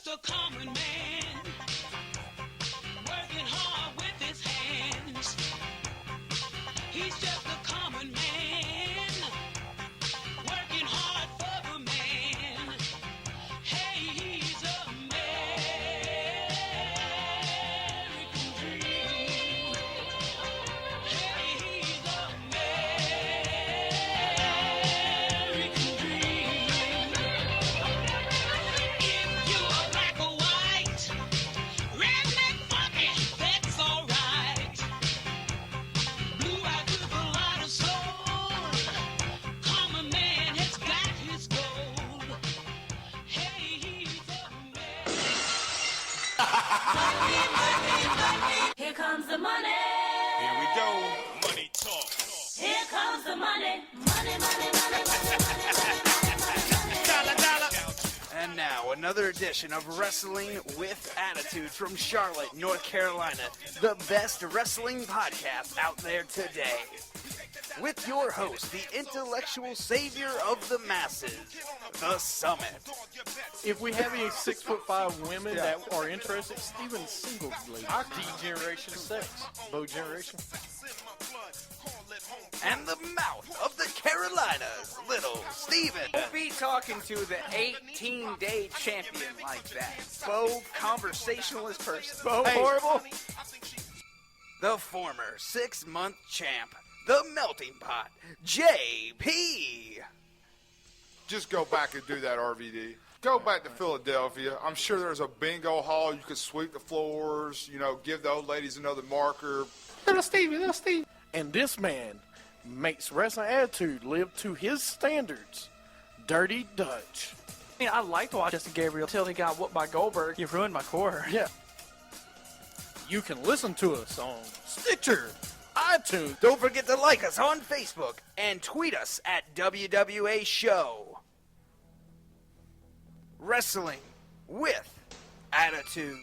just a common man, working hard with his hands. He's just a common man, working hard for the man. Hey, he's American dream. Hey, he's American dream. If you're black or white, redneck, funky, that's alright. Blue-eyed with a lot of soul, common man has got his gold. Hey, he's Here comes the money. Here we go. Money talk. Here comes the money. Money, money, money, money, money, money. Dollar, dollar. And now, another edition of Wrestling with Attitude from Charlotte, North Carolina, the best wrestling podcast out there today. With your host, the intellectual savior of the masses, the Summitt. If we have any 6'5" women that are interested, Steven's single, lady. D-Generation Sex. Bo Generation. And the mouth of the Carolinas, little Steven. Don't be talking to the 18-day champion like that. Bo, conversationalist person. Bo Horrible. The former 6-month champ, the melting pot, JP. Just go back and do that, RVD. Go back to Philadelphia. I'm sure there's a bingo hall. You could sweep the floors, give the old ladies another marker. Little Steve. And this man makes Wrestling Attitude live to his standards. Dirty Dutch. I mean, I liked watching Justin Gabriel till he got whooped by Goldberg. You ruined my core. Yeah. You can listen to us on Stitcher, iTunes. Don't forget to like us on Facebook and tweet us at WWA Show. Wrestling with Attitude.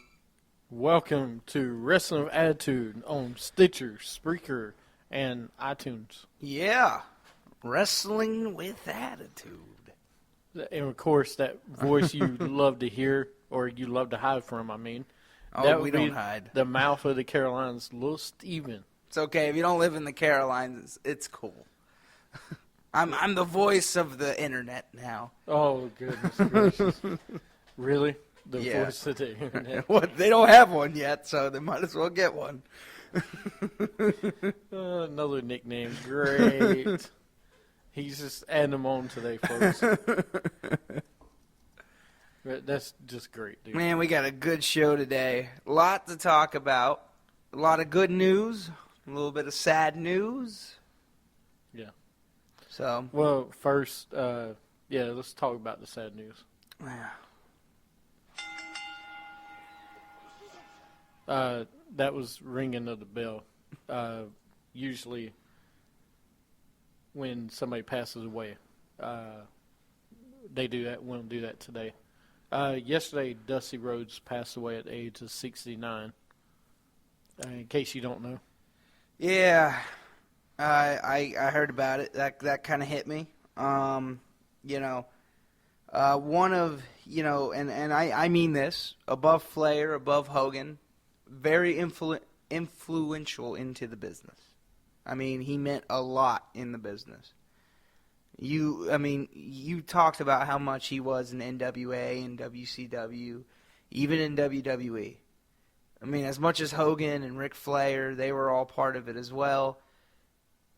Welcome to Wrestling with Attitude on Stitcher, Spreaker, and iTunes. Yeah, Wrestling with Attitude. And, of course, that voice you love to hear, or you love to hide from, I mean. Oh, that we would don't be hide. The mouth of the Carolinas, little Steven. It's okay. If you don't live in the Carolinas, it's cool. I'm the voice of the internet now. Oh, goodness gracious. Really? The Yeah. voice of the internet. What? They don't have one yet, so they might as well get one. Another nickname. Great. He's just adding them on today, folks. That's just great, dude. Man, we got a good show today. A lot to talk about. A lot of good news. A little bit of sad news. Yeah. So, Well, first, let's talk about the sad news. That was ringing of the bell. Usually, when somebody passes away, they do that. We don't do that today. Yesterday, Dusty Rhodes passed away at the age of 69. In case you don't know. yeah, I heard about it. That kind of hit me. One of, and I mean this, above Flair, above Hogan, very influential into the business. I mean, he meant a lot in the business. You talked about how much he was in NWA and WCW, even in WWE. I mean, as much as Hogan and Ric Flair, they were all part of it as well.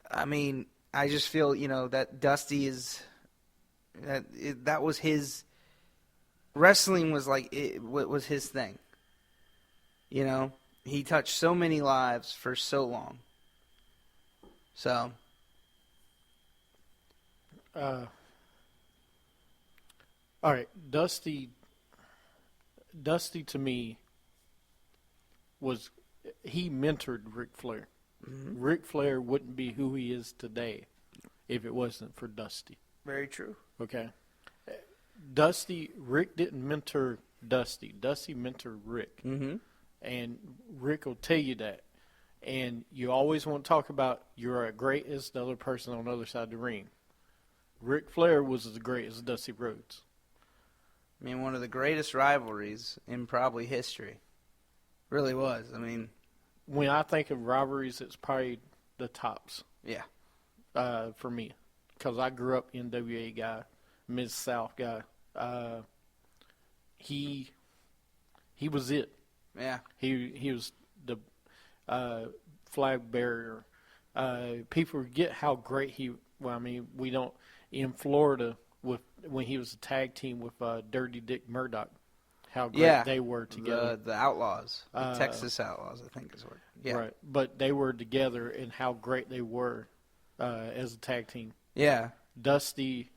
I mean, I just feel, that Dusty is, that was his, wrestling was like, it was his thing. He touched so many lives for so long. So. All right, Dusty to me he mentored Ric Flair. Mm-hmm. Ric Flair wouldn't be who he is today if it wasn't for Dusty. Very true. Okay. Rick didn't mentor Dusty. Dusty mentored Rick. Mm-hmm. And Rick will tell you that. And you always want to talk about you're as great as the other person on the other side of the ring. Ric Flair was as great as Dusty Rhodes. I mean, one of the greatest rivalries in probably history. Really was. I mean, When I think of rivalries, it's probably the tops yeah. for me, because I grew up NWA guy, Mid-South guy. He was it. Yeah. He was the flag bearer. People forget how great he. Well, I mean, we don't in Florida when he was a tag team with Dirty Dick Murdoch. How great they were together. The Outlaws, the Texas Outlaws, I think is what. Yeah. Right, but they were together, and how great they were as a tag team. Yeah. Dusty.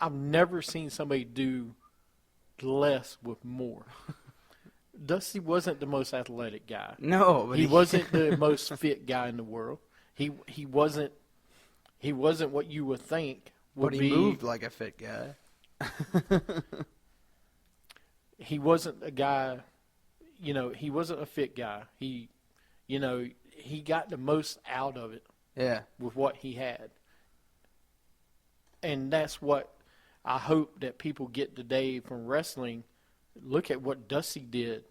I've never seen somebody do less with more. Dusty wasn't the most athletic guy. No, but he wasn't the most fit guy in the world. He wasn't what you would think would but be. he moved like a fit guy. He wasn't a guy, he wasn't a fit guy. He got the most out of it. Yeah. With what he had. And that's what I hope that people get today from wrestling. Look at what Dusty did.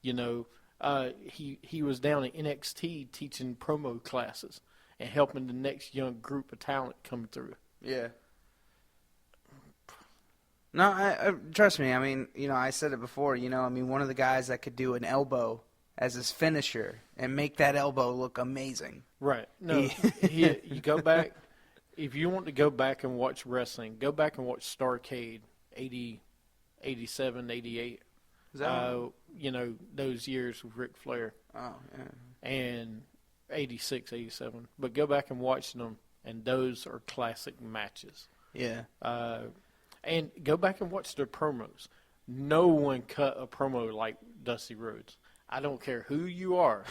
He was down at NXT teaching promo classes and helping the next young group of talent come through. Yeah. No, I trust me. I mean, I said it before. One of the guys that could do an elbow as his finisher and make that elbow look amazing. Right. No, you go back. If you want to go back and watch wrestling, go back and watch Starrcade 80, 87, 88. Is that those years with Ric Flair. Oh, yeah. And 86, 87. But go back and watch them, and those are classic matches. Yeah. And go back and watch their promos. No one cut a promo like Dusty Rhodes. I don't care who you are.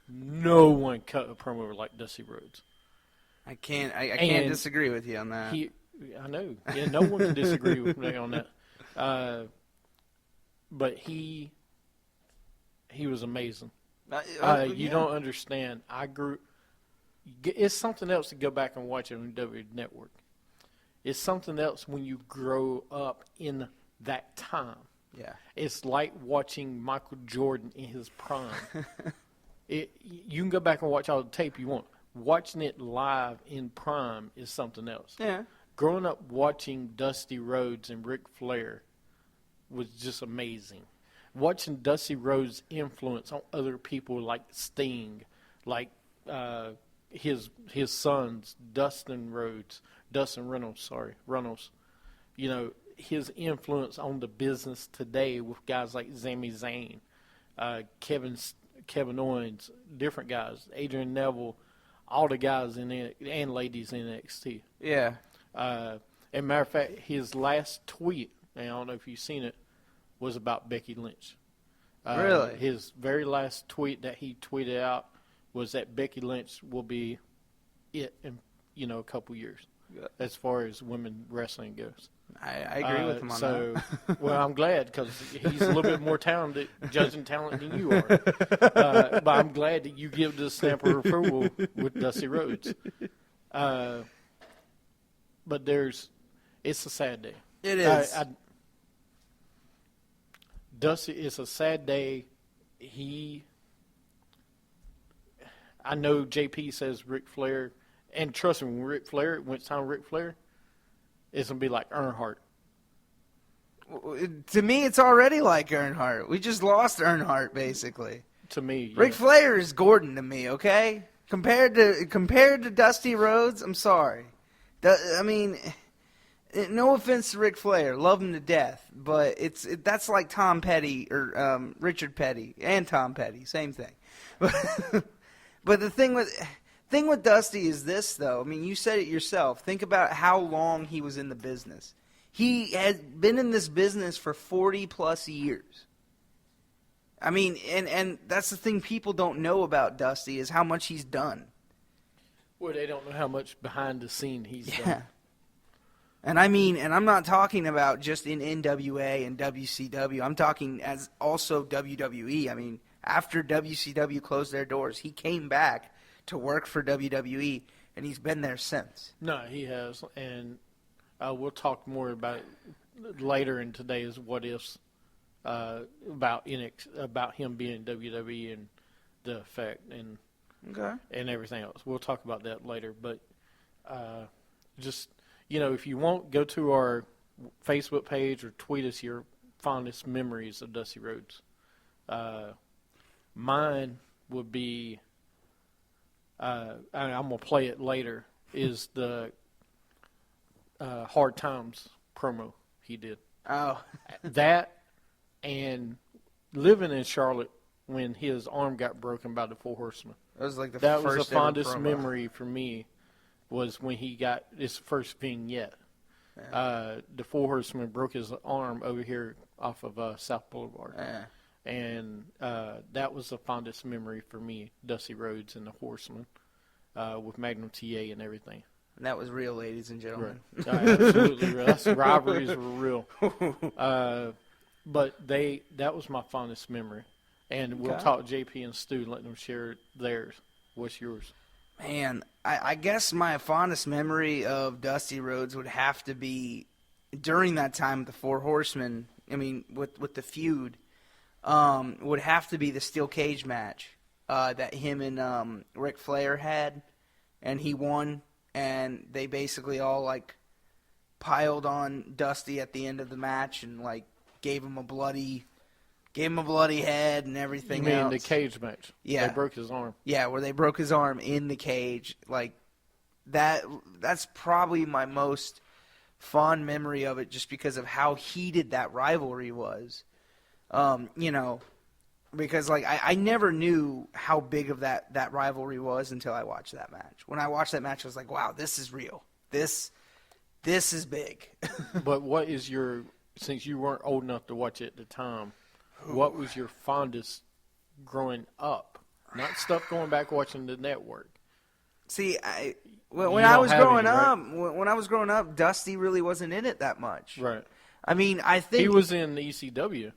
No one cut a promo like Dusty Rhodes. I can't disagree with you on that. I know. Yeah, no one can disagree with me on that. But he was amazing. You don't understand. It's something else to go back and watch it on WWE Network. It's something else when you grow up in that time. Yeah. It's like watching Michael Jordan in his prime. You can go back and watch all the tape you want. Watching it live in prime is something else. Yeah. Growing up watching Dusty Rhodes and Ric Flair was just amazing. Watching Dusty Rhodes' influence on other people like Sting, like his sons, Dustin Reynolds. His influence on the business today with guys like Sami Zayn, Kevin Owens, different guys, Adrian Neville, all the guys in it, and ladies in NXT. Yeah. As a matter of fact, his last tweet, and I don't know if you've seen it, was about Becky Lynch. Really? His very last tweet that he tweeted out was that Becky Lynch will be it in a couple years, as far as women wrestling goes. I agree with him on that. Well, I'm glad, because he's a little bit more talented, judging talent than you are. But I'm glad that you give the stamp of approval with Dusty Rhodes. But it's a sad day. It is. Dusty, it's a sad day. I know JP says Ric Flair, and trust me, when it's time Ric Flair, it's going to be like Earnhardt. To me, it's already like Earnhardt. We just lost Earnhardt, basically. To me, yeah. Ric Flair is Gordon to me, okay? Compared to Dusty Rhodes, I'm sorry. No offense to Ric Flair, love him to death, but that's like Tom Petty or Richard Petty and Tom Petty, same thing. But the thing with Dusty is this, though. I mean, you said it yourself. Think about how long he was in the business. He has been in this business for 40-plus years. I mean, and that's the thing people don't know about Dusty is how much he's done. Well, they don't know how much behind the scene he's done. And I'm not talking about just in NWA and WCW. I'm talking as also WWE. I mean, after WCW closed their doors, he came back to work for WWE, and he's been there since. No, he has, and we'll talk more about it later in today's what ifs about him being WWE and the effect and everything else. We'll talk about that later. But just if you want, go to our Facebook page or tweet us your fondest memories of Dusty Rhodes. Mine would be, I'm going to play it later, is the Hard Times promo he did. Oh. That and living in Charlotte when his arm got broken by the Four Horsemen. That was like That first was the ever fondest promo. memory for me, was when he got his first vignette. The Four Horsemen broke his arm over here off of South Boulevard. Yeah. And that was the fondest memory for me, Dusty Rhodes and the Horsemen, with Magnum TA and everything. And that was real, ladies and gentlemen. Right. Absolutely real. That's rivalries were real. But that was my fondest memory. And we'll talk JP and Stu and let them share theirs. What's yours? Man, I guess my fondest memory of Dusty Rhodes would have to be during that time with the Four Horsemen. I mean, with the feud, would have to be the steel cage match that him and Ric Flair had, and he won, and they basically all like piled on Dusty at the end of the match and like gave him a bloody head and everything You mean else. the cage match? Yeah. They broke his arm. Yeah, where they broke his arm in the cage. Like that's probably my most fond memory of it, just because of how heated that rivalry was. Because like I never knew how big of that rivalry was until I watched that match. When I watched that match, I was like, wow, this is real. This is big. But what is your, since you weren't old enough to watch it at the time, what was your fondest growing up? Not stuff going back watching the network. See, when You I don't was have growing any, right? up, when I was growing up, Dusty really wasn't in it that much. Right. I mean, I think He was in ECW.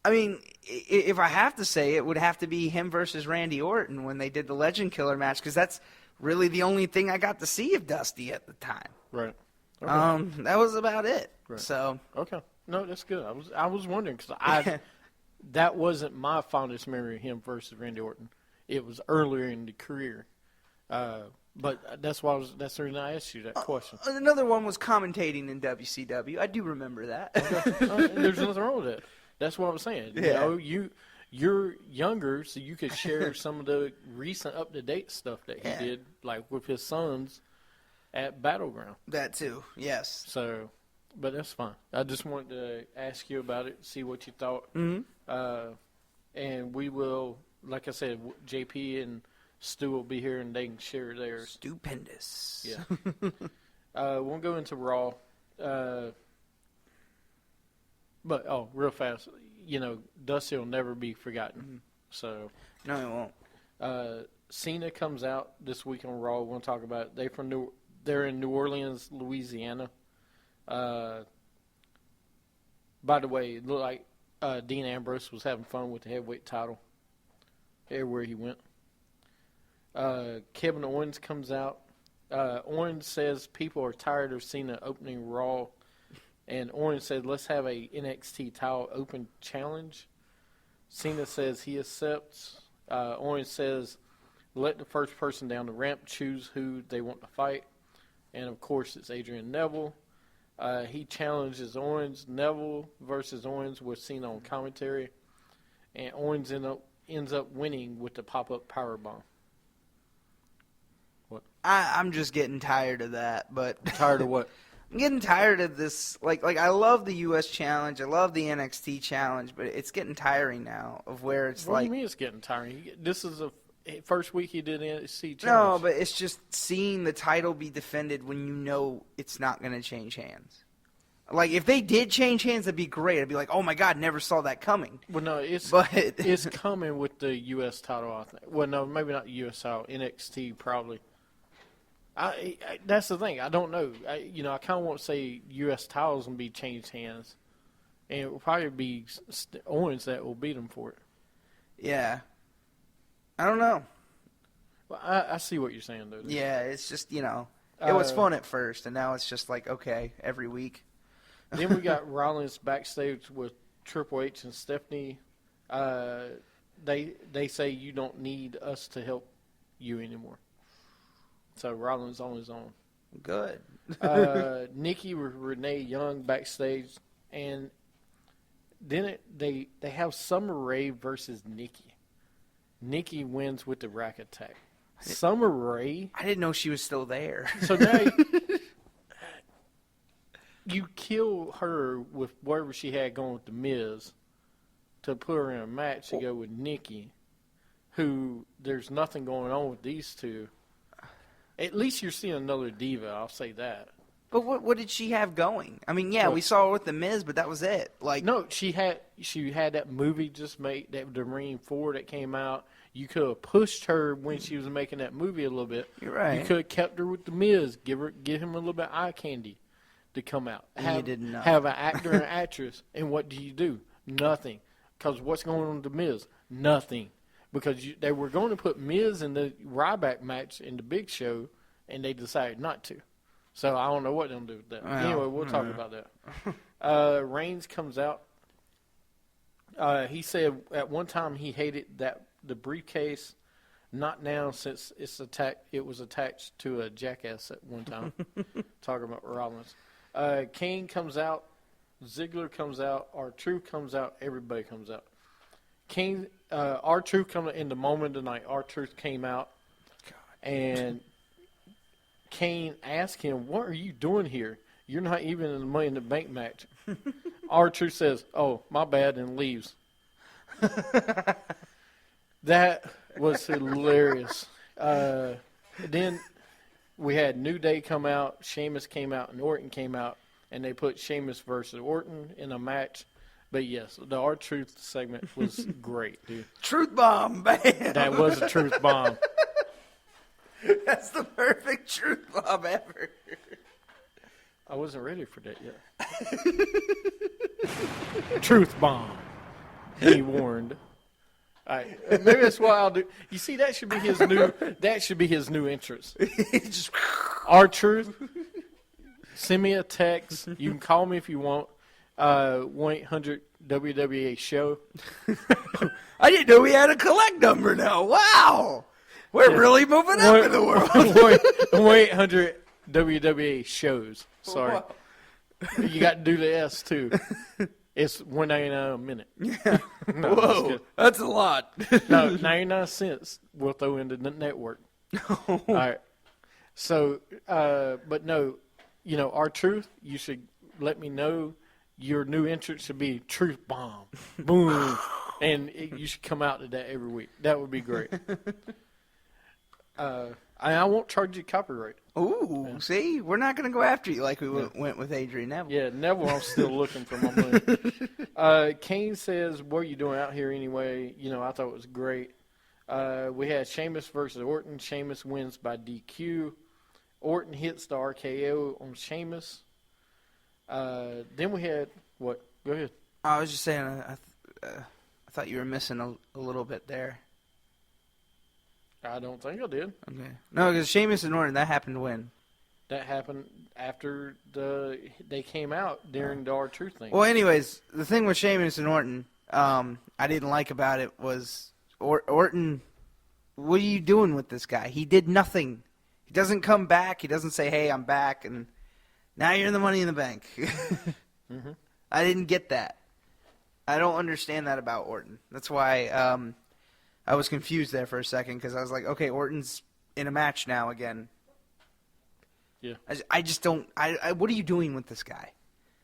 I mean, if I have to say, it would have to be him versus Randy Orton when they did the Legend Killer match, because that's really the only thing I got to see of Dusty at the time. Right. Okay. That was about it. Right. So Okay. No, that's good. I was wondering because that wasn't my fondest memory of him versus Randy Orton. It was earlier in the career. But that's why that's the reason I asked you that question. another one was commentating in WCW. I do remember that. There's nothing wrong with that. That's what I'm saying. Yeah. You're younger, so you could share some of the recent up-to-date stuff that he Yeah. did, like with his sons at Battleground. That too, yes. So, but that's fine. I just wanted to ask you about it, see what you thought. Mm-hmm. And we will, like I said, JP and Stu will be here, and they can share theirs. Stupendous. Yeah. We'll go into Raw. But, real fast, Dusty will never be forgotten. Mm-hmm. So, No, it won't. Cena comes out this week on Raw. We'll talk about it. They're in New Orleans, Louisiana. By the way, it looked like Dean Ambrose was having fun with the heavyweight title everywhere he went. Kevin Owens comes out. Owens says people are tired of Cena opening Raw. And Owens said, let's have a NXT title open challenge. Cena says he accepts. Owens says, let the first person down the ramp choose who they want to fight. And, of course, it's Adrian Neville. He challenges Owens. Neville versus Owens with Cena on commentary. And Owens ends up winning with the pop-up powerbomb. What? I'm just getting tired of that. But Tired of what? I'm getting tired of this. Like I love the U.S. challenge. I love the NXT challenge, but it's getting tiring now. Of where it's What do like, you mean it's getting tiring? This is the first week he did NXT challenge. no, but it's just seeing the title be defended when you know it's not going to change hands. Like if they did change hands, that'd be great. I'd be like, oh my god, never saw that coming. Well, no, it's coming with the U.S. title, I think. Well, no, maybe not the U.S. title. NXT probably. I that's the thing. I don't know. I kind of want to say U.S. titles and be changed hands, and it will probably be Owens that will beat him for it. Yeah, I don't know. Well, I see what you're saying, though. Yeah, it's just it was fun at first, and now it's just like okay, every week. Then we got Rollins backstage with Triple H and Stephanie. They say you don't need us to help you anymore. So Rollins on his own. Good. Nikki with Renee Young backstage, and then they have Summer Rae versus Nikki. Nikki wins with the rack attack. Summer Rae. I didn't know she was still there. So now you kill her with whatever she had going with the Miz to put her in a match to go with Nikki, who there's nothing going on with these two. At least you're seeing another diva, I'll say that. But what did she have going? I mean, yeah, we saw her with the Miz, but that was it. Like, no, she had that movie just made, that the Marine 4 that came out. You could have pushed her when she was making that movie a little bit. You're right. You could have kept her with the Miz, give him a little bit of eye candy to come out. You did not. Have an actor and actress, and what do? Nothing. Because what's going on with the Miz? Nothing. Because they were going to put Miz in the Ryback match in the Big Show, and they decided not to. So I don't know what they'll do with that. Well, anyway, we'll talk about that. Reigns comes out. He said at one time he hated the briefcase. Not now, since it was attached to a jackass at one time. Talking about Rollins. Kane comes out. Ziggler comes out. R-Truth comes out. Everybody comes out. Kane, R-Truth coming in the moment of the night. R-Truth came out, and Kane asked him, "What are you doing here? You're not even in the Money in the Bank match." R-Truth says, "Oh, my bad," and leaves. That was hilarious. Then we had New Day come out, Sheamus came out, and Orton came out, and they put Sheamus versus Orton in a match. But yes, the R-Truth segment was great, dude. Truth bomb, bam. That was a truth bomb. That's the perfect truth bomb ever. I wasn't ready for that yet. Truth bomb. He warned. All right, maybe that's what I'll do. You see, that should be his new. That should be his new entrance. Just, R-Truth. Send me a text. You can call me if you want. 1-800 WWA show. I didn't know we had a collect number now. Wow. We're really moving up in the world. 1-800 WWA shows. Sorry. Wow. You got to do the S too. It's $1.99 a minute. No, Whoa, that's a lot. No, 99 cents we'll throw into the network. All right. So, but no, R-Truth, you should let me know. Your new entrance should be Truth Bomb. Boom. And you should come out to that every week. That would be great. I won't charge you copyright. Ooh, yeah. See? We're not going to go after you like we went with Adrian Neville. Yeah, Neville, I'm still looking for my money. Kane says, what are you doing out here anyway? I thought it was great. We had Sheamus versus Orton. Sheamus wins by DQ. Orton hits the RKO on Sheamus. Then we had, what? Go ahead. I was just saying, I thought you were missing a little bit there. I don't think I did. Okay. No, because Sheamus and Orton, that happened when? That happened after they came out during the R-Truth thing. Well, anyways, the thing with Sheamus and Orton, I didn't like about it was Orton, what are you doing with this guy? He did nothing. He doesn't come back. He doesn't say, hey, I'm back, and now you're in the Money in the Bank. Mm-hmm. I didn't get that. I don't understand that about Orton. That's why I was confused there for a second because I was like, okay, Orton's in a match now again. Yeah. I just don't. What are you doing with this guy?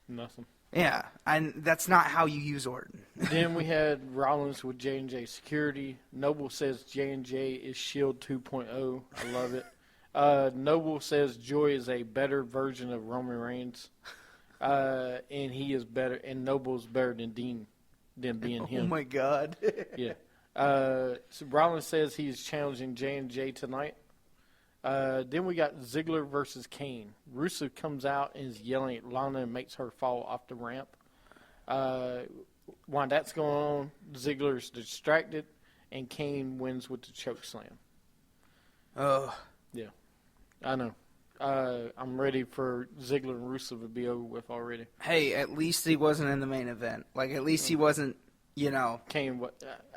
Nothing. Yeah, and that's not how you use Orton. Then we had Rollins with J&J Security. Noble says J&J is Shield 2.0. I love it. Noble says Joy is a better version of Roman Reigns, and he is better. And Noble's better than Dean, than being him. Oh my God. Yeah. So Rollins says he's challenging J&J tonight. Then we got Ziggler versus Kane. Rusev comes out and is yelling at Lana and makes her fall off the ramp. While that's going on, Ziggler's distracted, and Kane wins with the choke slam. Oh. Yeah, I know. I'm ready for Ziggler and Rusev to be over with already. Hey, at least he wasn't in the main event. Like, at least he wasn't, Kane,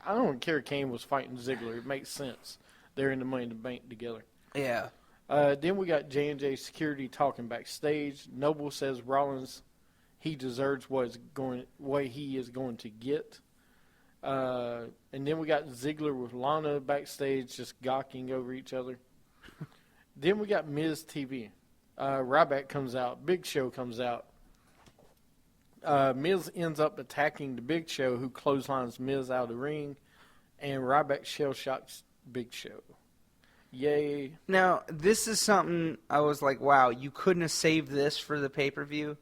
I don't care. Kane was fighting Ziggler. It makes sense. They're in the Money in the Bank together. Yeah. Then we got J&J Security talking backstage. Noble says Rollins, he deserves what he is going to get. And then we got Ziggler with Lana backstage just gawking over each other. Then we got Miz TV. Ryback comes out. Big Show comes out. Miz ends up attacking the Big Show, who clotheslines Miz out of the ring. And Ryback shell shocks Big Show. Yay. Now, this is something I was like, wow, you couldn't have saved this for the pay-per-view?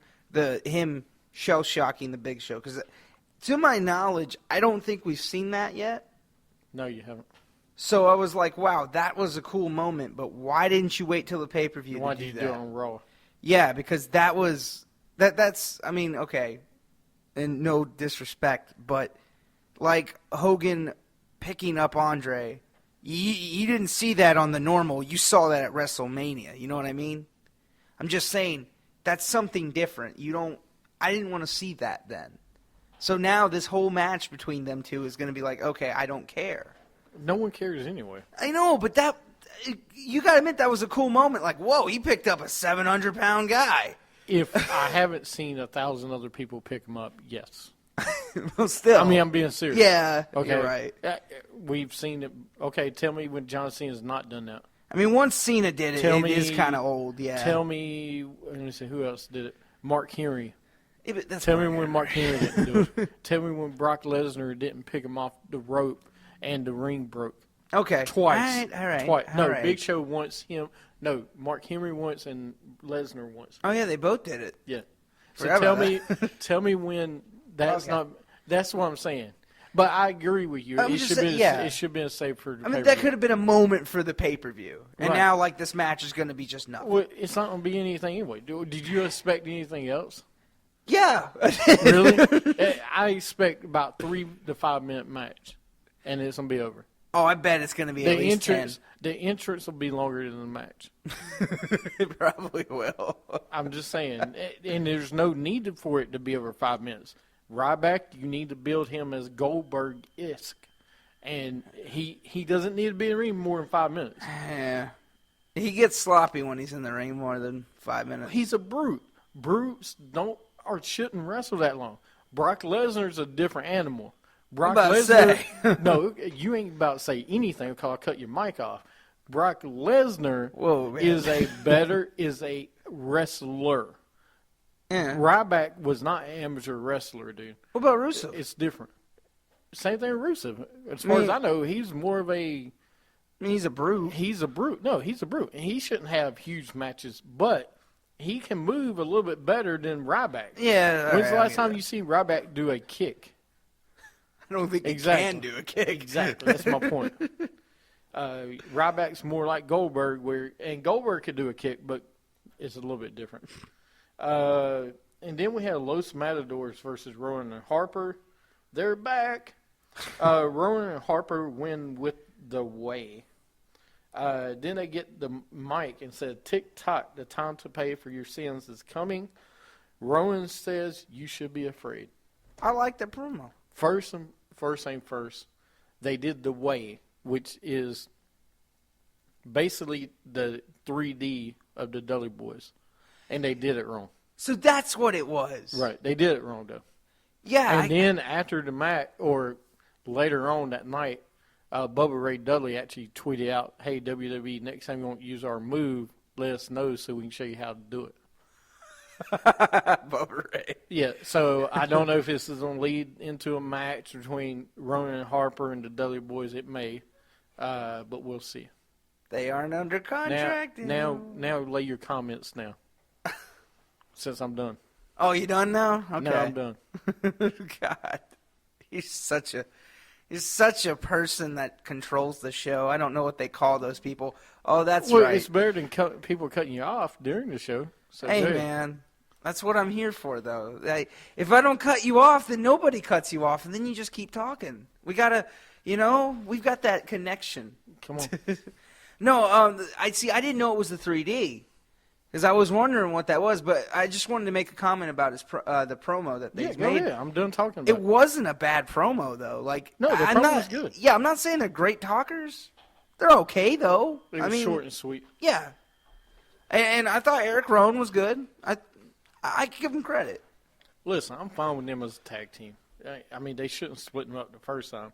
Him shell-shocking the Big Show. Because, to my knowledge, I don't think we've seen that yet. No, you haven't. So I was like, wow, that was a cool moment, but why didn't you wait till the pay-per-view to do that? Why did you do it on Raw? Yeah, because that's, I mean, okay, and no disrespect, but like Hogan picking up Andre, you didn't see that on the normal. You saw that at WrestleMania. You know what I mean? I'm just saying that's something different. I didn't want to see that then. So now this whole match between them two is going to be like, okay, I don't care. No one cares anyway. I know, but you got to admit that was a cool moment. Like, whoa, he picked up a 700-pound guy. If I haven't seen 1,000 other people pick him up, yes. Well, still. I mean, I'm being serious. Yeah, okay. You're right. We've seen it. Okay, tell me when John Cena's not done that. I mean, once Cena did it, it is kind of old, yeah. Tell me, let me see, who else did it? Mark Henry. Yeah, but that's tell me when Mark Henry didn't do it. Tell me when Brock Lesnar didn't pick him off the rope and the ring broke. Okay. Twice. All right. Twice. No, all right. Big Show once, him. No, Mark Henry once and Lesnar once. Oh, yeah, they both did it. Yeah. So Forgot tell me when that's Okay. not. That's what I'm saying. But I agree with you. It should be a save for the I mean, pay-per-view. that could have been a moment for the pay-per-view. And Right. now, like, this match is going to be just nothing. Well, it's not going to be anything anyway. Did you expect anything else? Yeah. Really? I expect about 3 to 5 minute match, and it's going to be over. Oh, I bet it's going to be at least 10. The entrance will be longer than the match. It probably will. I'm just saying, and there's no need for it to be over 5 minutes. Ryback, you need to build him as Goldberg-esque, and he doesn't need to be in the ring more than 5 minutes. Yeah. He gets sloppy when he's in the ring more than 5 minutes. He's a brute. Brutes shouldn't wrestle that long. Brock Lesnar's a different animal. Brock about to Lesnar. No, you ain't about to say anything because I'll cut your mic off. Brock Lesnar is a wrestler. Yeah. Ryback was not an amateur wrestler, dude. What about Rusev? It's different. Same thing with Rusev. As far as I know, he's more of a. I mean, he's a brute. He's a brute. No, he's a brute, and he shouldn't have huge matches, but he can move a little bit better than Ryback. Yeah. When's the last time you see Ryback do a kick? I don't think Exactly. he can do a kick. Exactly. That's my point. Ryback's more like Goldberg, and Goldberg could do a kick, but it's a little bit different. And then we had Los Matadors versus Rowan and Harper. They're back. Rowan and Harper win with the way. Then they get the mic and said, "Tick-tock, the time to pay for your sins is coming." Rowan says, "You should be afraid." I like the promo. First thing first, they did the way, which is basically the 3D of the Dudley Boys, and they did it wrong. So that's what it was. Right, they did it wrong though. Yeah. And then after the match, or later on that night, Bubba Ray Dudley actually tweeted out, "Hey WWE, next time you want to use our move, let us know so we can show you how to do it." Bubba Ray. Yeah, so I don't know if this is going to lead into a match between Rowan and Harper and the Dudley Boys. It may, but we'll see. They aren't under contract. Now lay your comments now. Since I'm done. Oh, you done now? Okay. No, I'm done. God, he's such a person that controls the show. I don't know what they call those people. Oh, that's right. It's better than people cutting you off during the show. So hey, man, that's what I'm here for, though. If I don't cut you off, then nobody cuts you off, and then you just keep talking. We gotta, we've got that connection. Come on. No, I didn't know it was the 3D. Because I was wondering what that was, but I just wanted to make a comment about his the promo that they Yeah, go made. ahead. I'm done talking about It wasn't a bad promo though. Like No, the I'm promo not, was good. Yeah, I'm not saying they're great talkers. They're okay though. It I was mean, short and sweet. yeah. And I thought Eric Rowan was good. I give him credit. Listen, I'm fine with them as a tag team. I mean, they shouldn't split them up the first time.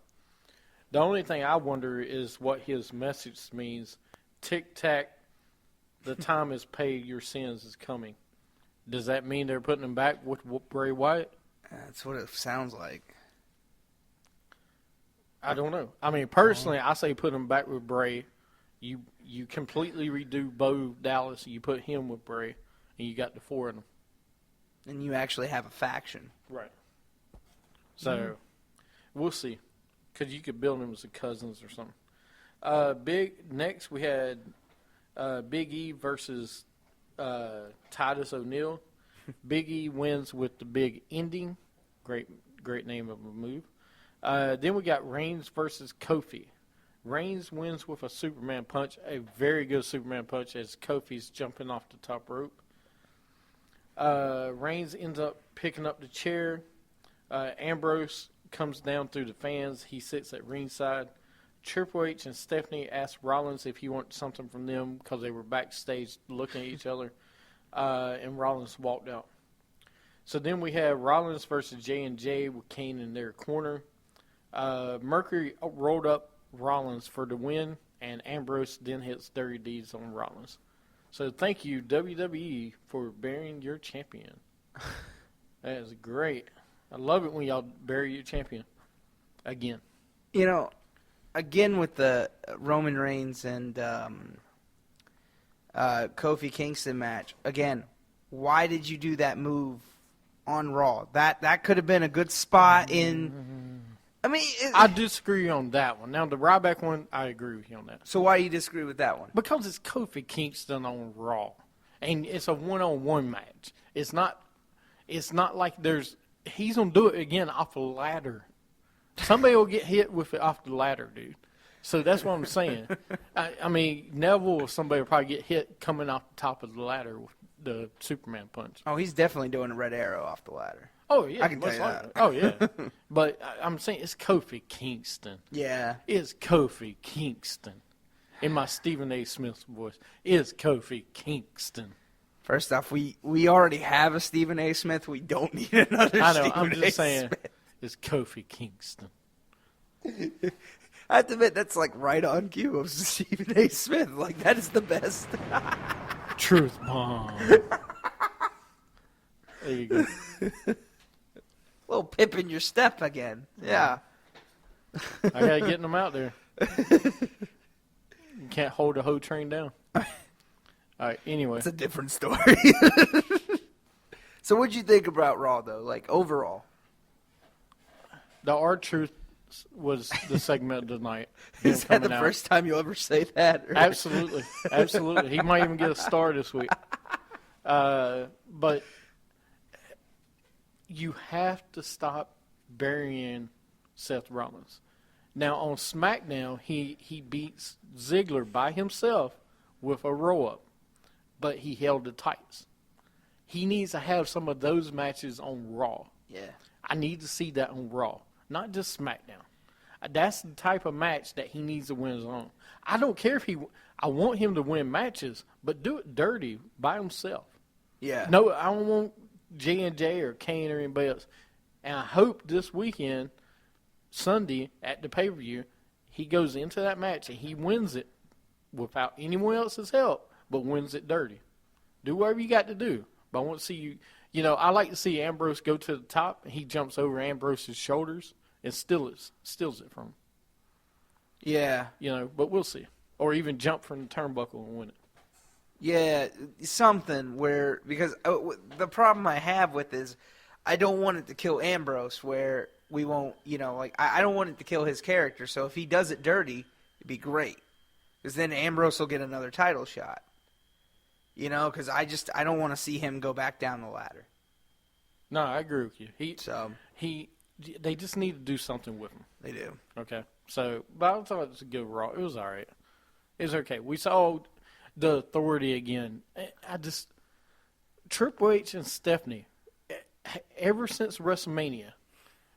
The only thing I wonder is what his message means. Tic-tac, the time is paid, your sins is coming. Does that mean they're putting him back with Bray Wyatt? That's what it sounds like. I don't know. I mean, personally, I say put him back with Bray. You completely redo Bo Dallas, and you put him with Bray, and you got the four of them. And you actually have a faction. Right. So, we'll see. Because you could build them as cousins or something. Next, we had Big E versus Titus O'Neil. Big E wins with the big ending. Great name of a move. Then we got Reigns versus Kofi. Reigns wins with a Superman punch, a very good Superman punch as Kofi's jumping off the top rope. Reigns ends up picking up the chair. Ambrose comes down through the fans. He sits at ringside. Triple H and Stephanie asked Rollins if he wanted something from them because they were backstage looking at each other. And Rollins walked out. So then we have Rollins versus J&J with Kane in their corner. Mercury rolled up Rollins for the win, and Ambrose then hits Dirty Deeds on Rollins. So thank you, WWE, for burying your champion. That is great. I love it when y'all bury your champion. Again. You know, again with the Roman Reigns and Kofi Kingston match, again, why did you do that move on Raw? That could have been a good spot in... I mean... I disagree on that one. Now, the Ryback one, I agree with you on that. So why do you disagree with that one? Because it's Kofi Kingston on Raw. And it's a one-on-one match. It's not like there's... He's going to do it again off the ladder. Somebody will get hit with it off the ladder, dude. So that's what I'm saying. I mean, Neville or somebody will probably get hit coming off the top of the ladder with the Superman punch. Oh, he's definitely doing a red arrow off the ladder. Oh, yeah. I can tell you that. Oh, yeah. But I'm saying it's Kofi Kingston. Yeah. It's Kofi Kingston. In my Stephen A. Smith voice, it's Kofi Kingston. First off, we already have a Stephen A. Smith. We don't need another I know. Stephen I'm A. just saying Smith. it's Kofi Kingston. I have to admit, that's like right on cue of Stephen A. Smith. Like, that is the best. Truth bomb. There you go. Little pip in your step again. Yeah. I gotta get them out there. You can't hold the whole train down. All right. Anyway, It's a different story. So what'd you think about Raw, though? Like, overall? the R-Truth was the segment of the night. Is Him that the coming out. first time you'll ever say that? Or- Absolutely. Absolutely. He might even get a star this week. But you have to stop burying Seth Rollins. Now, on SmackDown, he beats Ziggler by himself with a roll-up, but he held the tights. He needs to have some of those matches on Raw. Yeah. I need to see that on Raw, not just SmackDown. That's the type of match that he needs to win on. I don't care if I want him to win matches, but do it dirty by himself. Yeah. No, I don't want J&J or Kane or anybody else. And I hope this weekend, Sunday at the pay-per-view, he goes into that match and he wins it without anyone else's help, but wins it dirty. Do whatever you got to do. But I want to see you. You know, I like to see Ambrose go to the top, and he jumps over Ambrose's shoulders and steals it from him. Yeah. You know, but we'll see. Or even jump from the turnbuckle and win it. Yeah, something where, because the problem I have with is I don't want it to kill Ambrose where we won't, like, I don't want it to kill his character. So if he does it dirty, it'd be great. Because then Ambrose will get another title shot. Because I don't want to see him go back down the ladder. No, I agree with you. They just need to do something with him. They do. Okay. So, but I thought it was a good Raw. It was all right. It was okay. We saw the authority again. Triple H and Stephanie, ever since WrestleMania,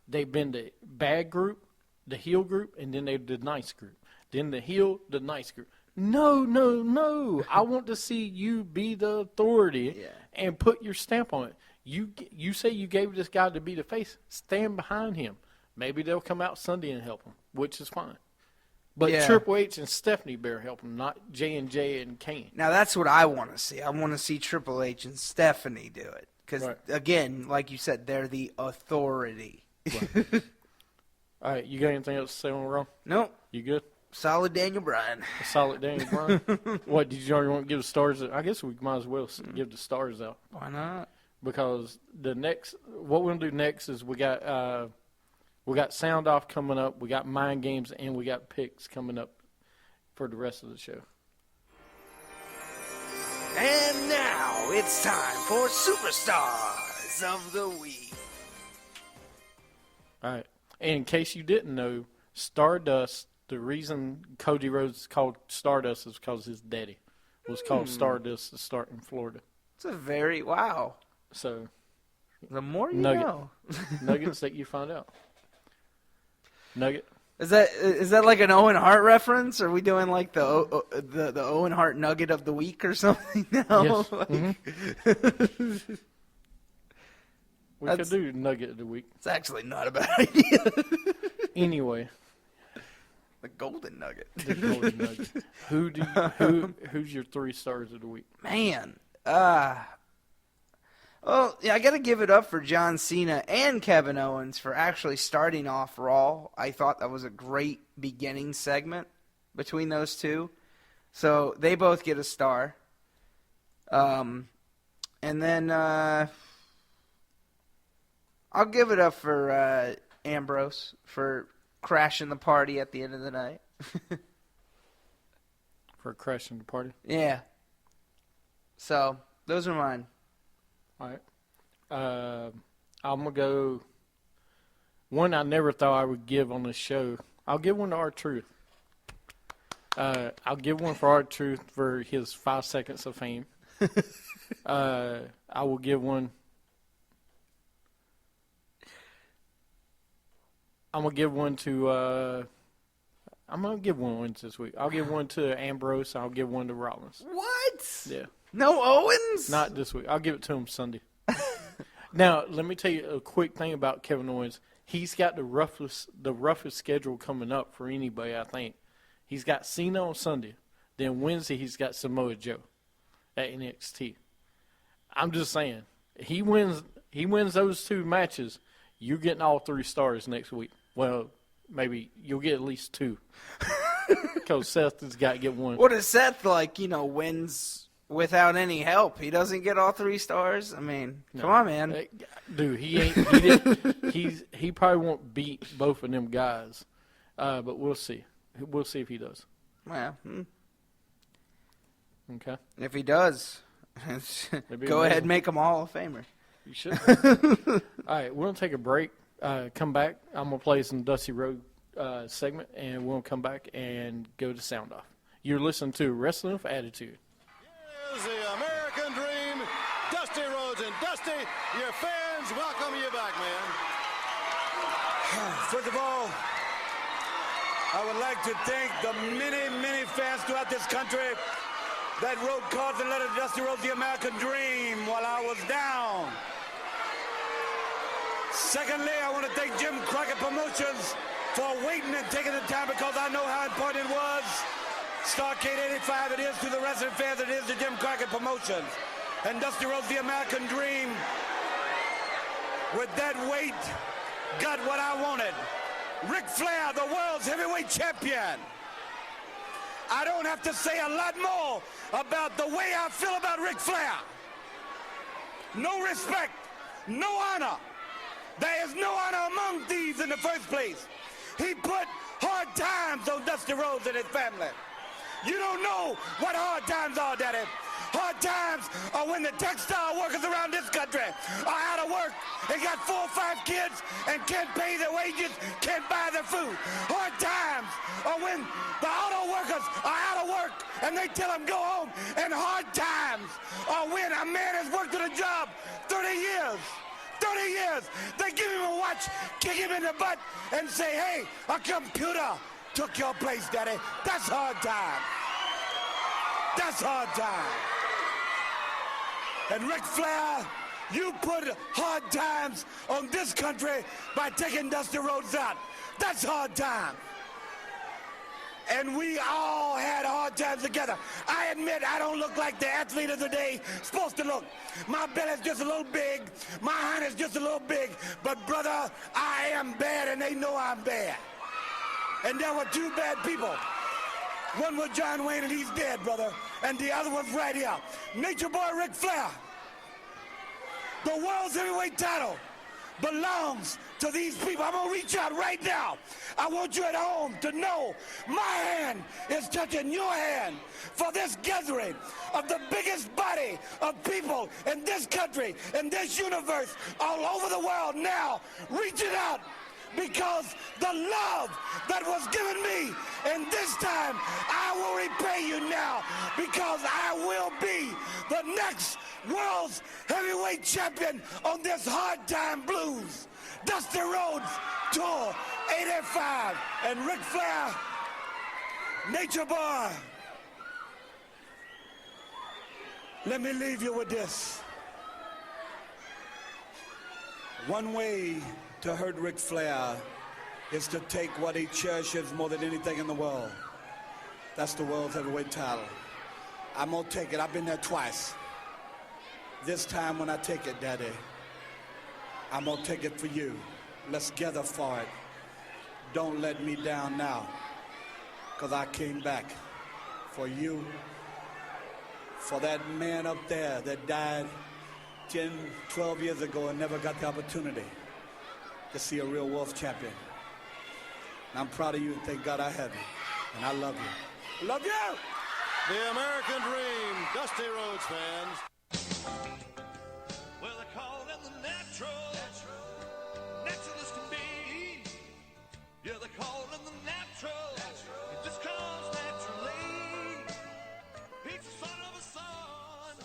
they've been the bad group, the heel group, and then they're the nice group. Then the heel, the nice group. No. I want to see you be the authority and put your stamp on it. You say you gave this guy to be the face. Stand behind him. Maybe they'll come out Sunday and help him, which is fine. But Triple H and Stephanie better help him, not J&J and Kane. Now, that's what I want to see. I want to see Triple H and Stephanie do it. Because, again, like you said, they're the authority. Right. All right, you got anything else to say on Raw? Nope. You good? Solid Daniel Bryan. A solid Daniel Bryan? What, did you already want to give the stars? I guess we might as well give the stars out. Why not? Because what we're going to do next is we got Soundoff coming up, we got Mind Games, and we got picks coming up for the rest of the show. And now it's time for Superstars of the Week. All right. And in case you didn't know, Stardust, the reason Cody Rhodes is called Stardust is because his daddy was called Stardust to start in Florida. It's a very, wow. So, the more you know. Nuggets that you find out. Nugget. Is that like an Owen Hart reference? Are we doing like the Owen Hart Nugget of the Week or something now? Yes. We could do Nugget of the Week. It's actually not a bad idea. Anyway. The Golden Nugget. The Golden Nugget. Who's your 3 stars of the week? Man. Well, yeah, I got to give it up for John Cena and Kevin Owens for actually starting off Raw. I thought that was a great beginning segment between those two. So they both get a star. And then I'll give it up for Ambrose for crashing the party at the end of the night. For crashing the party? Yeah. So, those are mine. All right. I'm going to go one I never thought I would give on the show. I'll give one to R-Truth. I'll give one for R-Truth for his 5 seconds of fame. I will give one. I'm going to give one to I'm going to give one wins this week. I'll give one to Ambrose. I'll give one to Rollins. What? Yeah. No Owens? Not this week. I'll give it to him Sunday. Now, let me tell you a quick thing about Kevin Owens. He's got the roughest schedule coming up for anybody, I think. He's got Cena on Sunday. Then Wednesday, he's got Samoa Joe at NXT. I'm just saying, he wins those 2 matches, you're getting all 3 stars next week. Well, maybe you'll get at least 2. Because Seth has got to get 1. What is Seth like, wins without any help? He doesn't get all 3 stars? I mean, come on, man. Dude, he probably won't beat both of them guys. But we'll see. We'll see if he does. Well, Okay. if he does, go ahead and make him a Hall of Famer. You should. All right, we're going to take a break. Come back. I'm going to play some Dusty Rhodes segment, and we'll come back and go to Soundoff. You're listening to Wrestling with Attitude. Here's the American Dream, Dusty Rhodes. And Dusty, your fans welcome you back, man. First of all, I would like to thank the many, many fans throughout this country that wrote cards and letters to Dusty Rhodes, the American Dream, while I was down. Secondly, I want to thank Jim Crockett Promotions for waiting and taking the time, because I know how important it was. Starcade 85 it is to the wrestling fans, it is to Jim Crockett Promotions. And Dusty Rhodes, the American Dream, with that weight, got what I wanted. Ric Flair, the world's heavyweight champion. I don't have to say a lot more about the way I feel about Ric Flair. No respect, no honor. There is no honor among thieves in the first place. He put hard times on Dusty Rhodes and his family. You don't know what hard times are, Daddy. Hard times are when the textile workers around this country are out of work and got 4 or 5 kids and can't pay their wages, can't buy their food. Hard times are when the auto workers are out of work and they tell them go home. And hard times are when a man has worked at a job 30 years. 30 years. They give him a watch, kick him in the butt, and say, hey, a computer took your place, Daddy. That's hard time. That's hard time. And Ric Flair, you put hard times on this country by taking Dusty Rhodes out. That's hard time. And we all had hard times together. I admit I don't look like the athlete of the day supposed to look. My belly's just a little big. My hind is just a little big. But, brother, I am bad, and they know I'm bad. And there were 2 bad people. One was John Wayne, and he's dead, brother. And the other one's right here. Nature Boy Ric Flair. The world's heavyweight title belongs to these people. I'm going to reach out right now. I want you at home to know my hand is touching your hand for this gathering of the biggest body of people in this country, in this universe, all over the world now. Reach it out, because the love that was given me, and this time I will repay you now, because I will be the next world's heavyweight champion on this Hard Time Blues. Dusty Rhodes Tour 85. And Ric Flair, Nature Boy, let me leave you with this. One way to hurt Ric Flair is to take what he cherishes more than anything in the world. That's the world's heavyweight title. I'm gonna take it. I've been there twice. This time when I take it, Daddy, I'm gonna take it for you. Let's gather for it. Don't let me down now, because I came back for you, for that man up there that died 10, 12 years ago and never got the opportunity to see a real Wolf champion. And I'm proud of you, and thank God I have you. And I love you. Love you! The American Dream, Dusty Rhodes fans. Well, they call them the natural as can be. Yeah, they call them the natural. It just comes naturally. He's the son of a son.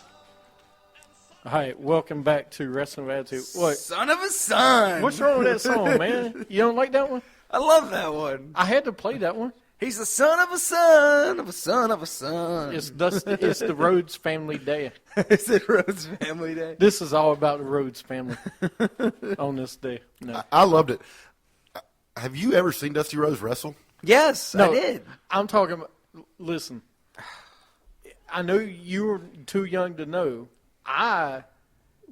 All right, welcome back to Wrestling with Attitude. What? Son of a son. What's wrong with that song, man? You don't like that one? I love that one. I had to play that one. He's the son of a son of a son of a son. It's the Rhodes family day. Is it Rhodes Family Day? This is all about the Rhodes family on this day. No, I loved it. Have you ever seen Dusty Rhodes wrestle? Yes, no, I did. I'm talking about, listen, I know you were too young to know. I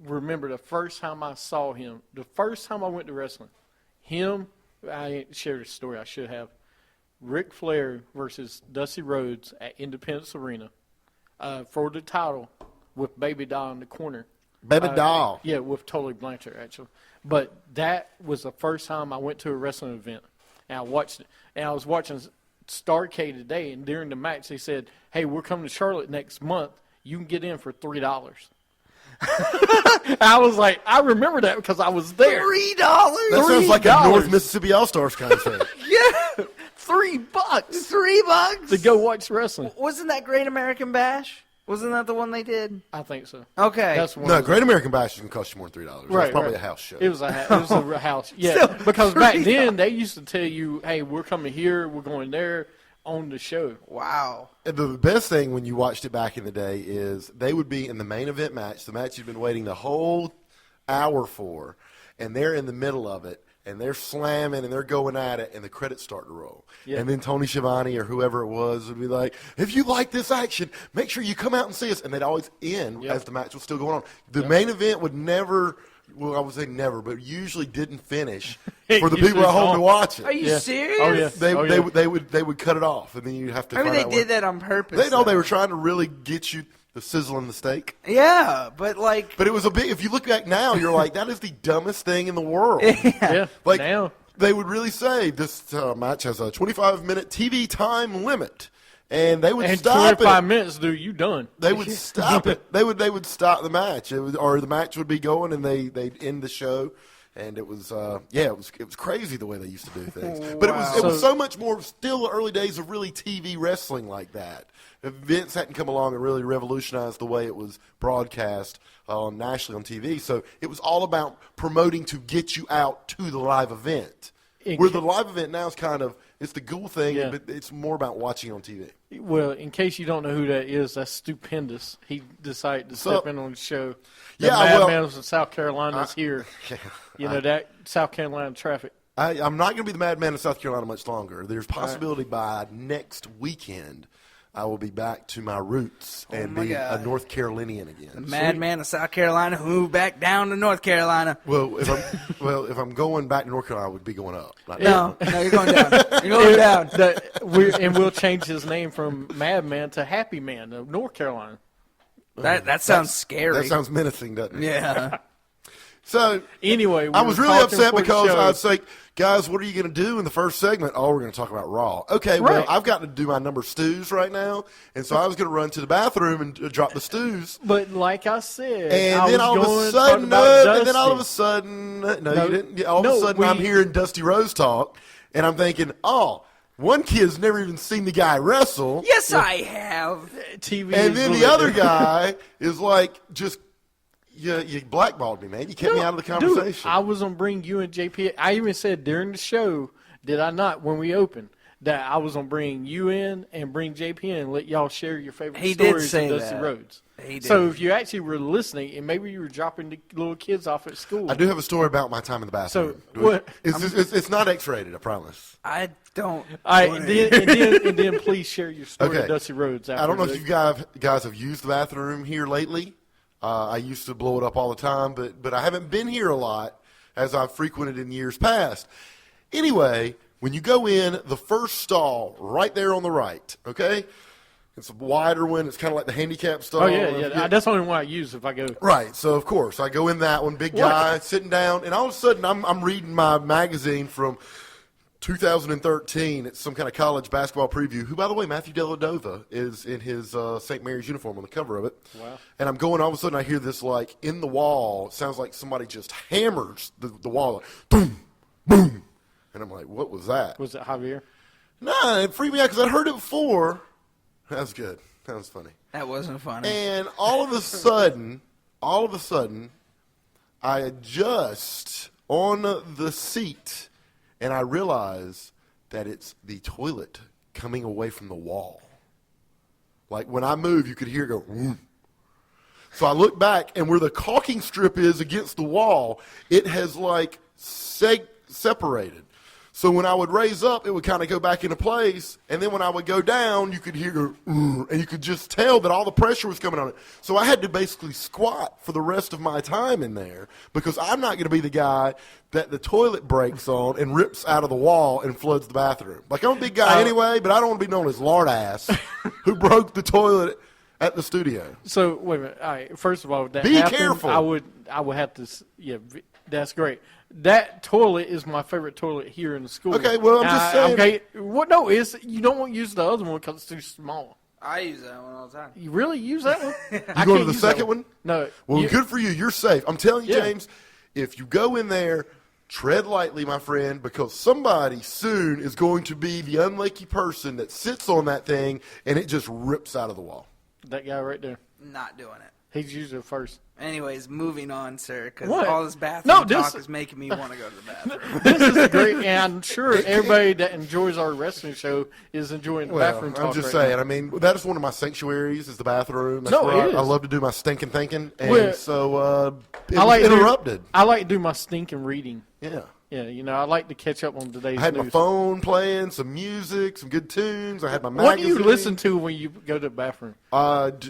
remember the first time I saw him, the first time I went to wrestling. Him, I ain't shared a story, I should have. Ric Flair versus Dusty Rhodes at Independence Arena for the title with Baby Doll in the corner. Baby Doll. Yeah, with Tully Blanchard, actually. But that was the first time I went to a wrestling event, and I watched it. And I was watching Starrcade today, and during the match, they said, hey, we're coming to Charlotte next month. You can get in for $3. I was like, I remember that because I was there. $3? That sounds like a North Mississippi All-Stars kind of thing. Yeah. $3. $3? To go watch wrestling. Wasn't that Great American Bash? Wasn't that the one they did? I think so. Okay. That's one. No, Great American Bash is going to cost you more than $3. Right, It's probably right. a house show. It was a house. Yeah, So, because back $3. then they used to tell you, hey, we're coming here, we're going there on the show. Wow. And the best thing when you watched it back in the day is they would be in the main event match, the match you've been waiting the whole hour for, and they're in the middle of it, and they're slamming, and they're going at it, and the credits start to roll. Yeah. And then Tony Schiavone or whoever it was would be like, if you like this action, make sure you come out and see us. And they'd always end as the match was still going on. The main event would never, well, I would say never, but usually didn't finish for the people at home to watch it. Are you serious? Oh, yeah. They would cut it off, and then you'd have to I mean, find they out did that on purpose. They know they though. were trying to really get you the sizzle and the steak. Yeah, but like. But it was a big, if you look back now, you're like, that is the dumbest thing in the world. Yeah, Like, now. they would really say this match has a 25-minute TV time limit. And they would And stop 25 it. minutes, dude, you done. They would stop it. They would stop the match, or the match would be going, and they'd end the show. And it was it was crazy the way they used to do things. But it was so much more. Still, the early days of really TV wrestling like that. Vince hadn't come along and really revolutionized the way it was broadcast nationally on TV. So it was all about promoting to get you out to the live event. Where the live event now is kind of, it's the cool thing, but it's more about watching on TV. Well, in case you don't know who that is, that's Stupendous. He decided to step in on the show. The Madmen from South Carolina is here. You know, that South Carolina traffic. I'm not going to be the Madman of South Carolina much longer. There's possibility by next weekend I will be back to my roots and be a North Carolinian again. The Madman of South Carolina who moved back down to North Carolina. Well, if I'm going back to North Carolina, I would be going up. No, you're going down. You're going down. And we'll change his name from Madman to Happy Man of North Carolina. That sounds scary. That sounds menacing, doesn't it? Yeah. So anyway, I was really upset because I was like, guys, what are you going to do in the first segment? Oh, we're going to talk about Raw. Okay, well, I've got to do my number stews right now, and so I was going to run to the bathroom and drop the stews. But like I said, and then all of a sudden, I'm hearing Dusty Rhodes talk, and I'm thinking, oh, one kid's never even seen the guy wrestle. Yes, I have. TV. And then the other guy is like, just. You blackballed me, man. You kept me out of the conversation. Dude, I was going to bring you and JP. I even said during the show, did I not, when we opened, that I was going to bring you in and bring JP in and let y'all share your favorite stories of Dusty Rhodes. He did. So if you actually were listening, and maybe you were dropping the little kids off at school. I do have a story about my time in the bathroom. So what? It's not X-rated, I promise. I don't. All right, and then please share your story of Dusty Rhodes. I don't know if you guys have used the bathroom here lately. I used to blow it up all the time, but I haven't been here a lot as I've frequented in years past. Anyway, when you go in, the first stall right there on the right, okay? It's a wider one. It's kind of like the handicap stall. Oh, yeah. That's the only one I use if I go. Right. So, of course, I go in that one, big guy, sitting down, and all of a sudden I'm reading my magazine from 2013. It's some kind of college basketball preview. Who, by the way, Matthew Dellavedova is in his St. Mary's uniform on the cover of it. Wow. And I'm going, all of a sudden I hear this, like, in the wall. It sounds like somebody just hammers the wall. Like, boom, boom. And I'm like, what was that? Was it Javier? No, it freaked me out because I'd heard it before. That was good. That was funny. That wasn't funny. And all of a sudden, I adjust on the seat. And I realize that it's the toilet coming away from the wall. Like when I move, you could hear it go, whoom. So I look back, and where the caulking strip is against the wall, it has like separated. So when I would raise up, it would kind of go back into place. And then when I would go down, you could hear go, and you could just tell that all the pressure was coming on it. So I had to basically squat for the rest of my time in there because I'm not going to be the guy that the toilet breaks on and rips out of the wall and floods the bathroom. Like, I'm a big guy anyway, but I don't want to be known as lard ass who broke the toilet at the studio. So, wait a minute. All right, first of all, that be happened, careful. I would have to, that's great. That toilet is my favorite toilet here in the school. Okay, well, I'm just saying. Okay, what? No, you don't want to use the other one because it's too small. I use that one all the time. You really use that one? You going to the second one? No. Well, good for you. You're safe. I'm telling you, James, if you go in there, tread lightly, my friend, because somebody soon is going to be the unlucky person that sits on that thing and it just rips out of the wall. That guy right there. Not doing it. He's usually first. Anyways, moving on, sir, because What? all this bathroom talk is making me want to go to the bathroom. This is great, and I'm sure everybody that enjoys our wrestling show is enjoying the bathroom talk. I'm just right saying. now. I mean, that is one of my sanctuaries is the bathroom. That's No, where it is. I love to do my stinking thinking, and Well, so it I was like interrupted. I like to do my stinking reading. Yeah. Yeah, I like to catch up on today's I had news. my phone playing, some music, some good tunes. I had my What do magazine. you listen to when you go to the bathroom?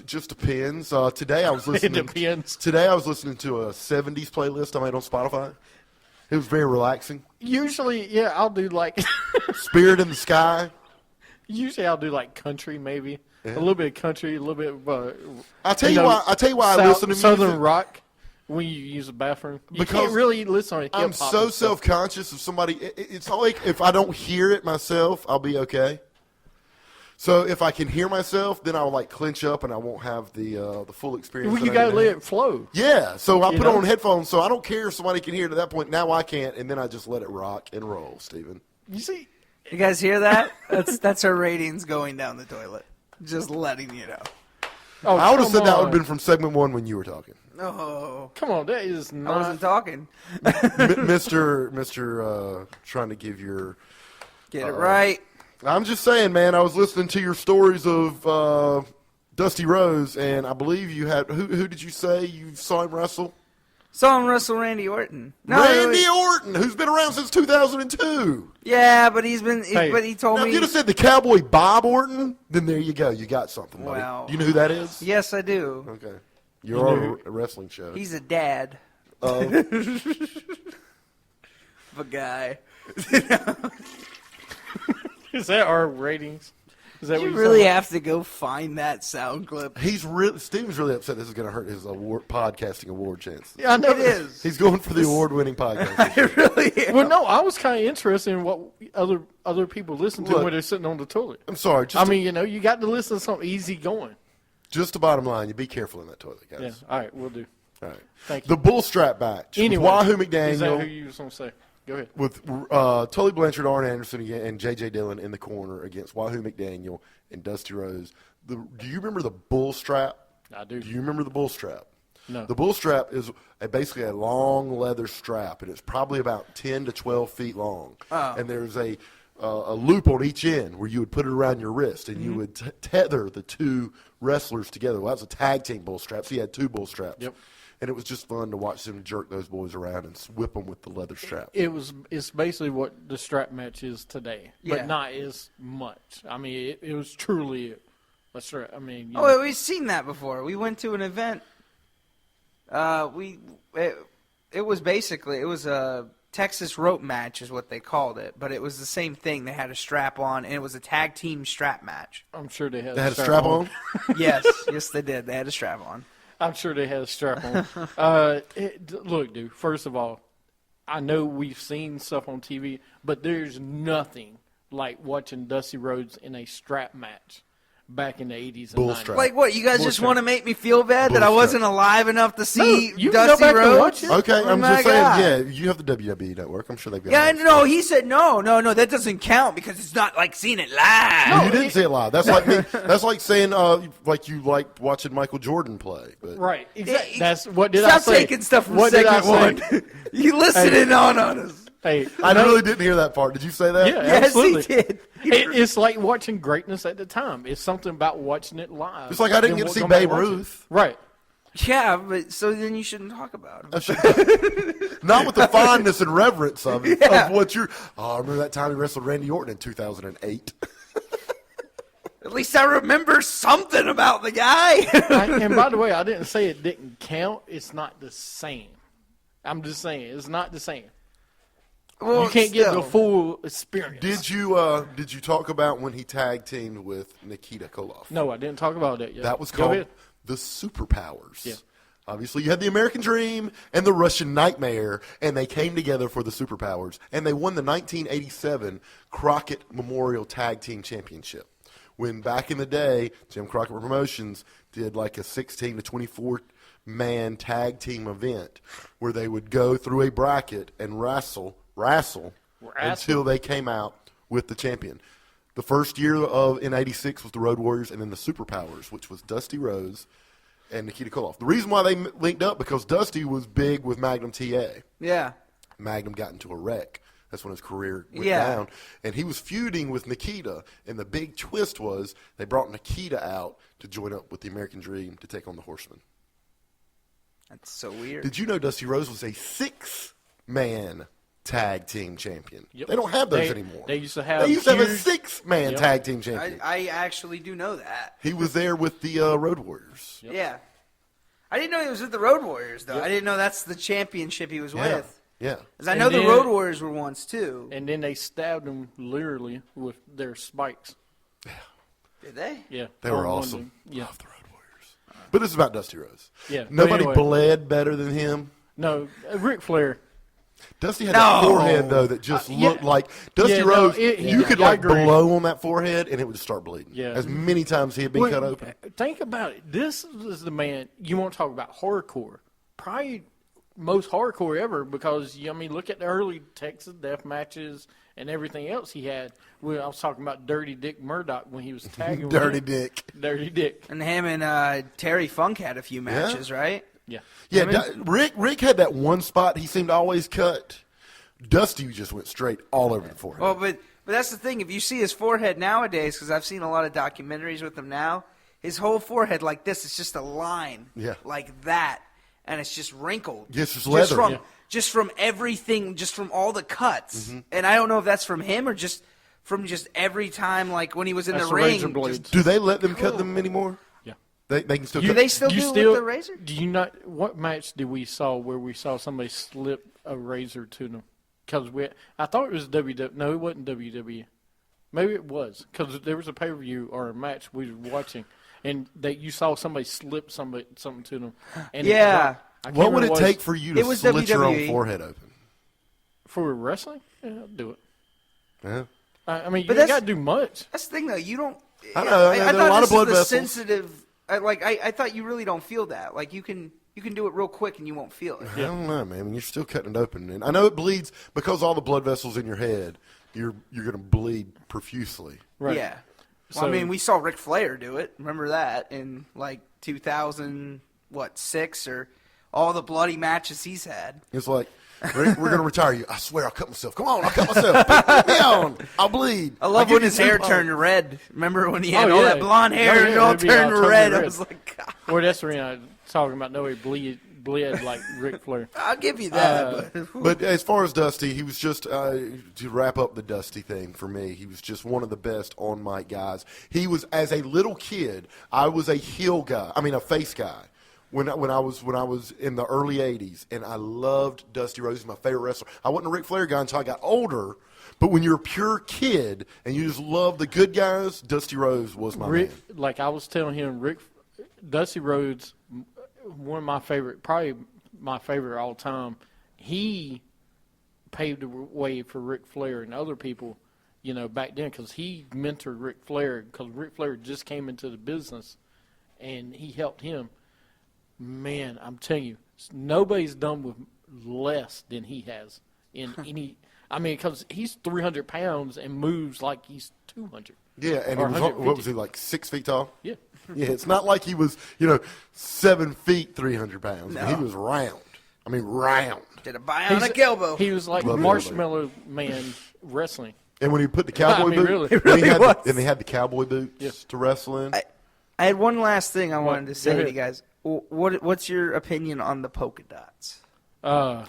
Just depends. Today I was listening. It depends. Today I was listening to a '70s playlist I made on Spotify. It was very relaxing. Usually, I'll do like. Spirit in the Sky. Usually, I'll do like country, maybe a little bit of country, a little bit. I'll tell you why. I listen to Southern music. rock. When you use the bathroom, you Because can't really listen on hip-hop. I'm so self-conscious of somebody. It's like if I don't hear it myself, I'll be okay. So if I can hear myself, then I'll like clench up and I won't have the full experience. Well, that you I got to need let have. it flow. Yeah, so I You put know? on headphones, so I don't care if somebody can hear it at that point. Now I can't, and then I just let it rock and roll, Steven. You see, You guys hear that? That's our ratings going down the toilet. Just letting you know. oh, I would have come said that would on. have been from segment 1 when you were talking. Oh, Come on, that is I not. wasn't talking. Mr. Trying to give your... Get it right. I'm just saying, man, I was listening to your stories of Dusty Rhodes, and I believe you had... Who did you say you saw him wrestle? Saw him wrestle Randy Orton. No, Randy Orton, who's been around since 2002. Yeah, but he's been. Hey. But he told Now, me. if you'd have said the Cowboy Bob Orton, then there you go. You got something, buddy. Wow. Do you know who that is? Yes, I do. Okay. You're on a wrestling show. He's a dad. Oh. Of a guy. Is that our ratings? Is that You what you really said? have to go find that sound clip. Steven's really upset this is going to hurt his podcasting award chances. Yeah, I know It is. He's going for the award-winning podcast. It really is. Well, no, I was kind of interested in what other people listen to Look, when they're sitting on the toilet. I'm sorry. I mean, you got to listen to something easy going. Just the bottom line. You be careful in that toilet, guys. Yeah. All right, we'll do. All right. Thank you. The bull strap match. with Anyway, Wahoo is that who McDaniel you was going to say? Go ahead. with Tully Blanchard, Arn Anderson, and J.J. Dillon in the corner against Wahoo McDaniel and Dusty Rhodes. Do you remember the bull strap? I do. Do you remember the bull strap? No. The bull strap is basically a long leather strap, and it's probably about 10 to 12 feet long. Oh. And there's a loop on each end where you would put it around your wrist, and you would tether the two wrestlers together. Well, that was a tag team bull strap, so you had two bull straps. Yep. And it was just fun to watch them jerk those boys around and whip them with the leather strap. It's basically what the strap match is today, Yeah. but not as much. I mean, it was truly a strap. I mean, you Oh, know, we've seen that before. We went to an event. It was a Texas rope match is what they called it, but it was the same thing. They had a strap on, and it was a tag team strap match. I'm sure they had. They had a strap on? Yes, yes, they did. They had a strap on. I'm sure they had a strap on. Look, dude. First of all, I know we've seen stuff on TV, but there's nothing like watching Dusty Rhodes in a strap match back in the 80s and Bull 90s. strap. Like what? You guys Bull just strap. want to make me feel bad that I Bull wasn't alive enough to see No, you can go Dusty back and Rhodes? watch it. Okay, Oh I'm my just saying, God. yeah, you have the WWE Network. I'm sure they've got Yeah, all that no, he said no, that doesn't count because it's not like seeing it live. You didn't say it live. That's like me. That's like saying like you like watching Michael Jordan play. But Right. Yeah, Exactly. That's what did I Stop say? taking stuff from What did I segment say? one. You listening on us. Hey, I no, really didn't hear that part. Did you say that? Yeah, Yes, absolutely. he did. It's like watching greatness at the time. It's something about watching it live. It's like I didn't Then get to see we'll come back Babe and watch it. Ruth. Right. Yeah, but so then you shouldn't talk about him. Not with the fondness and reverence of it. Yeah. Of what you're. Oh, I remember that time he wrestled Randy Orton in 2008. At least I remember something about the guy. And by the way, I didn't say it didn't count. It's not the same. I'm just saying it's not the same. Well, You can't get still. the full experience. Did you talk about when he tag teamed with Nikita Koloff? No, I didn't talk about that yet. That was Go called ahead. the Superpowers. Yeah. Obviously, you had the American Dream and the Russian Nightmare, and they came together for the Superpowers, and they won the 1987 Crockett Memorial Tag Team Championship. When back in the day, Jim Crockett Promotions did like a 16 to 24 man tag team event where they would go through a bracket and wrestle until they came out with the champion. The first year in '86 was the Road Warriors, and then the Superpowers, which was Dusty Rhodes and Nikita Koloff. The reason why they linked up because Dusty was big with Magnum TA. Yeah. Magnum got into a wreck. That's when his career went Yeah. down. And he was feuding with Nikita. And the big twist was they brought Nikita out to join up with the American Dream to take on the Horsemen. That's so weird. Did you know Dusty Rhodes was a 6-man tag team champion? Yep. They don't have those They- anymore. they used to have a huge- 6-man Yep. tag team champion. I actually do know that. He was there with the Road Warriors. Yeah. I didn't know he was with the Road Warriors, though. I didn't know that's the championship he was Yeah. with. Yeah. Because I And know the then- Road Warriors were once, too. And then they stabbed him literally with their spikes. Did they? Yeah. They were on one awesome. dude. Yeah. Love the Road Warriors. But it's about Dusty Rhodes. Yeah, but Nobody anyway. bled better than him. No, Ric Flair. Dusty had that forehead, though, that just looked like Dusty Rhodes. You could, blow on that forehead, and it would just start bleeding. Yeah. As many times he had been cut open. Think about it. This is the man, you want to talk about hardcore. Probably most hardcore ever because, look at the early Texas death matches and everything else he had. I was talking about Dirty Dick Murdoch when he was tagging Dirty Dick. And him and Terry Funk had a few matches, right? Yeah. Yeah, Rick had that one spot he seemed to always cut. Dusty just went straight all over the forehead. Well, but that's the thing. If you see his forehead nowadays, because I've seen a lot of documentaries with him now, his whole forehead like this, it's just a line like that, and it's just wrinkled. Yes, it's leather. Just from everything, just from all the cuts. Mm-hmm. And I don't know if that's from him or just from every time, like when he was in the ring. Do they let them cut them anymore? They can still. Do they still do it with the razor? Do you not? What match did we saw where we saw somebody slip a razor to them? Because I thought it was WWE. No, it wasn't WWE. Maybe it was because there was a pay-per-view or a match we were watching, and you saw somebody slip something to them. And what would it take for you to slit your own forehead open? For wrestling? Yeah, I'll do it. Yeah. You ain't got to do much. That's the thing, though. You don't. I know. I there are a lot of blood vessels. Sensitive. I thought you really don't feel that. Like you can do it real quick and you won't feel it. I don't know, man. You're still cutting it open, and I know it bleeds because all the blood vessels in your head. You're going to bleed profusely. Right. Yeah. Well, we saw Ric Flair do it. Remember that in 2006 or all the bloody matches he's had. It's like, Rick, we're going to retire you. I swear I'll cut myself. Come on, I'll cut myself. Put me on. I'll bleed. I love when his hair turned red. Remember when he had all that blonde hair and it all turned red? I was like, God. Well, that's the reason I was talking about nobody bled like Ric Flair. I'll give you that. But as far as Dusty, he was just, to wrap up the Dusty thing for me, he was just one of the best on-mic guys. He was, as a little kid, I was a heel guy. A face guy. When I was in the early 80s, and I loved Dusty Rhodes. He's my favorite wrestler. I wasn't a Ric Flair guy until I got older, but when you're a pure kid and you just love the good guys, Dusty Rhodes was my man. Like I was telling him, Dusty Rhodes, one of my favorite, probably my favorite all time. He paved the way for Ric Flair and other people, back then because he mentored Ric Flair because Ric Flair just came into the business, and he helped him. Man, I'm telling you, nobody's done with less than he has in any. Because he's 300 pounds and moves like he's 200. Yeah, and he was, what was he, like 6 feet tall? Yeah. Yeah, it's not like he was, 7 feet, 300 pounds. No. He was round. Round. Did a bionic elbow. He was like Marshmallow Man wrestling. And when he put the cowboy boots, and they had the cowboy boots to wrestle in. I had one last thing I wanted to say to you guys. What's your opinion on the polka dots? I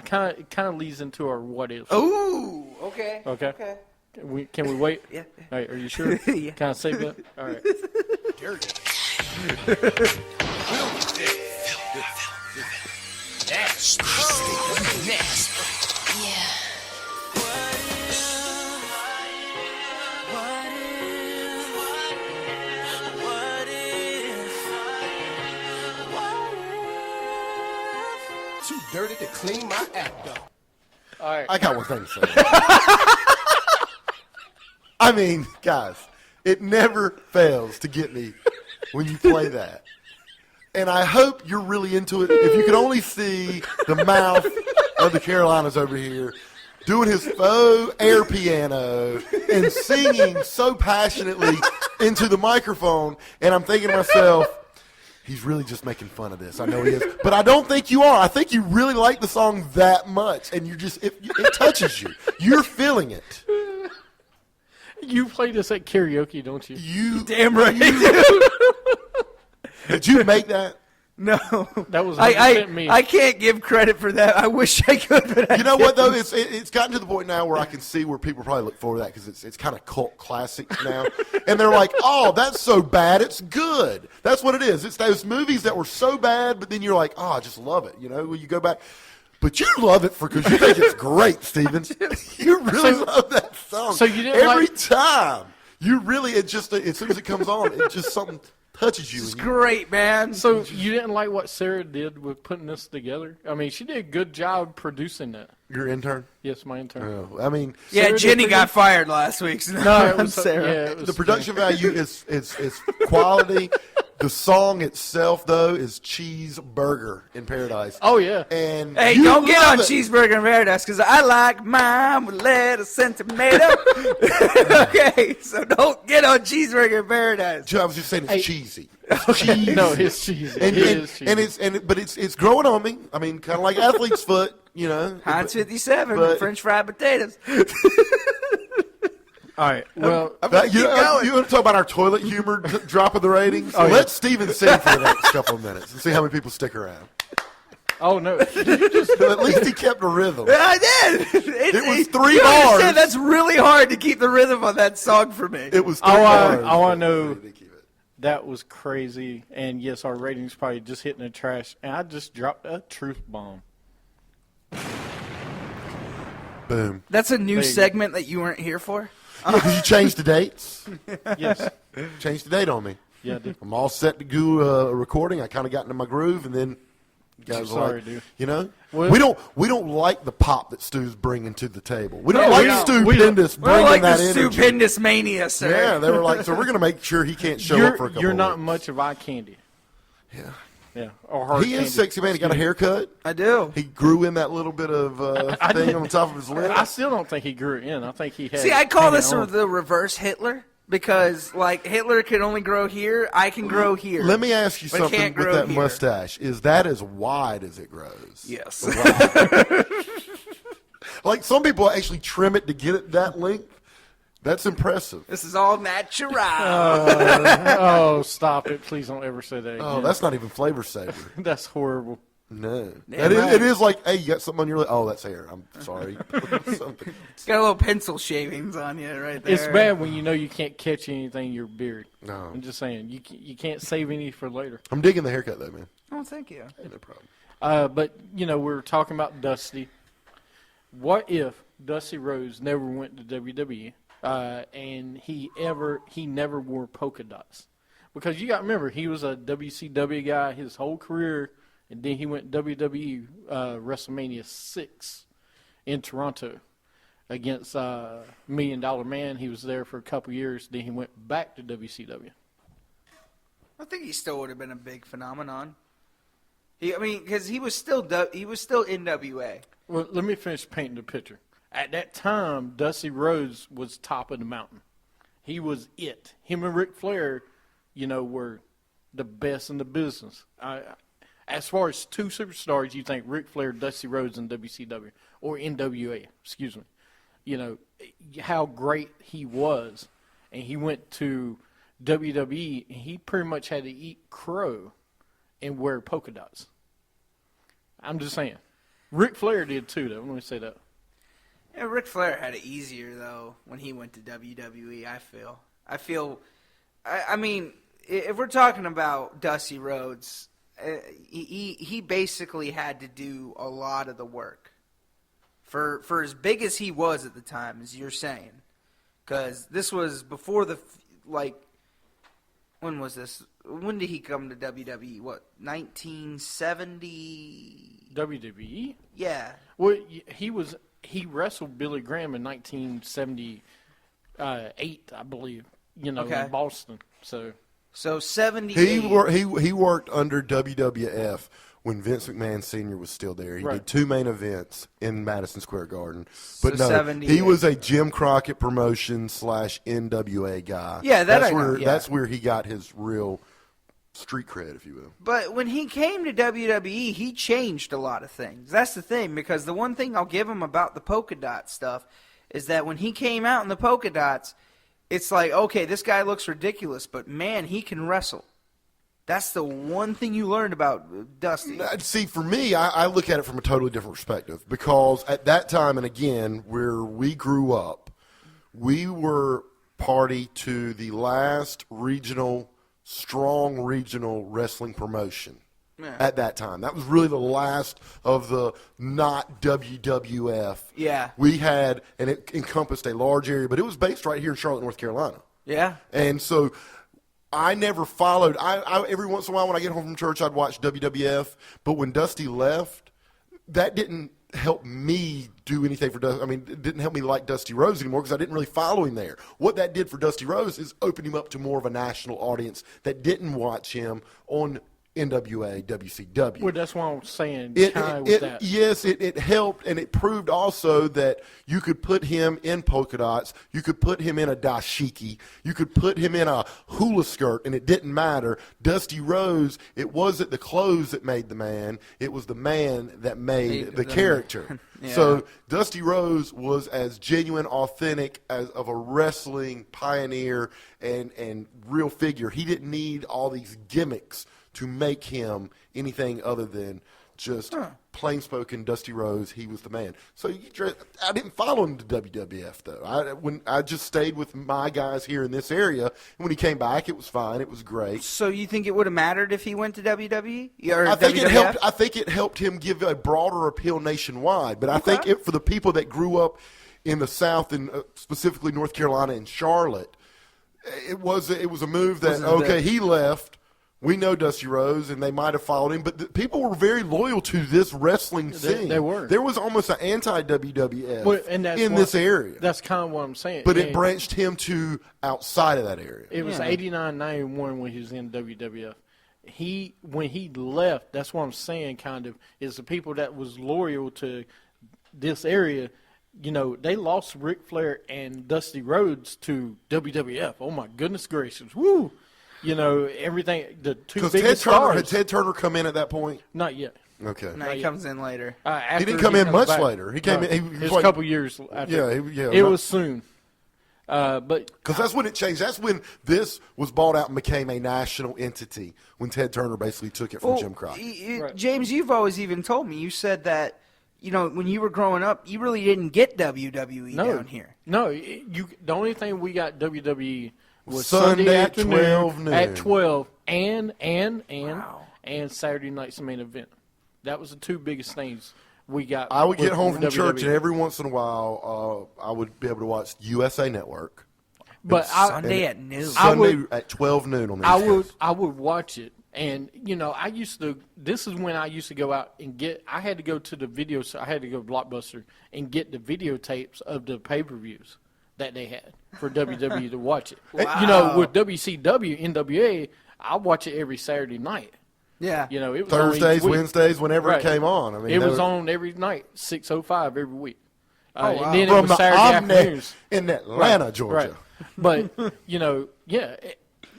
kind of leads into our what if. Oh, okay. Okay. Can we wait? Yeah. All right, are you sure? Yeah. Can I save that? All right. Yeah. Too dirty to clean my act up. All right. I got one thing to say. Guys, it never fails to get me when you play that. And I hope you're really into it. If you could only see the mouth of the Carolinas over here doing his faux air piano and singing so passionately into the microphone, and I'm thinking to myself, he's really just making fun of this. I know he is. But I don't think you are. I think you really like the song that much, and you just it touches you. You're feeling it. You play this at karaoke, don't you? You damn right. Did you make that? No. That was me. I can't give credit for that. I wish I could, but you know what, though? It's gotten to the point now where I can see where people probably look forward to that because it's kind of cult classic now. And they're like, oh, that's so bad, it's good. That's what it is. It's those movies that were so bad, but then you're like, oh, I just love it. When you go back. But you love it because you think it's great, Steven. You really love that song. So you didn't every time. You really, as soon as it comes on, it's just something. touches you. It's and you- great, man. So you didn't like what Sarah did with putting this together? I mean, she did a good job producing that. Your intern? Yes, my intern. I mean, yeah, Sarah Jenny did got fired last week. So No, it was Sarah. Yeah, it was the production value is quality. The song itself, though, is Cheeseburger in Paradise. Oh yeah. And Hey, you don't get love on it. Cheeseburger in Paradise because I like mine with lettuce and tomato. Okay, so don't get on Cheeseburger in Paradise. I was just saying it's Hey. cheesy. It's cheesy. No, it's cheesy. And, It and, is cheesy. but it's growing on me. I mean, kind of like athlete's foot, you know. Heinz 57, but- French fried potatoes. All right. Well, You want to talk about our toilet humor dropping the ratings? Oh, yeah. Let Steven sing for the next couple of minutes and see how many people stick around. oh no. But at least he kept a rhythm. I did. It was 3 you understand, bars. That's really hard to keep the rhythm on that song for me. It was 3 I bars. want to know They keep it. that was crazy, and yes, our ratings probably just hitting the trash. And I just dropped a truth bomb. Boom. That's a new There you go. segment that you weren't here for? Yeah, because you changed the dates. Yes. Changed the date on me. Yeah, dude. I'm all set to do a recording. I kind of got into my groove, and then you guys were Sorry, like, dude. you know, Well- we don't like the pop that Stu's bringing to the table. We don't Yeah, like we don't. Stupendous We're bringing like that the energy. stupendous mania, sir. Yeah, they were like, so we're going to make sure he can't show up for a couple You're of not weeks. much of eye candy. Yeah. Yeah. Or hard He candy. is sexy, man. He got a haircut. I do. He grew in that little bit of thing on the top of his lip. I still don't think he grew it in. I think he had. See, I call hanging this on. the reverse Hitler because, like, Hitler can only grow here. I can grow here. Let me ask you But something can't with grow that here. mustache. Is that as wide as it grows? Yes. Like some people actually trim it to get it that length. That's impressive. This is all natural. Oh, stop it! Please don't ever say that again. Oh, that's not even flavor saver. That's horrible. No. Damn That is, right. it is like, hey, you got something on your lip? Oh, that's hair. I'm sorry. Something. It's got a little pencil shavings on you right there. It's bad when you know you can't catch anything in your beard. No. I'm just saying you can't save any for later. I'm digging the haircut, though, man. Oh, thank you. Hey, no problem. But we were talking about Dusty. What if Dusty Rhodes never went to WWE and he never wore polka dots? Because you got to remember, he was a WCW guy his whole career, and then he went WWE WrestleMania 6 in Toronto against $1 Million Man. He was there for a couple years. Then he went back to WCW. I think he still would have been a big phenomenon. Because he was still NWA. Well, let me finish painting the picture. At that time, Dusty Rhodes was top of the mountain. He was it. Him and Ric Flair, were the best in the business. As far as two superstars, you think Ric Flair, Dusty Rhodes, and WCW, or NWA, excuse me. How great he was. And he went to WWE, and he pretty much had to eat crow and wear polka dots. I'm just saying. Ric Flair did too, though. Let me say that. Yeah, Ric Flair had it easier, though, when he went to WWE, I feel. I mean, if we're talking about Dusty Rhodes, he basically had to do a lot of the work. For as big as he was at the time, as you're saying. Because this was before when was this? When did he come to WWE? What, 1970? WWE? Yeah. Well, he wrestled Billy Graham in 1978, I believe. In Boston. So 78. He worked under WWF when Vince McMahon Sr. was still there. He did 2 main events in Madison Square Garden. But So no, 78. he was a Jim Crockett promotion / NWA guy. Yeah, that's where he got his real street cred, if you will. But when he came to WWE, he changed a lot of things. That's the thing, because the one thing I'll give him about the polka dot stuff is that when he came out in the polka dots, it's like, okay, this guy looks ridiculous, but man, he can wrestle. That's the one thing you learned about Dusty. See, for me, I look at it from a totally different perspective because at that time, and again, where we grew up, we were party to the last strong regional wrestling promotion at that time. That was really the last of the not WWF. Yeah. We had, and it encompassed a large area, but it was based right here in Charlotte, North Carolina. Yeah. And so I never followed. I every once in a while when I get home from church, I'd watch WWF. But when Dusty left, that didn't help me do anything for Dusty. I mean, it didn't help me like Dusty Rhodes anymore because I didn't really follow him there. What that did for Dusty Rhodes is open him up to more of a national audience that didn't watch him on NWA, WCW. Well, that's what I'm saying. Yes, it helped, and it proved also that you could put him in polka dots, you could put him in a dashiki, you could put him in a hula skirt, and it didn't matter. Dusty Rhodes, it wasn't the clothes that made the man, it was the man that made the character. Yeah. So Dusty Rhodes was as genuine, authentic as of a wrestling pioneer and real figure. He didn't need all these gimmicks to make him anything other than just plain-spoken Dusty Rhodes. He was the man. So I didn't follow him to WWF, though. I just stayed with my guys here in this area. And when he came back, it was fine. It was great. So you think it would have mattered if he went to WWE? Or I think WWF? it helped him give a broader appeal nationwide. But I think for the people that grew up in the South, and specifically North Carolina and Charlotte, it was a move that, he left. We know Dusty Rhodes, and they might have followed him, but people were very loyal to this wrestling scene. They were. There was almost an anti-WWF in this area. That's kind of what I'm saying. But it branched him to outside of that area. It was 89-91 when he was in WWF. When he left, that's what I'm saying, kind of, is the people that was loyal to this area, they lost Ric Flair and Dusty Rhodes to WWF. Oh, my goodness gracious. Woo! Everything, the two biggest stars. Had Ted Turner come in at that point? Not yet. Okay. No, he comes in later. He didn't come in much later. He came in. It was a couple years after. Yeah. It was soon. Because that's when it changed. That's when this was bought out and became a national entity, when Ted Turner basically took it from Jim Crockett. Right. James, you've always even told me, you said that, when you were growing up, you really didn't get WWE down here. No, the only thing we got WWE was Sunday Sunday at 12 noon. at 12 and Saturday night's main event. That was the two biggest things we got. I would get home from WWE. church, and every once in a while, I would be able to watch USA Network. But Sunday at noon. Sunday at 12 noon on the East Coast. I would watch it, and I used to. This is when I used to go out and get. I had to go to the video. So I had to go to Blockbuster and get the videotapes of the pay-per-views that they had for WWE to watch it. Wow. With WCW, NWA, I watch it every Saturday night. Yeah. It was Thursdays, on each week. Wednesdays, whenever Right. it came on. I mean, It was on every night, 6:05 every week. wow. And then it from was the Saturday Omni afternoons. in Atlanta, Right, Georgia. right. But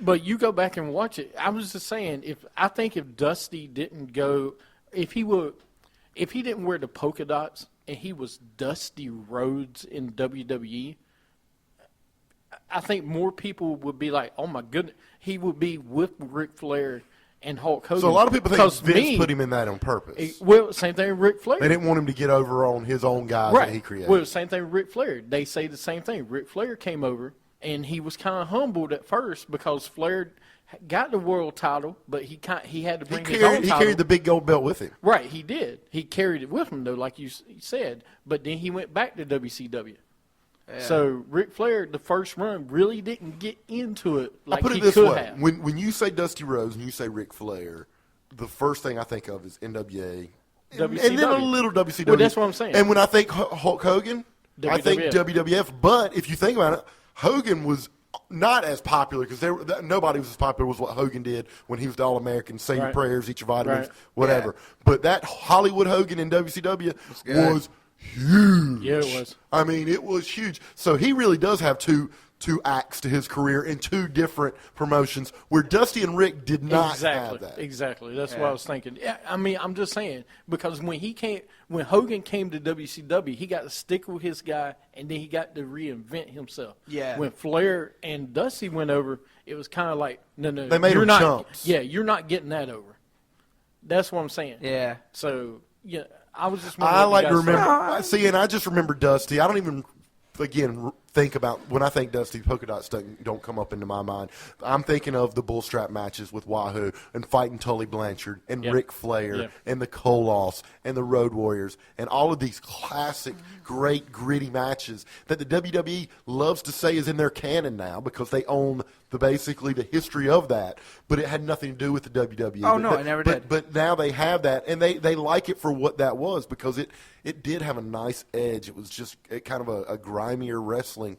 but you go back and watch it. I was just saying, if Dusty didn't go, if he didn't wear the polka dots and he was Dusty Rhodes in WWE, I think more people would be like, oh my goodness, he would be with Ric Flair and Hulk Hogan. So a lot of people think Vince me, put him in that on purpose. Same thing with Ric Flair. They didn't want him to get over on his own guys Right. that he created. Well, same thing with Ric Flair. They say the same thing. Ric Flair came over, and he was kind of humbled at first because Flair got the world title, but he had to bring his own title. He carried the big gold belt with him. Right, he did. He carried it with him, though, like you said. But then he went back to WCW. Yeah. So Ric Flair, the first run, really didn't get into it like I'll put it he this could way. have. When you say Dusty Rhodes and you say Ric Flair, the first thing I think of is NWA. And then a little WCW. Well, that's what I'm saying. And when I think Hulk Hogan, I think WWF. But if you think about it, Hogan was not as popular because nobody was as popular as what Hogan did when he was the All-American, say your prayers, eat your vitamins, whatever. Yeah. But that Hollywood Hogan in WCW was huge. Yeah, it was. I mean, it was huge. So he really does have two acts to his career in two different promotions where Dusty and Rick did not have that. Exactly. That's what I was thinking. Yeah, I mean, I'm just saying, because when Hogan came to WCW, he got to stick with his guy, and then he got to reinvent himself. Yeah. When Flair and Dusty went over, it was kind of like, no. They made him chumps. Yeah, you're not getting that over. That's what I'm saying. Yeah. So, yeah, I was just I like to remember. See, and I just remember Dusty. I don't even, again, think about, when I think Dusty, polka dots don't come up into my mind. I'm thinking of the bull strap matches with Wahoo and fighting Tully Blanchard and Ric Flair and the Koloffs and the Road Warriors and all of these classic, great, gritty matches that the WWE loves to say is in their canon now because they own basically the history of that, but it had nothing to do with the WWE. Oh, no, it never did. But now they have that, and they like it for what that was, because it did have a nice edge. It was just kind of a grimier wrestling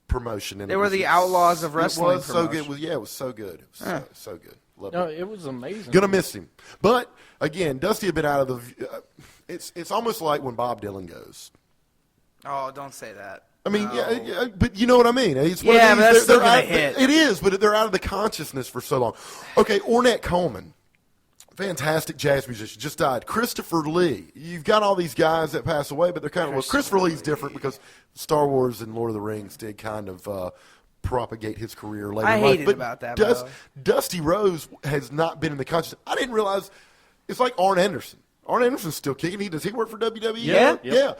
promotion. And They were the outlaws of wrestling. It was so good. It was so good. It was so good. Loved No, it. it was amazing. Gonna miss him. But again, Dusty had been out of the. It's almost like when Bob Dylan goes. Oh, don't say that. I mean, No. yeah, but you know what I mean. It's one Yeah, of these, but that's still they're gonna out, hit. It is, but they're out of the consciousness for so long. Okay, Ornette Coleman, fantastic jazz musician, just died. Christopher Lee. You've got all these guys that pass away, but they're kind of well. Christopher Lee's different because Star Wars and Lord of the Rings did kind of propagate his career later. I in life. hated But about that, by the way. Dusty Rhodes has not been in the consciousness. I didn't realize it's like Arn Anderson. Arn Anderson's still kicking. Does he work for WWE? Yeah.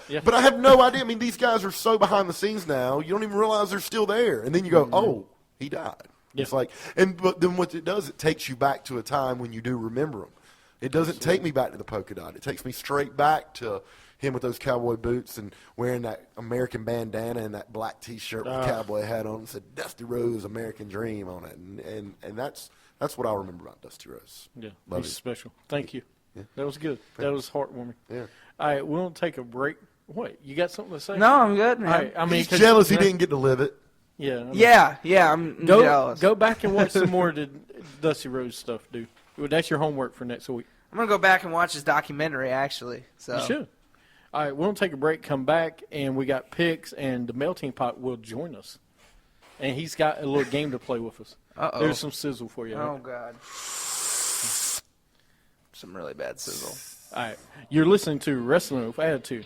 Yeah. But I have no idea. I mean, these guys are so behind the scenes now, you don't even realize they're still there. And then you go, oh, he died. Yeah. It's like, but then what it does, it takes you back to a time when you do remember him. It doesn't take me back to the polka dot. It takes me straight back to him with those cowboy boots and wearing that American bandana and that black T-shirt with a cowboy hat on. It said Dusty Rhodes, American Dream on it. And that's what I remember about Dusty Rhodes. Yeah, Love he's it. special. Thank you. Yeah. That was good. That was heartwarming. Yeah. All right, we'll take a break. What, you got something to say? No, I'm good, man. All right, I mean, He's 'cause- jealous he didn't get to live it. Yeah. Yeah, I'm jealous. Go back and watch some more of the Dusty Rhodes stuff, dude. That's your homework for next week. I'm going to go back and watch his documentary, actually. So. You should. All right, we'll take a break, come back, and we got picks, and the Melting Pot will join us. And he's got a little game to play with us. Uh-oh. There's some sizzle for you. Oh, God. Some really bad sizzle. All right, you're listening to Wrestling with Attitude.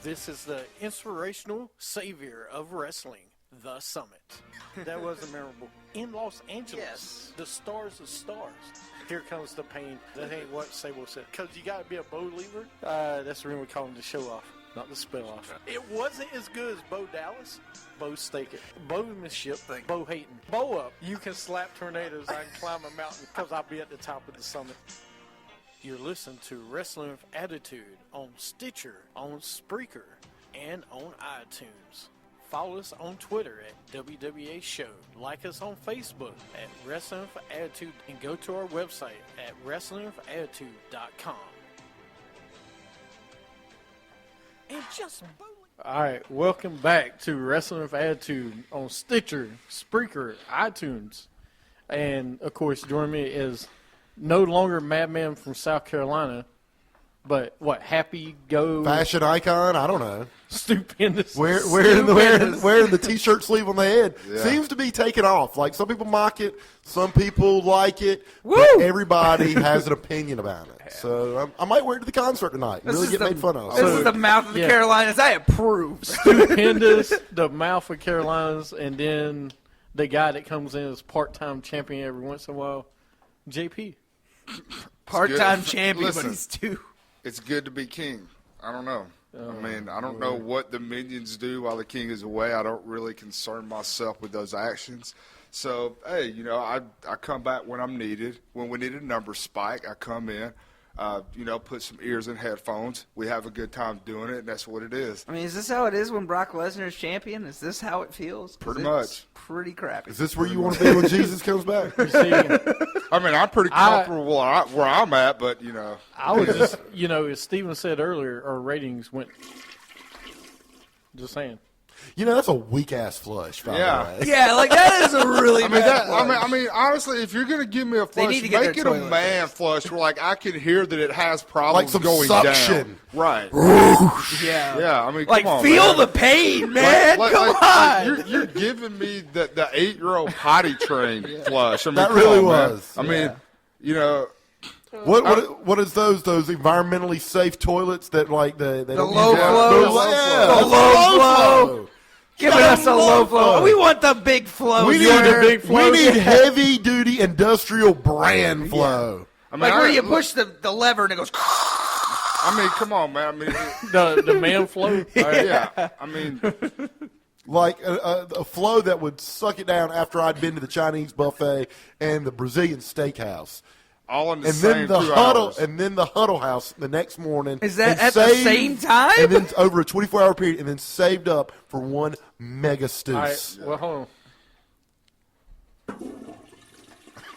This is the inspirational savior of wrestling, the Summitt. That was memorable. In Los Angeles, Yes. the stars of stars. Here comes the pain. That ain't what Sable said. Because you got to be a Bo Lever. That's the reason we call him the show off, not the spell off. It wasn't as good as Bo Dallas. Bo Staken. Bo Misship. Bo Hayton. Bo up. You can slap tornadoes. I can climb a mountain because I'll be at the top of the summit. You're listening to Wrestling with Attitude on Stitcher, on Spreaker, and on iTunes. Follow us on Twitter at WWA Show. Like us on Facebook at Wrestling with Attitude, and go to our website at WrestlingWithAttitude.com. And just boom. All right, welcome back to Wrestling with Attitude on Stitcher, Spreaker, iTunes, and of course, joining me is no longer Madman from South Carolina, but what? Happy Go Fashion icon? I don't know. Stupendous. Wearing the T-shirt sleeve on the head seems to be taking off. Like, some people mock it, some people like it, but everybody has an opinion about it. So I might wear it to the concert tonight and really get made fun of. This is the mouth of the Carolinas. I approve. Stupendous, the mouth of Carolinas, and then the guy that comes in as part-time champion every once in a while, JP. Part-time It's good. champion, Listen, but he's too. It's good to be king. I don't know. I mean, I don't know what the minions do while the king is away. I don't really concern myself with those actions. So, hey, I come back when I'm needed. When we need a number spike, I come in, put some ears and headphones. We have a good time doing it, and that's what it is. I mean, is this how it is when Brock Lesnar is champion? Is this how it feels? Pretty much. Pretty crappy. Is this where you want to be when Jesus comes back? You see, I mean, I'm pretty comfortable where I'm at, but, I was just, as Steven said earlier, our ratings went. Just saying. That's a weak ass flush. By the way. Yeah, like that is a really bad flush. I mean, honestly, if you're gonna give me a flush, need to get make their it a toilet man fixed. flush where like I can hear that it has problems Like some going suction. down. Right. Yeah. I mean, Like, come on, feel man. the pain, man. Come on. You're giving me the 8-year-old potty train flush. I mean, That come really on, man. was. I mean, What is those environmentally safe toilets that like the low flow? The low flow. Give us a low flow. We want the big flow. We need sir. the big flow. We need heavy duty industrial brand flow. I mean, Like where you push the lever and it goes. I mean, come on, man. I mean, the man flow. yeah. I mean, like a flow that would suck it down after I'd been to the Chinese buffet and the Brazilian steakhouse. all in the And same then the 2 huddle, hours. and then the huddle house the next morning. Is that and at the same time? And then over a 24-hour period, and then saved up for one mega stew. All right, well, hold on.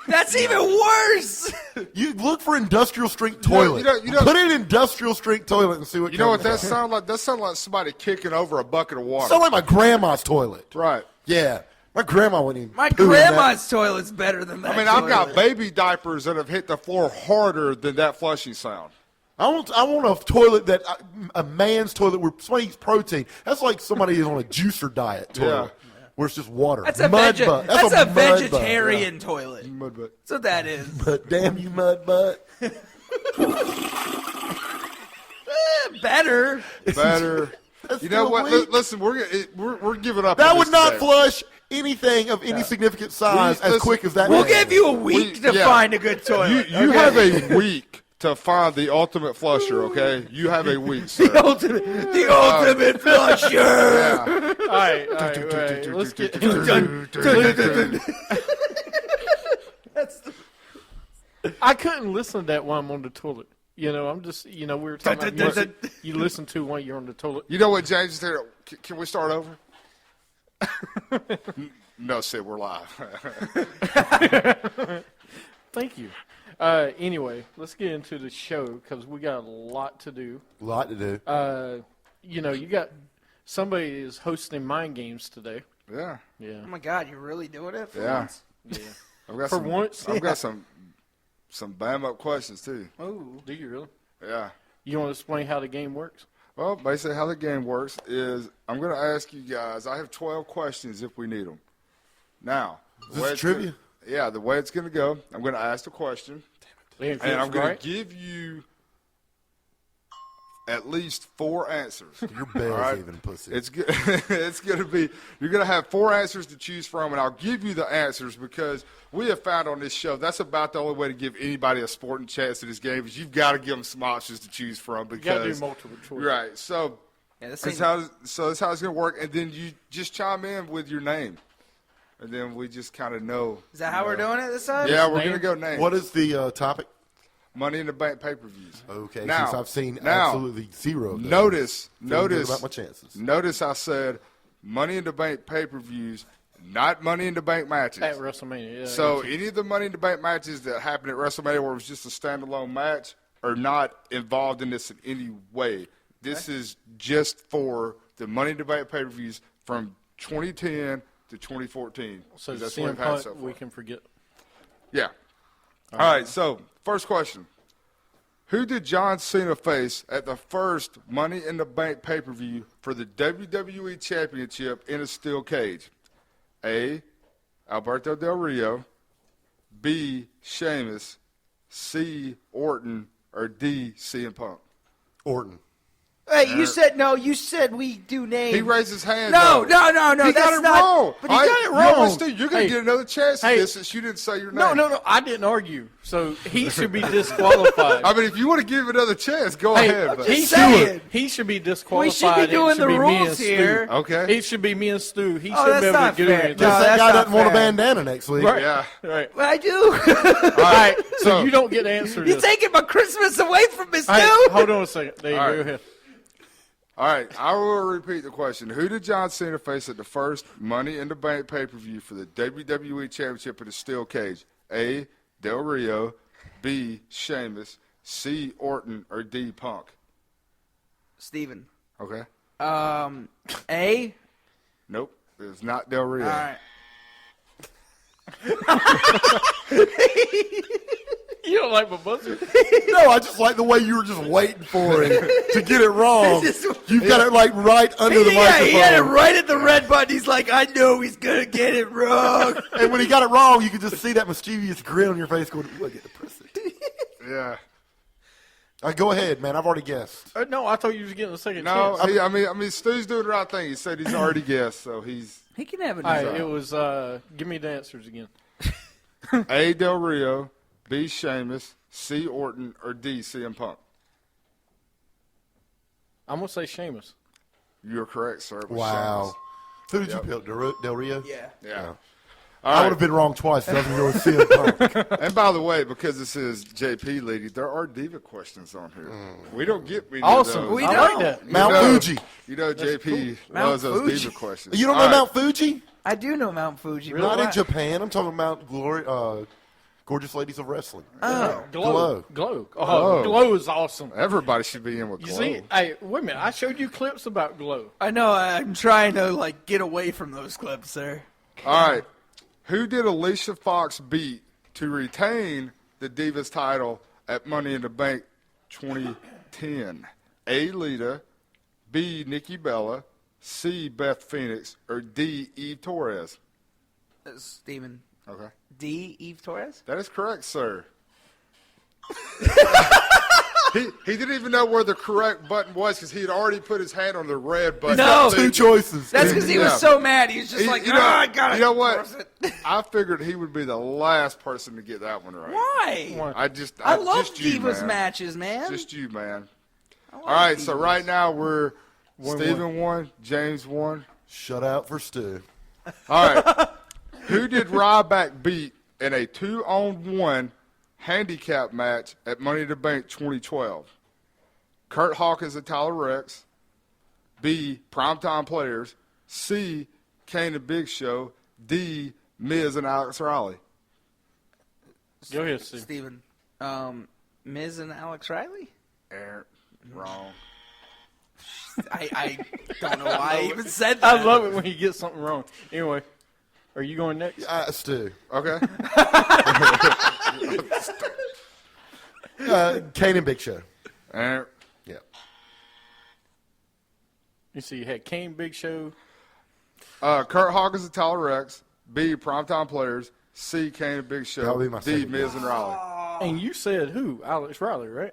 That's even worse. You look for industrial strength toilet. Put it in industrial strength toilet and see what. You know what that comes out. sounds like? That sounds like somebody kicking over a bucket of water. Sound like my grandma's toilet. Right. Yeah, my grandma wouldn't even. My poo in that. grandma's toilet's better than that. I mean, I've got toilet. baby diapers that have hit the floor harder than that flushing sound. I want a toilet that a man's toilet where somebody eats protein. That's like somebody is on a juicer diet toilet. Where it's just water. That's a, mud butt. that's a mud butt. vegetarian toilet. Mud butt. That's what that is. But damn you, mud butt. Better. Better. That's You know still what? weak. Listen, we're giving up. That on would this not today. flush anything of any significant size as listen, quick as that. We'll man. give you a week to find a good toilet. You have a week to find the ultimate flusher. Okay, you have a week. Sir. the ultimate flusher. Yeah. All right, let's get. I couldn't listen to that while I'm on the toilet. I'm just, we were talking about music you listen to when you're on the toilet. You know what, James? Can we start over? No, Sid, we're live. Thank you. Anyway, let's get into the show because we got a lot to do. A lot to do. You got somebody is hosting Mind Games today. Yeah. Yeah. Oh my God, you're really doing it? Yeah. Once? Yeah. I've got For some, once? I've got some bam up questions too. Oh, do you really? Yeah. You want to explain how the game works? Well, basically how the game works is I'm going to ask you guys. I have 12 questions if we need them. Now, Is this trivia? The way it's going to go, I'm going to ask the question, and I'm going to give you at least 4 answers. Your bell's right. even pussy. It's good. It's going to be. You're going to have 4 answers to choose from, and I'll give you the answers because we have found on this show that's about the only way to give anybody a sporting chance at this game is you've got to give them some options to choose from because You got to do multiple choice. right. So that's how it's going to work, and then you just chime in with your name, and then we just kind of know. Is that how we're doing it this time? Yeah, we're going to go names. What is the topic? Money in the Bank pay-per-views. Okay, Now- since I've seen now, absolutely zero of those. Notice Feeling good about my chances. Notice I said Money in the Bank pay-per-views, not Money in the Bank matches. At WrestleMania, yeah. So any of the Money in the Bank matches that happened at WrestleMania where it was just a standalone match are not involved in this in any way. This is just for the Money in the Bank pay-per-views from 2010 to 2014. So that's CM what we've had Punk, so far. we can forget. Yeah. All right, so first question. Who did John Cena face at the first Money in the Bank pay-per-view for the WWE Championship in a steel cage? A, Alberto Del Rio, B, Sheamus, C, Orton, or D, CM Punk? Orton. Hey, you said no. You said we do names. He raised his hand. No. He That's got it not, wrong. But he got it wrong. You're going to get another chance at this since you didn't say your name. No. I didn't argue. So he should be disqualified. I mean, if you want to give him another chance, go ahead. But. He should be disqualified. We should be doing the rules here. Okay. It should be me and Stu. He Oh, should be that's able not to do fair. it. No, that that's guy not doesn't want a fair. bandana next week. Right. Yeah. Right. Well, I do. All right. So you don't get to answer You're this. taking my Christmas away from me, Stu. All right, hold on a second. There you All go. right. Go ahead. All right, I will repeat the question. Who did John Cena face at the first Money in the Bank pay-per-view for the WWE Championship in a steel cage? A, Del Rio, B, Sheamus, C, Orton, or D, Punk? Steven. Okay. A? Nope, it was not Del Rio. All right. You don't like my buzzer? No, I just like the way you were just waiting for him to get it wrong. You've got it like right under the microphone. He had it right at the red button. He's like, I know he's going to get it wrong. And when he got it wrong, you could just see that mischievous grin on your face going, "Ooh, I get to press it." Yeah. Go ahead, man. I've already guessed. No, I thought you was getting a second No, chance. I mean, Stu's doing the right thing. He said he's already guessed, so he's He can have it. All right, it was, give me the answers again. A, Del Rio, B, Sheamus, C, Orton, or D, CM Punk. I'm going to say Sheamus. You're correct, sir. It was Wow. Who did Yep. you pick? Del Rio? Yeah. Sheamus. Yeah. Oh. All I right. would have been wrong twice. I was going to CM Punk. And by the way, because this is JP leading, there are diva questions on here. We don't get many Awesome. of those. We I don't. like that. Mount You know- Fuji. You know, JP Mount loves those Fuji. diva questions. You don't know All right. Mount Fuji? I do know Mount Fuji. Not but in Japan. I'm talking about Gorgeous Ladies of Wrestling. Oh. Glow. Glow. Glow is awesome. Everybody should be in with You Glow. see, hey, wait a minute. I showed you clips about Glow. I know. I'm trying to, get away from those clips, sir. All right. Who did Alicia Fox beat to retain the Divas title at Money in the Bank 2010? A, Lita, B, Nikki Bella, C, Beth Phoenix, or D, Eve Torres? Steven. Okay. D, Eve Torres? That is correct, sir. He didn't even know where the correct button was because he had already put his hand on the red button. No. Two choices. That's because he was so mad. He was just like, I got it. You know what? I figured he would be the last person to get that one right. Why? I love just you, Divas man. matches, man. Just you, man. All right, so right now we're Steven 1, James 1. Shut out for Stu. All right. Who did Ryback beat in a 2-on-1 handicap match at Money in the Bank 2012? Kurt Hawkins and Tyler Rex. B, Primetime Players. C, Kane and Big Show. D, Miz and Alex Riley. Go ahead, Steve. Steven. Miz and Alex Riley? Wrong. I don't know why I even said that. I love it when you get something wrong. Anyway, are you going next? Stu. Okay. Kane and Big Show. Yeah. You see, you had Kane, Big Show. Kurt Hawkins and Tyler Rex. B, Primetime Players. C, Kane and Big Show. That would be my D, second Miz guess. and Riley. And you said who? Alex Riley, right?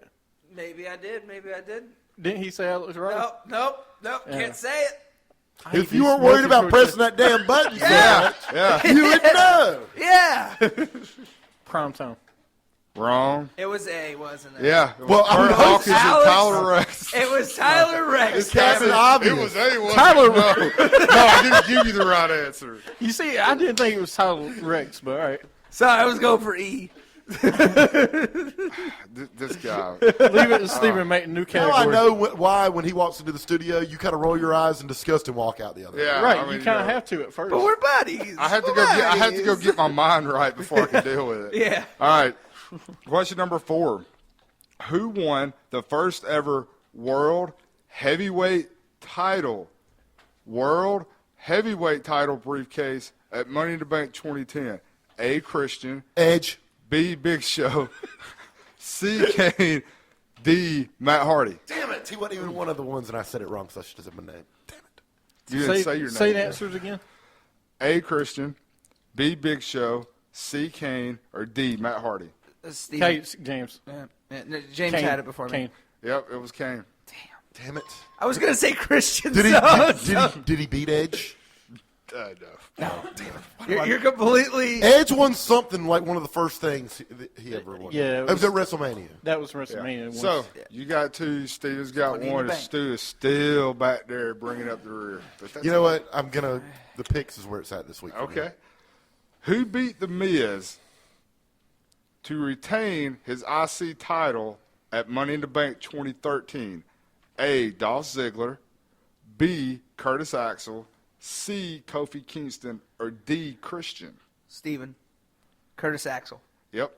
Maybe I did. Didn't he say Alex Riley? Nope. Can't say it. If you weren't worried about pressing that damn button, Yeah. you would know. Yeah. Prime time. Wrong. It was A, wasn't it? Yeah. Well, I Kurt mean, Hawkins and Alex- Tyler Rex. It was Tyler Rex. It's Captain Obvious. It was A, wasn't Tyler it? No, I didn't give you the right answer. You see, I didn't think it was Tyler Rex, but all right. Sorry, I was going for E. This guy. Leave it to Stephen making new Now category. I know why when he walks into the studio, you kind of roll your eyes in disgust and walk out the other way. Yeah. Right, I mean, you kind of know, have to at first. But we're buddies. I have to go get my mind right before I can deal with it. Yeah. All right. Question number 4. Who won the first ever World Heavyweight title? World Heavyweight title briefcase at Money in the Bank 2010. A, Christian. Edge. B, Big Show. C, Kane. D, Matt Hardy. Damn it. He wasn't even one of the ones, and I said it wrong because I should have said my name. Damn it. You didn't say your name. Say the answers again. A, Christian. B, Big Show. C, Kane. Or D, Matt Hardy. Steven. James. James Kane. had it before me. Kane. Yep, it was Kane. Damn it. I was going to say Christian. Did he beat Edge? No. You're completely. Edge won something like one of the first things he ever won. Yeah, it was at WrestleMania. That was WrestleMania. Yeah. So you got 2. Steve's got 1. And Stu is still back there bringing up the rear. But You know what? The picks is where it's at this week. Okay. Who beat The Miz to retain his IC title at Money in the Bank 2013? A. Dolph Ziggler, B. Curtis Axel, C. Kofi Kingston, or D. Christian? Steven. Curtis Axel. Yep.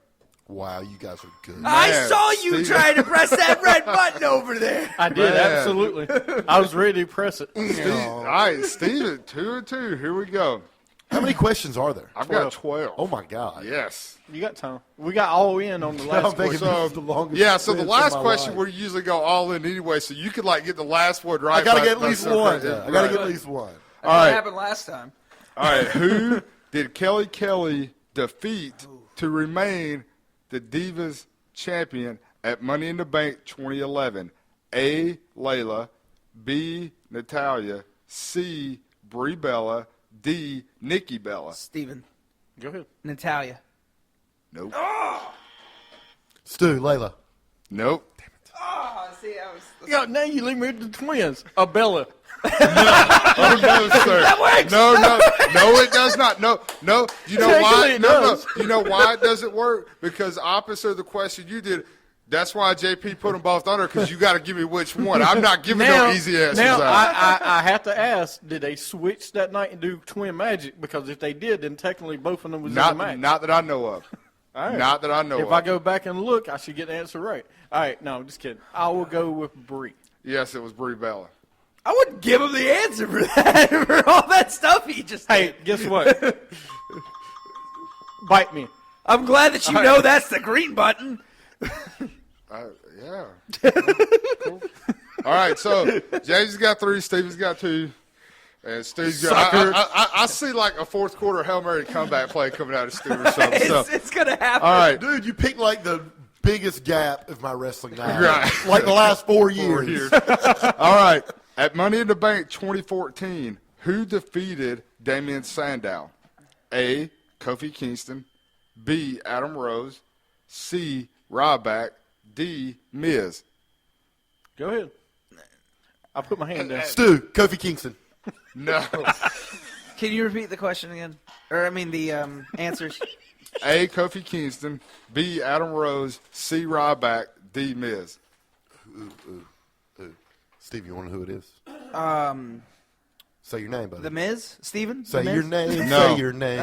Wow, you guys are good. I saw you trying to press that red button over there. I did, absolutely. I was ready to press it. All right, Steven, 2 and 2. Here we go. How many questions are there? I've got 12. Oh, my God. Yes. You got time. We got all in on the last question. So the longest so the last question we usually go all in anyway, so you could get the last one right. I got to get at least one. I got to get at least one. All right. What happened last time? All right. Who did Kelly defeat to remain the Divas champion at Money in the Bank 2011? A. Layla, B. Natalia, C. Brie Bella, D. Nikki Bella. Steven. Go ahead. Natalia. Nope. Stu, Layla. Nope. Damn it. Oh, see, I was. Yeah, now you leave me with the twins. Bella. Oh, no, sir. That works. No, it does not. No. You know why? No. You know why it doesn't work? Because opposite of the question you did, that's why JP put them both on her, because you got to give me which one. I'm not giving no easy answers now, out. I have to ask, did they switch that night and do twin magic? Because if they did, then technically both of them was in the match. Not that I know of. All right. Not that I know of. If I go back and look, I should get the answer right. All right, no, just kidding. I will go with Brie. Yes, it was Brie Bella. I wouldn't give him the answer for that, for all that stuff he just did. Hey, guess what? Bite me. I'm glad that you know that's the green button. Yeah. Cool. All right, so James got 3, Steven's got 2, and Steve's got. I see like a fourth quarter Hail Mary comeback play coming out of Steve or something. It's gonna happen. All right, dude, you picked like the biggest gap of my wrestling knowledge. Right. Like the last 4 years. All right, at Money in the Bank 2014, who defeated Damien Sandow? A. Kofi Kingston, B. Adam Rose, C. Ryback, D. Miz. Go ahead. I'll put my hand down. Stu, Kofi Kingston. No. Can you repeat the question again? Or, I mean, the answers. A. Kofi Kingston, B. Adam Rose, C. Ryback, D. Miz. Ooh. Steve, you want to know who it is? Say your name, buddy. The Miz? Steven? Say your name. No. Say your name.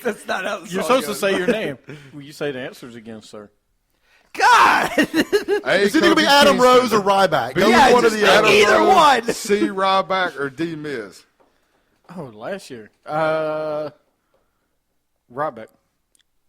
That's not how the You're song supposed goes. to say your name. Will you say the answers again, sir? God! It's either going to be Adam Rose or Ryback. Go Yeah, with one of just the other. either one. C. Ryback or D. Miz. Oh, last year. Ryback.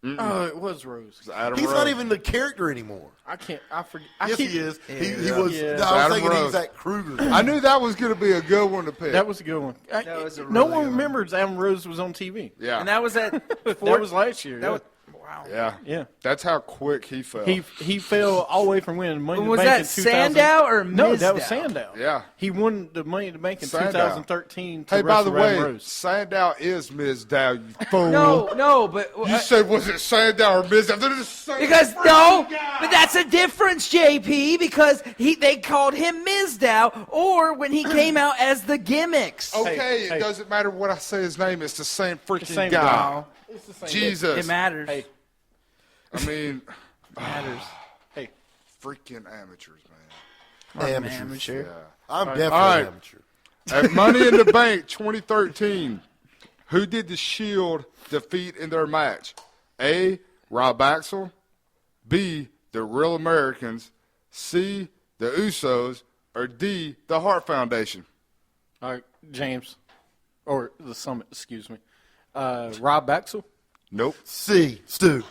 Oh, it was Rose. Adam He's Rose. not even the character anymore. I can't. I forget. Yes, he is. Yeah. He was. Yeah. I was Adam thinking he Rose. was that Kruger. I knew that was going to be a good one to pick. That was a good one. That was a no really one good one. remembers Adam Rose was on TV. Yeah. And that was at That was last year. That was, wow. Yeah. Yeah. That's how quick he fell. He fell all the way from winning Money in the Was Bank that in 2000. Sandow or No, that was Mizdow? Sandow. Yeah. He won the Money in the Bank in Sandow. 2013 to Hey, by the wrestle Adam way, Rose. Sandow is Miz Dow, you fool. No, but You said, was it Sandow or Miz Dow? They're the same because freaking no, guy. but that's a difference, JP. Because they called him Mizdow, or when he came out as the gimmicks. Okay, Hey. it doesn't matter what I say his name. It's the same freaking same guy. guy. It's the same Jesus. It matters. Hey, I mean, matters. hey. freaking amateurs, man. Amateur. Amateur. Yeah. I'm definitely All right. an amateur. At Money in the Bank 2013, who did the Shield defeat in their match? A. Rob Axel, B. The Real Americans, C. The Usos, or D. The Hart Foundation? All right, James, or the Summitt, excuse me. Rob Axel. Nope. C. Stu.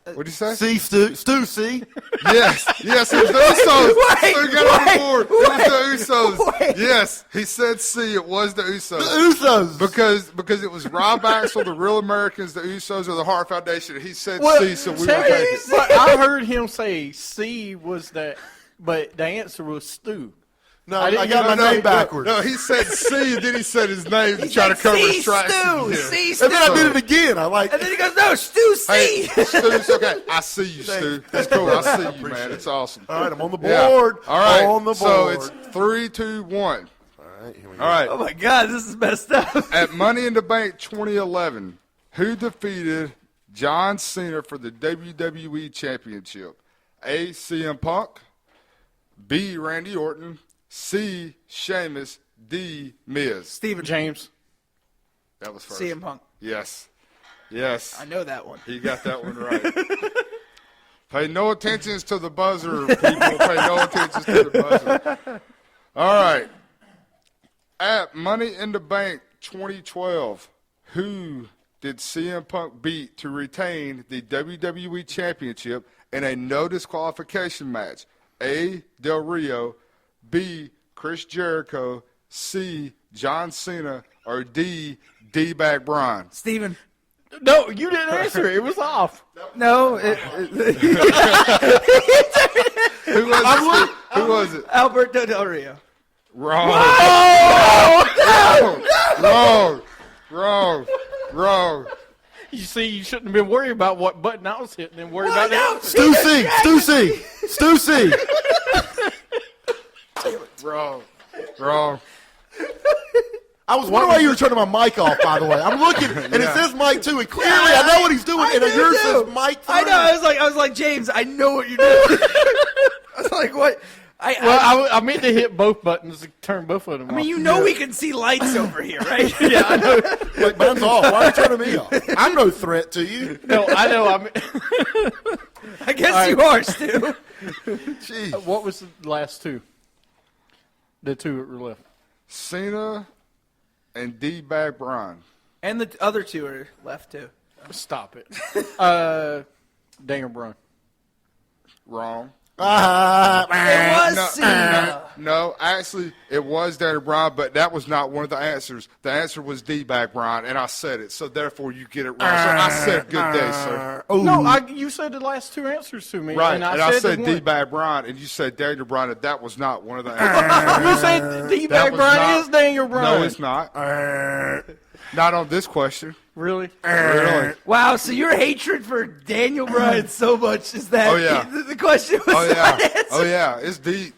What'd you say? C, Stu, C. Yes, it was the Usos. Wait, Stu got on the wait, board. It was the Usos. wait. Yes, he said C. It was the Usos. The Usos. Because it was Rob Axel, the Real Americans, the Usos, or the Hart Foundation. And he said Well, C, so we will take it. but I heard him say C was that, but the answer was Stu. No, I I, didn't got get my name backwards. No, he said C, and then he said his name to try to cover his tracks. C, Stu. And then I did it again. I like. And then he goes, no, Stu C. Hey, Stu's okay. I see you, Stu. That's cool. I see you, man. It's awesome. All right, I'm on the Yeah. board. All right. On the board. So it's 3, 2, 1. All right, here we go. All right. Oh, my God, this is messed up. At Money in the Bank 2011, who defeated John Cena for the WWE Championship? A, CM Punk. B, Randy Orton. C, Sheamus. D, Miz. Steven James. That was first. CM Punk. Yes. I know that one. He got that one right. Pay no attention to the buzzer, people. Pay no attention to the buzzer. All right. At Money in the Bank 2012, who did CM Punk beat to retain the WWE Championship in a no disqualification match? A, Del Rio. B, Chris Jericho. C, John Cena. Or D, D-Bag Braun. Steven. No, you didn't answer it. It was off. No. Who was it? Who was it? Alberto Del Rio. Wrong. Wrong. You see, you shouldn't have been worried about what button I was hitting and worry about that. Stu C. Wrong. I was wondering why you were turning my mic off, by the way. I'm looking, and it says mic 2, and clearly I know what he's doing, and yours says mic 3. I know. I was like, James, I know what you're doing. I was like, what? I meant to hit both buttons to turn both of them off. I mean, you know we can see lights over here, right? Yeah, I know. Like, mine's off. Why are you turning me off? I'm no threat to you. No, I know. I guess you are, Stu. Jeez. What was the last two? The two that were left. Cena and D-Bag Braun. And the other two are left, too. Stop it. Daniel Bryan. Wrong. It was Cena. No, actually, it was Daniel Bryan, but that was not one of the answers. The answer was D-Bag Bryan, and I said it, so therefore you get it wrong. So I said good day, sir. No, you said the last two answers to me. Right, and I said D-Bag Bryan, and you said Daniel Bryan, and that was not one of the answers. You said D-Bag Bryan is Daniel Bryan. No, it's not. Not on this question. Really? Really? Wow, so your hatred for Daniel Bryan so much is that the question was not answered. Oh, yeah. It's deep.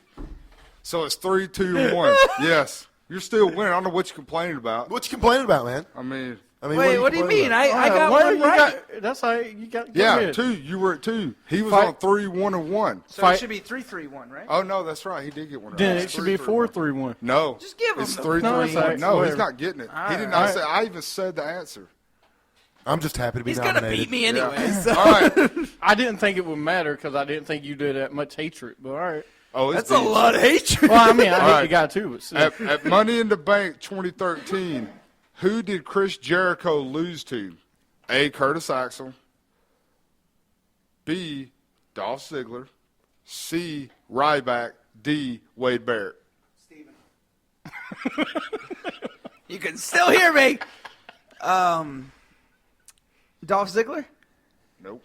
So it's 3, 2, 1. Yes. You're still winning. I don't know what you're complaining about. What you complaining about, man? I mean, Wait, what do you mean? I got Well, one you right. that's how you got. yeah, ahead. 2. You were at 2. He was Fight. on 3, 1, and 1. So it should be 3-3-1, right? Oh, no, that's right. He did get one right. Then It's it should be 3, 4-3-1. No. Just give him It's the 3, No, 3, it's 1. all right. No, he's Whatever. not getting it. He did right. not say. I even said the answer. I'm just happy to be He's going to nominated. beat me anyway. So. All right. I didn't think it would matter because I didn't think you did that much hatred. But all right. Oh, it's That's a deep. lot of hatred. Well, I mean, I hate right. the guy too. But still. At Money in the Bank 2013, who did Chris Jericho lose to? A, Curtis Axel. B, Dolph Ziggler. C, Ryback. D, Wade Barrett. Steven. You can still hear me. Dolph Ziggler? Nope.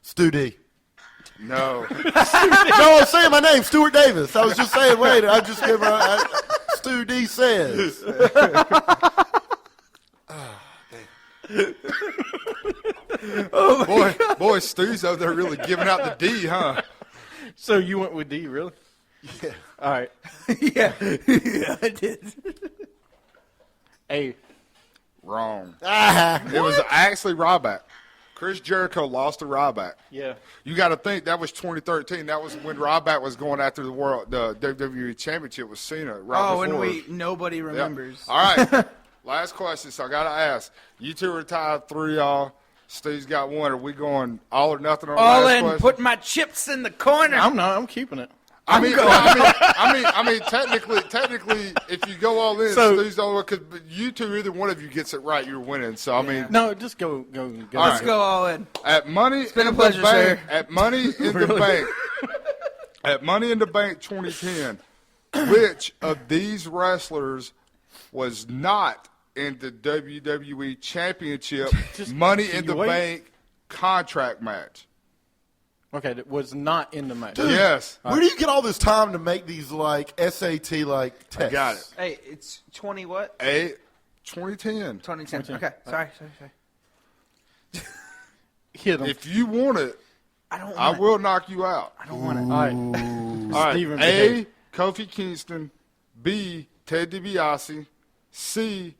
Stu D. No. No, I was saying my name, Stuart Davis. I was just saying, wait, I just give Stu D says. Boy, Stu's over there really giving out the D, huh? So you went with D, really? Yeah. All right. Yeah, I did. A. Wrong. It was actually Ryback. Chris Jericho lost to Ryback. Yeah. You got to think that was 2013. That was when Ryback was going after the WWE Championship with Cena. Right before. And nobody remembers. Yep. All right. Last question. So I got to ask. You two are tied 3 y'all. Steve's got 1. Are we going all or nothing on the All last in, question? put my chips in the corner. I'm not. I'm keeping it. I mean, technically, if you go all in, So- Stu's the only one, because you two, either one of you gets it right, you're winning. So I mean, No, just go. Let's go all in. at Money been in a pleasure, the Bank, sir. at Money in the Bank, at Money in the Bank 2010, which of these wrestlers was not in the WWE Championship Money can in you the wait? Bank contract match? Okay, that was not in the match. Dude, Yes. Where do you get all this time to make these like SAT like tests? I got it. Hey, it's 20 what? 2010. 2010. Okay, sorry. Hit him. If you want it, I don't want I it. will knock you out. I don't want it. All right. All right. Steven A, behave. Kofi Kingston. B, Ted DiBiase. C,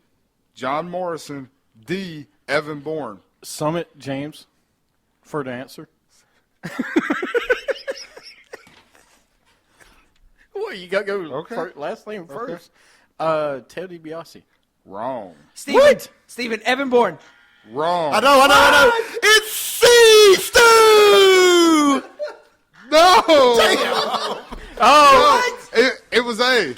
John Morrison. D, Evan Bourne. Summitt James for the answer. Well, you got to go Okay. last name first. Ted DiBiase. Wrong. Steven, Evan Bourne. Wrong. I know. It's C, Stu! No. Oh, It was A.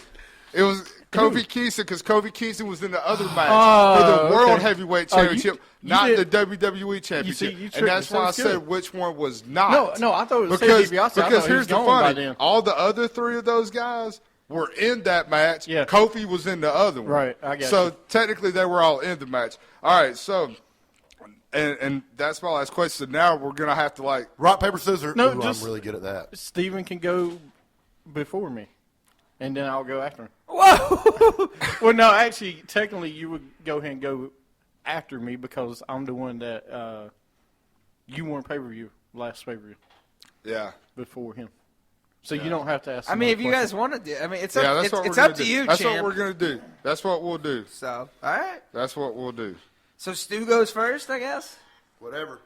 It was Kofi Kingston, because Kofi Kingston was in the other match Oh, for the World okay. Heavyweight Oh, you- Championship, you not did- the WWE Championship. you tricked and that's me, why I so it's said good. which one was not. No, I thought it was Ted because DiBiase. I thought because he here's was the gone by funny: then. all the other three of those guys were in that match. Yeah. Kofi was in the other one. Right, I got So you. technically, they were all in the match. All right, so. And that's my last question. Now we're gonna have to like Rock, paper, scissors. No, Ooh, just- I'm really good at that. Steven can go before me, and then I'll go after him. Whoa! Well, no, actually, technically, you would go ahead and go after me because I'm the one that you won pay-per-view, last pay-per-view, yeah. before him. So you don't have to ask. I mean, if another you guys question. want to do, I mean, it's Yeah, up, that's it's, what it's we're up gonna to do. you, That's champ. what we're gonna do. That's what we'll do. So, all right. That's what we'll do. So Stu goes first, I guess. Whatever.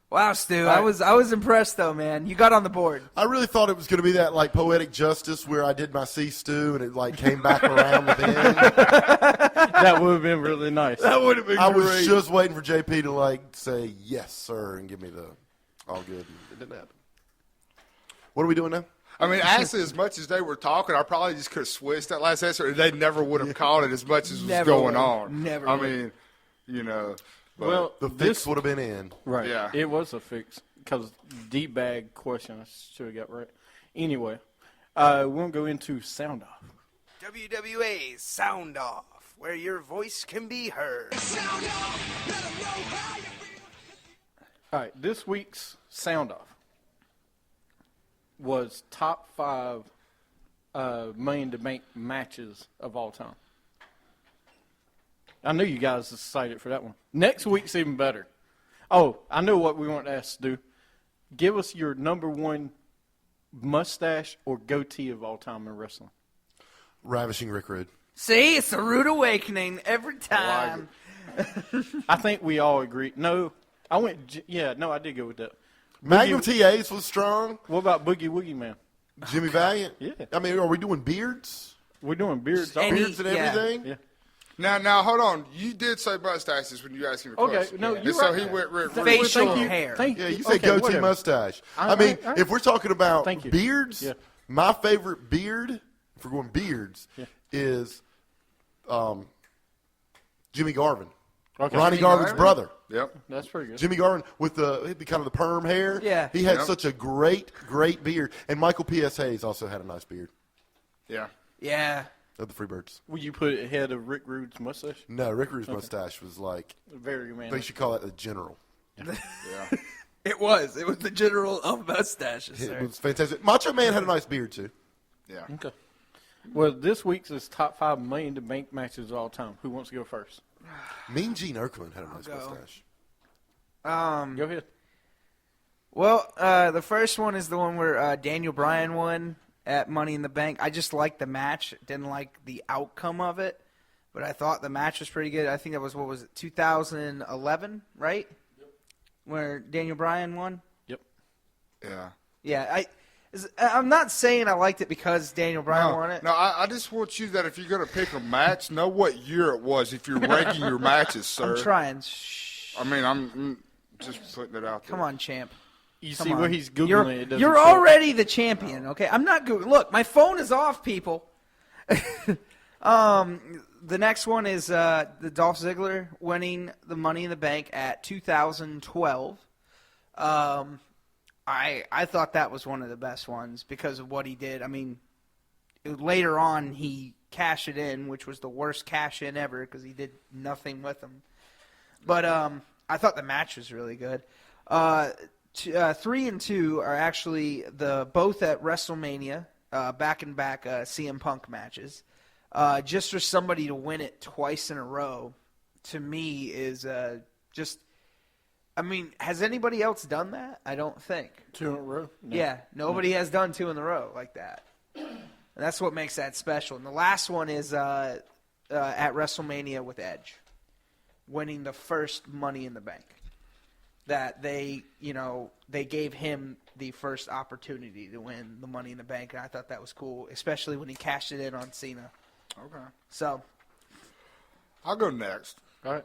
Wow, Stu, I was impressed though, man. You got on the board. I really thought it was going to be that like poetic justice where I did my C stew and it like came back around with him. that would have been really nice. That would have been I was just waiting for JP to like say yes, sir, and give me the all good. It didn't happen. What are we doing now? I mean, actually, as much as they were talking, I probably just could have switched that last answer, and they never would have called it as much as was Never going would. on. Never I would. mean, you know. But, Well, The fix this would have been in. right, Yeah. it was a fix because D-bag question I should have got right. Anyway, we're gonna go into sound off. WWA Soundoff, where your voice can be heard. All right, this week's sound off was top 5 Money in the Bank matches of all time. I knew you guys was excited for that one. Next week's even better. Oh, I know what we want to ask to do. Give us your number 1 mustache or goatee of all time in wrestling. Ravishing Rick Rude. See, it's a rude awakening every time. I think we all agree. No, I went. Yeah, no, I did go with that. Magnum TAs was strong. What about Boogie Woogie Man? Jimmy Valiant. Yeah. I mean, are we doing beards? We're doing beards. Any- Beards and yeah. everything? Yeah. now, hold on. You did say mustaches when you asked him a Okay, question. no, And you're so right. he went Rick Rude. Facial Thank you. hair. Thank Yeah, you Okay, say goatee whatever. mustache. All I mean, right. if we're talking about Thank you. beards, Yeah. my favorite beard, if we're going beards, is Jimmy Garvin. Okay. Ronnie Garvin's Garvin? brother. Yep. That's pretty good. Jimmy Garvin with the kind of the perm hair. Yeah. He had Yep. such a great beard. And Michael P.S. Hayes also had a nice beard. Yeah. Yeah. Of the Freebirds. Will you put it ahead of Rick Rude's mustache? No, Rick Rude's mustache was like, Very man. they should call that the general. Yeah. It was the general of mustaches, It sir. was fantastic. Macho Man had a nice beard, too. Yeah. Okay. Well, this week's is top 5 Money in the Bank matches of all time. Who wants to go first? Mean Gene Okerlund had a nice go. mustache. Go ahead. Well, the first one is the one where Daniel Bryan won at Money in the Bank. I just liked the match. Didn't like the outcome of it, but I thought the match was pretty good. I think that was, 2011, right? Yep. Where Daniel Bryan won? Yep. Yeah. Yeah, I'm not saying I liked it because Daniel Bryan won it. No, I just want you that if you're going to pick a match, know what year it was if you're ranking your matches, sir. I'm trying. Shh. I mean, I'm just putting it out there. Come on, champ. You Come see on. what he's Googling. It doesn't You're show. already the champion, okay? I'm not Googling. Look, my phone is off, people. The next one is the Dolph Ziggler winning the Money in the Bank at 2012. I thought that was one of the best ones because of what he did. I mean, later on he cashed it in, which was the worst cash in ever because he did nothing with them. But I thought the match was really good. 3 and 2 are actually both at WrestleMania, back-and-back CM Punk matches. Just for somebody to win it twice in a row, to me, is just... I mean, has anybody else done that? I don't think. 2 in a row? No. Yeah, nobody has done 2 in a row like that. And that's what makes that special. And the last one is at WrestleMania with Edge, winning the first Money in the Bank. That they gave him the first opportunity to win the Money in the Bank, and I thought that was cool, especially when he cashed it in on Cena. Okay. So, I'll go next. All right.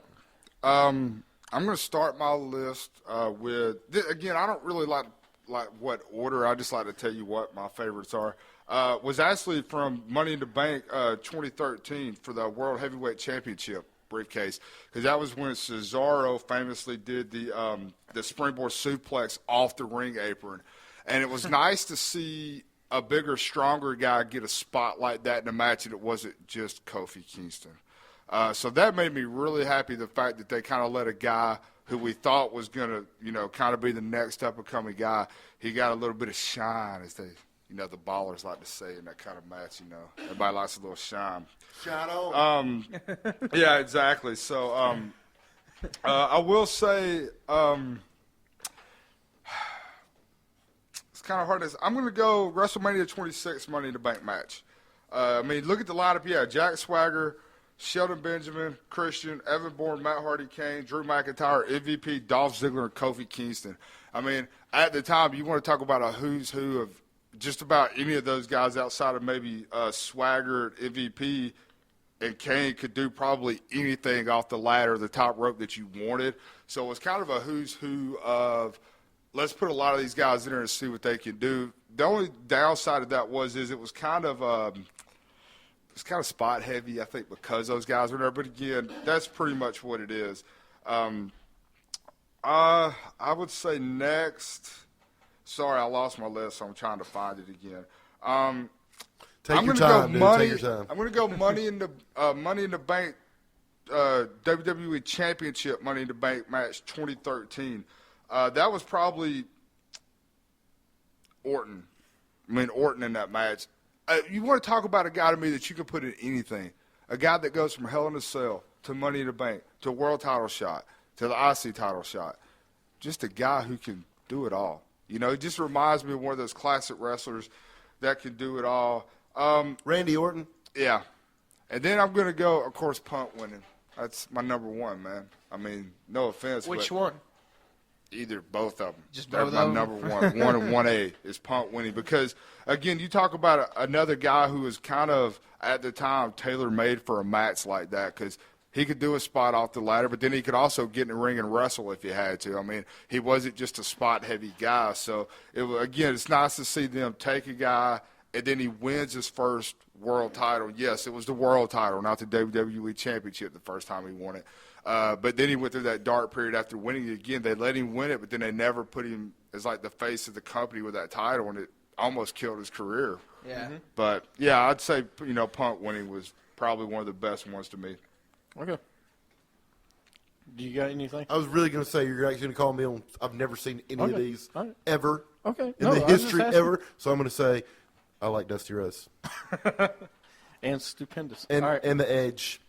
I'm going to start my list with again. I don't really like what order. I just like to tell you what my favorites are. Was actually from Money in the Bank 2013 for the World Heavyweight Championship briefcase, because that was when Cesaro famously did the springboard suplex off the ring apron, and it was nice to see a bigger, stronger guy get a spot like that in a match, and it wasn't just Kofi Kingston. So that made me really happy, the fact that they kind of let a guy who we thought was going to, kind of be the next up-and-coming guy, he got a little bit of shine, as they, the ballers like to say in that kind of match, Everybody likes a little shine. Shine on. Yeah, exactly. So I will say it's kind of hard. I'm going to go WrestleMania 26 Money in the Bank match. I mean, look at the lineup. Yeah, Jack Swagger, Shelton Benjamin, Christian, Evan Bourne, Matt Hardy, Kane, Drew McIntyre, MVP, Dolph Ziggler, and Kofi Kingston. I mean, at the time, you want to talk about a who's who of just about any of those guys outside of maybe Swagger, MVP, and Kane could do probably anything off the ladder, the top rope that you wanted. So it was kind of a who's who of let's put a lot of these guys in there and see what they can do. The only downside of that it was kind of spot heavy, I think, because those guys were there. But again, that's pretty much what it is. I would say next. Sorry, I lost my list, so I'm trying to find it again. Take your time, dude. Take your time. I'm going to go Money in the Bank, WWE Championship Money in the Bank match 2013. That was probably Orton. I mean, Orton in that match. You want to talk about a guy to me that you can put in anything. A guy that goes from Hell in a Cell to Money in the Bank to a world title shot to the IC title shot. Just a guy who can do it all. He just reminds me of one of those classic wrestlers that can do it all. Randy Orton? Yeah. And then I'm going to go, of course, Punk winning. That's my number one, man. I mean, no offense. which one? Either, both of them. Just They're both my of them? number one. 1 and 1A is Punk winning. Because, again, you talk about another guy who was kind of, at the time, tailor-made for a match like that. Because he could do a spot off the ladder, but then he could also get in the ring and wrestle if he had to. I mean, he wasn't just a spot-heavy guy. So, again, it's nice to see them take a guy, and then he wins his first world title. Yes, it was the world title, not the WWE Championship the first time he won it. But then he went through that dark period after winning it again. They let him win it, but then they never put him as like the face of the company with that title, and it almost killed his career. Yeah. Mm-hmm. But, yeah, I'd say, Punk winning was probably one of the best ones to me. Okay. Do you got anything? I was really going to say you're actually going to call me on. I've never seen any of these ever Okay. in the history ever. So I'm going to say I like Dusty Rhodes And stupendous. and All right. and the Edge.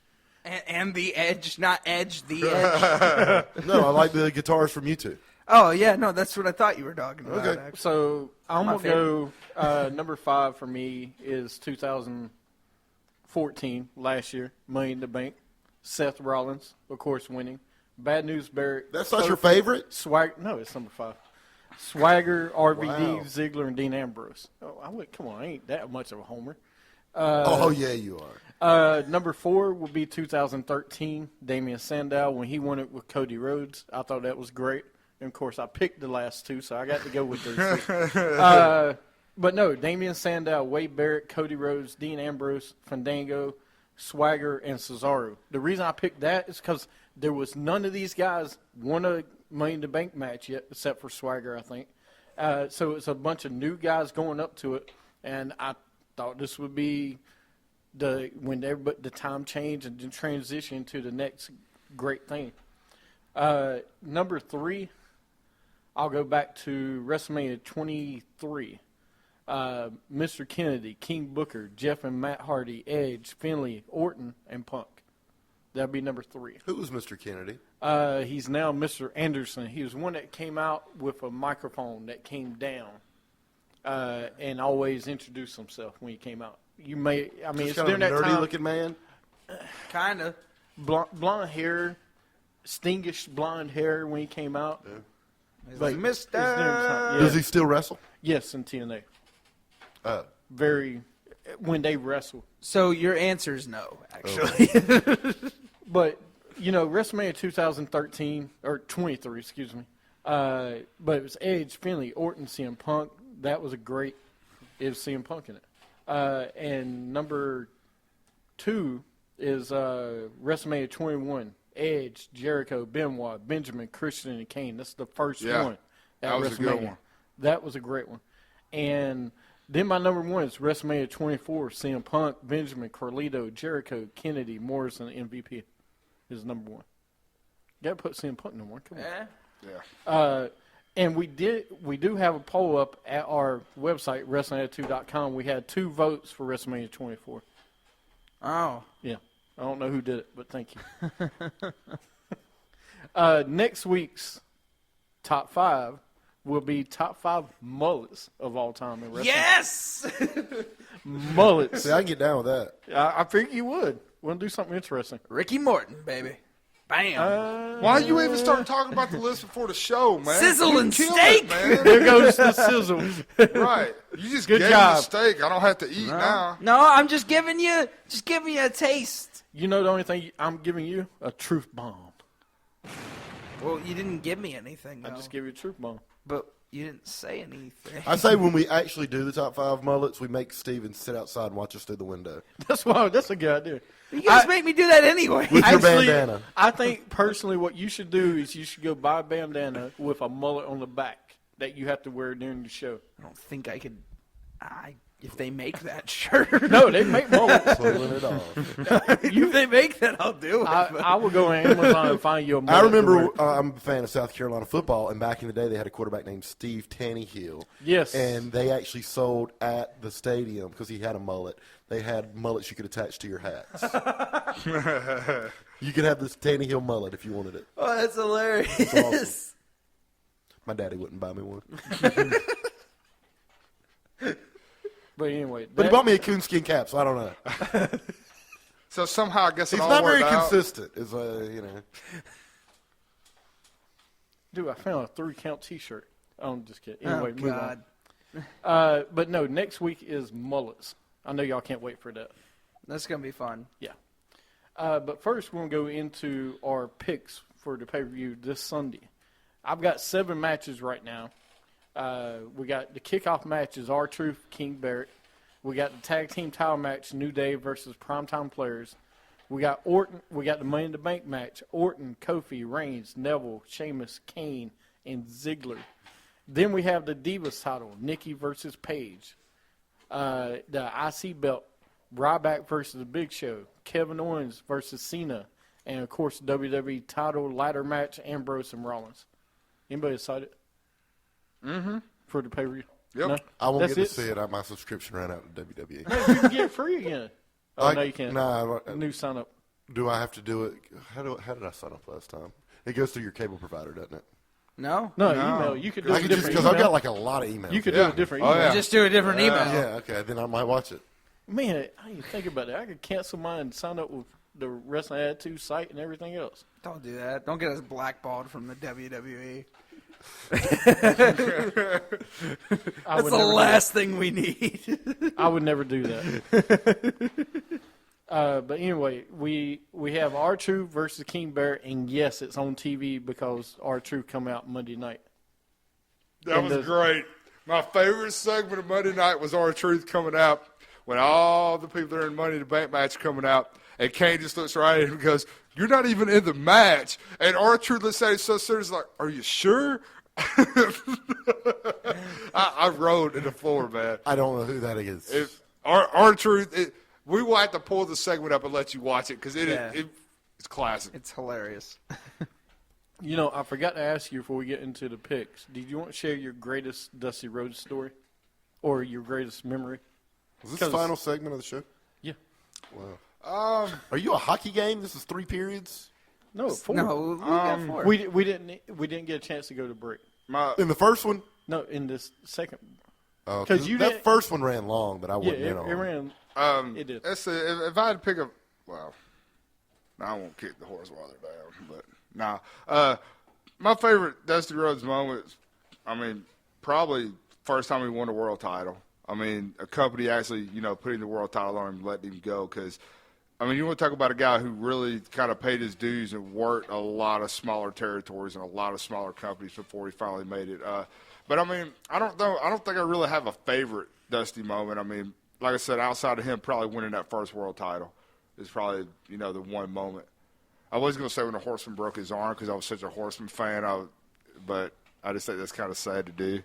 And the Edge, not Edge, the Edge. No, I like the guitars from U2. Oh, yeah, no, that's what I thought you were talking about. Okay. Actually. So I'm My going to go number 5 for me is 2014, last year, Money in the Bank. Seth Rollins, of course, winning. Bad News Barrett. That's not your favorite? No, it's number 5. Swagger, RVD, Wow. Ziggler, and Dean Ambrose. Oh, come on, I ain't that much of a homer. Oh, yeah, you are. Number 4 would be 2013, Damian Sandow, when he won it with Cody Rhodes. I thought that was great. And, of course, I picked the last two, so I got to go with those two. But, no, Damian Sandow, Wade Barrett, Cody Rhodes, Dean Ambrose, Fandango, Swagger, and Cesaro. The reason I picked that is because there was none of these guys won a Money in the Bank match yet, except for Swagger, I think. So it's a bunch of new guys going up to it, and I thought this would be when the time change and the transition to the next great thing. Number 3, I'll go back to WrestleMania 23. Mr. Kennedy, King Booker, Jeff and Matt Hardy, Edge, Finlay, Orton, and Punk. That'd be number 3. Who was Mr. Kennedy? He's now Mr. Anderson. He was one that came out with a microphone that came down and always introduced himself when he came out. It's kind during of a that time. nerdy-looking man? Kind of. Blonde hair, stingish blonde hair when he came out. Yeah. He's But like, Mister. Yeah. Does he still wrestle? Yes, in TNA. Oh. When they wrestle. So your answer's no, actually. But, WrestleMania 2013, or 23, excuse me. But it was Edge, Finlay, Orton, CM Punk. That was it was CM Punk in it. And number 2 is WrestleMania 21. Edge, Jericho, Benoit, Benjamin, Christian, and Kane. That's the first one. That was a good one. That was a great one. And then my number 1 is WrestleMania 24. CM Punk, Benjamin, Carlito, Jericho, Kennedy, Morrison, MVP is number 1. You got to put CM Punk number 1. Come on. Yeah. And we do have a poll up at our website, WrestlingAttitude.com. We had 2 votes for WrestleMania 24. Oh. Yeah. I don't know who did it, but thank you. Next week's top 5 will be top 5 mullets of all time in wrestling. Yes! Mullets. See, I can get down with that. I figured you would. We'll do something interesting. Ricky Morton, baby. Bam. Why you even start talking about the list before the show, man? Sizzle You and killed steak. it, man. There goes the sizzle. Right. You just Good gave job. me the steak. I don't have to eat now. No, I'm just giving you a taste. You know the only thing I'm giving you? A truth bomb. Well, you didn't give me anything, though. I just gave you a truth bomb. But you didn't say anything. I say when we actually do the top 5 mullets, we make Steven sit outside and watch us through the window. That's a good idea. You guys make me do that anyway. With your bandana. I think personally what you should do is you should go buy a bandana with a mullet on the back that you have to wear during the show. I don't think I could. If they make that, sure. No, they make mullets. Pulling it off. If they make that, I'll do it. I will go on Amazon and find you a mullet. I remember I'm a fan of South Carolina football, and back in the day they had a quarterback named Steve Tannehill. Yes. And they actually sold at the stadium, because he had a mullet, they had mullets you could attach to your hats. You could have this Tannehill mullet if you wanted it. Oh, that's hilarious. It's awesome. My daddy wouldn't buy me one. But anyway. But he bought me a coonskin cap, so I don't know. So somehow I guess He's it all not very worked out. consistent, is Dude, I found a 3-count T-shirt. I'm just kidding. Oh, Anyway, move God. on. But no, next week is mullets. I know y'all can't wait for that. That's going to be fun. Yeah. But first, we're going to go into our picks for the pay-per-view this Sunday. I've got 7 matches right now. We got the kickoff match is R-Truth, King Barrett. We got the tag team title match, New Day versus Primetime Players. We got Orton. We got the Money in the Bank match, Orton, Kofi, Reigns, Neville, Sheamus, Kane, and Ziggler. Then we have the Divas title, Nikki versus Paige. The IC belt, Ryback versus The Big Show, Kevin Owens versus Cena, and, of course, WWE title ladder match, Ambrose and Rollins. Anybody excited? Mm-hmm. For the pay-per-view? Yep. No? I won't That's get it? to see it. My subscription ran out to WWE. No, you can get it free again. Oh, no, you can't. Nah, New sign-up. do I have to do it? How did I sign up last time? It goes through your cable provider, doesn't it? No? No, email. You could do I a could just, different because email. I've got like a lot of emails. You could do a different email. yeah. Just do a different email. Yeah, okay, then I might watch it. Man, I didn't think about that. I could cancel mine and sign up with the Wrestling Attitude site and everything else. Don't do that. Don't get us blackballed from the WWE. That's the last thing we need. I would never do that. But anyway, we have R-Truth versus King Bear, and yes, it's on TV because R-Truth come out Monday night. That was great. My favorite segment of Monday night was R-Truth coming out when all the people that are in Money in the Bank match coming out, and Kane just looks right at him and goes, "You're not even in the match." And R-Truth looks at him so serious, like, "Are you sure?" I rode in the floor, man. I don't know who that is. R-Truth, we will have to pull the segment up and let you watch it because it's classic. It's hilarious. You know, I forgot to ask you before we get into the picks. Did you want to share your greatest Dusty Rhodes story or your greatest memory? Was this the final segment of the show? Yeah. Wow. Are you a hockey game? This is 3 periods? No, 4. No, we got 4. We didn't get a chance to go to break. In the first one? No, in this second. Because that first one ran long, but I wasn't in on it. Ran. It did. Let's see, if I had to pick a, well, no, I won't kick the horse while they're down, but no. My favorite Dusty Rhodes moment, I mean, probably first time he won the world title. I mean, a company actually, putting the world title on him and letting him go because, I mean, you want to talk about a guy who really kind of paid his dues and worked a lot of smaller territories and a lot of smaller companies before he finally made it. But, I mean, I don't think I really have a favorite Dusty moment. I mean, like I said, outside of him probably winning that first world title is probably, the one moment. I was going to say when the Horseman broke his arm because I was such a Horseman fan, but I just think that's kind of sad to do.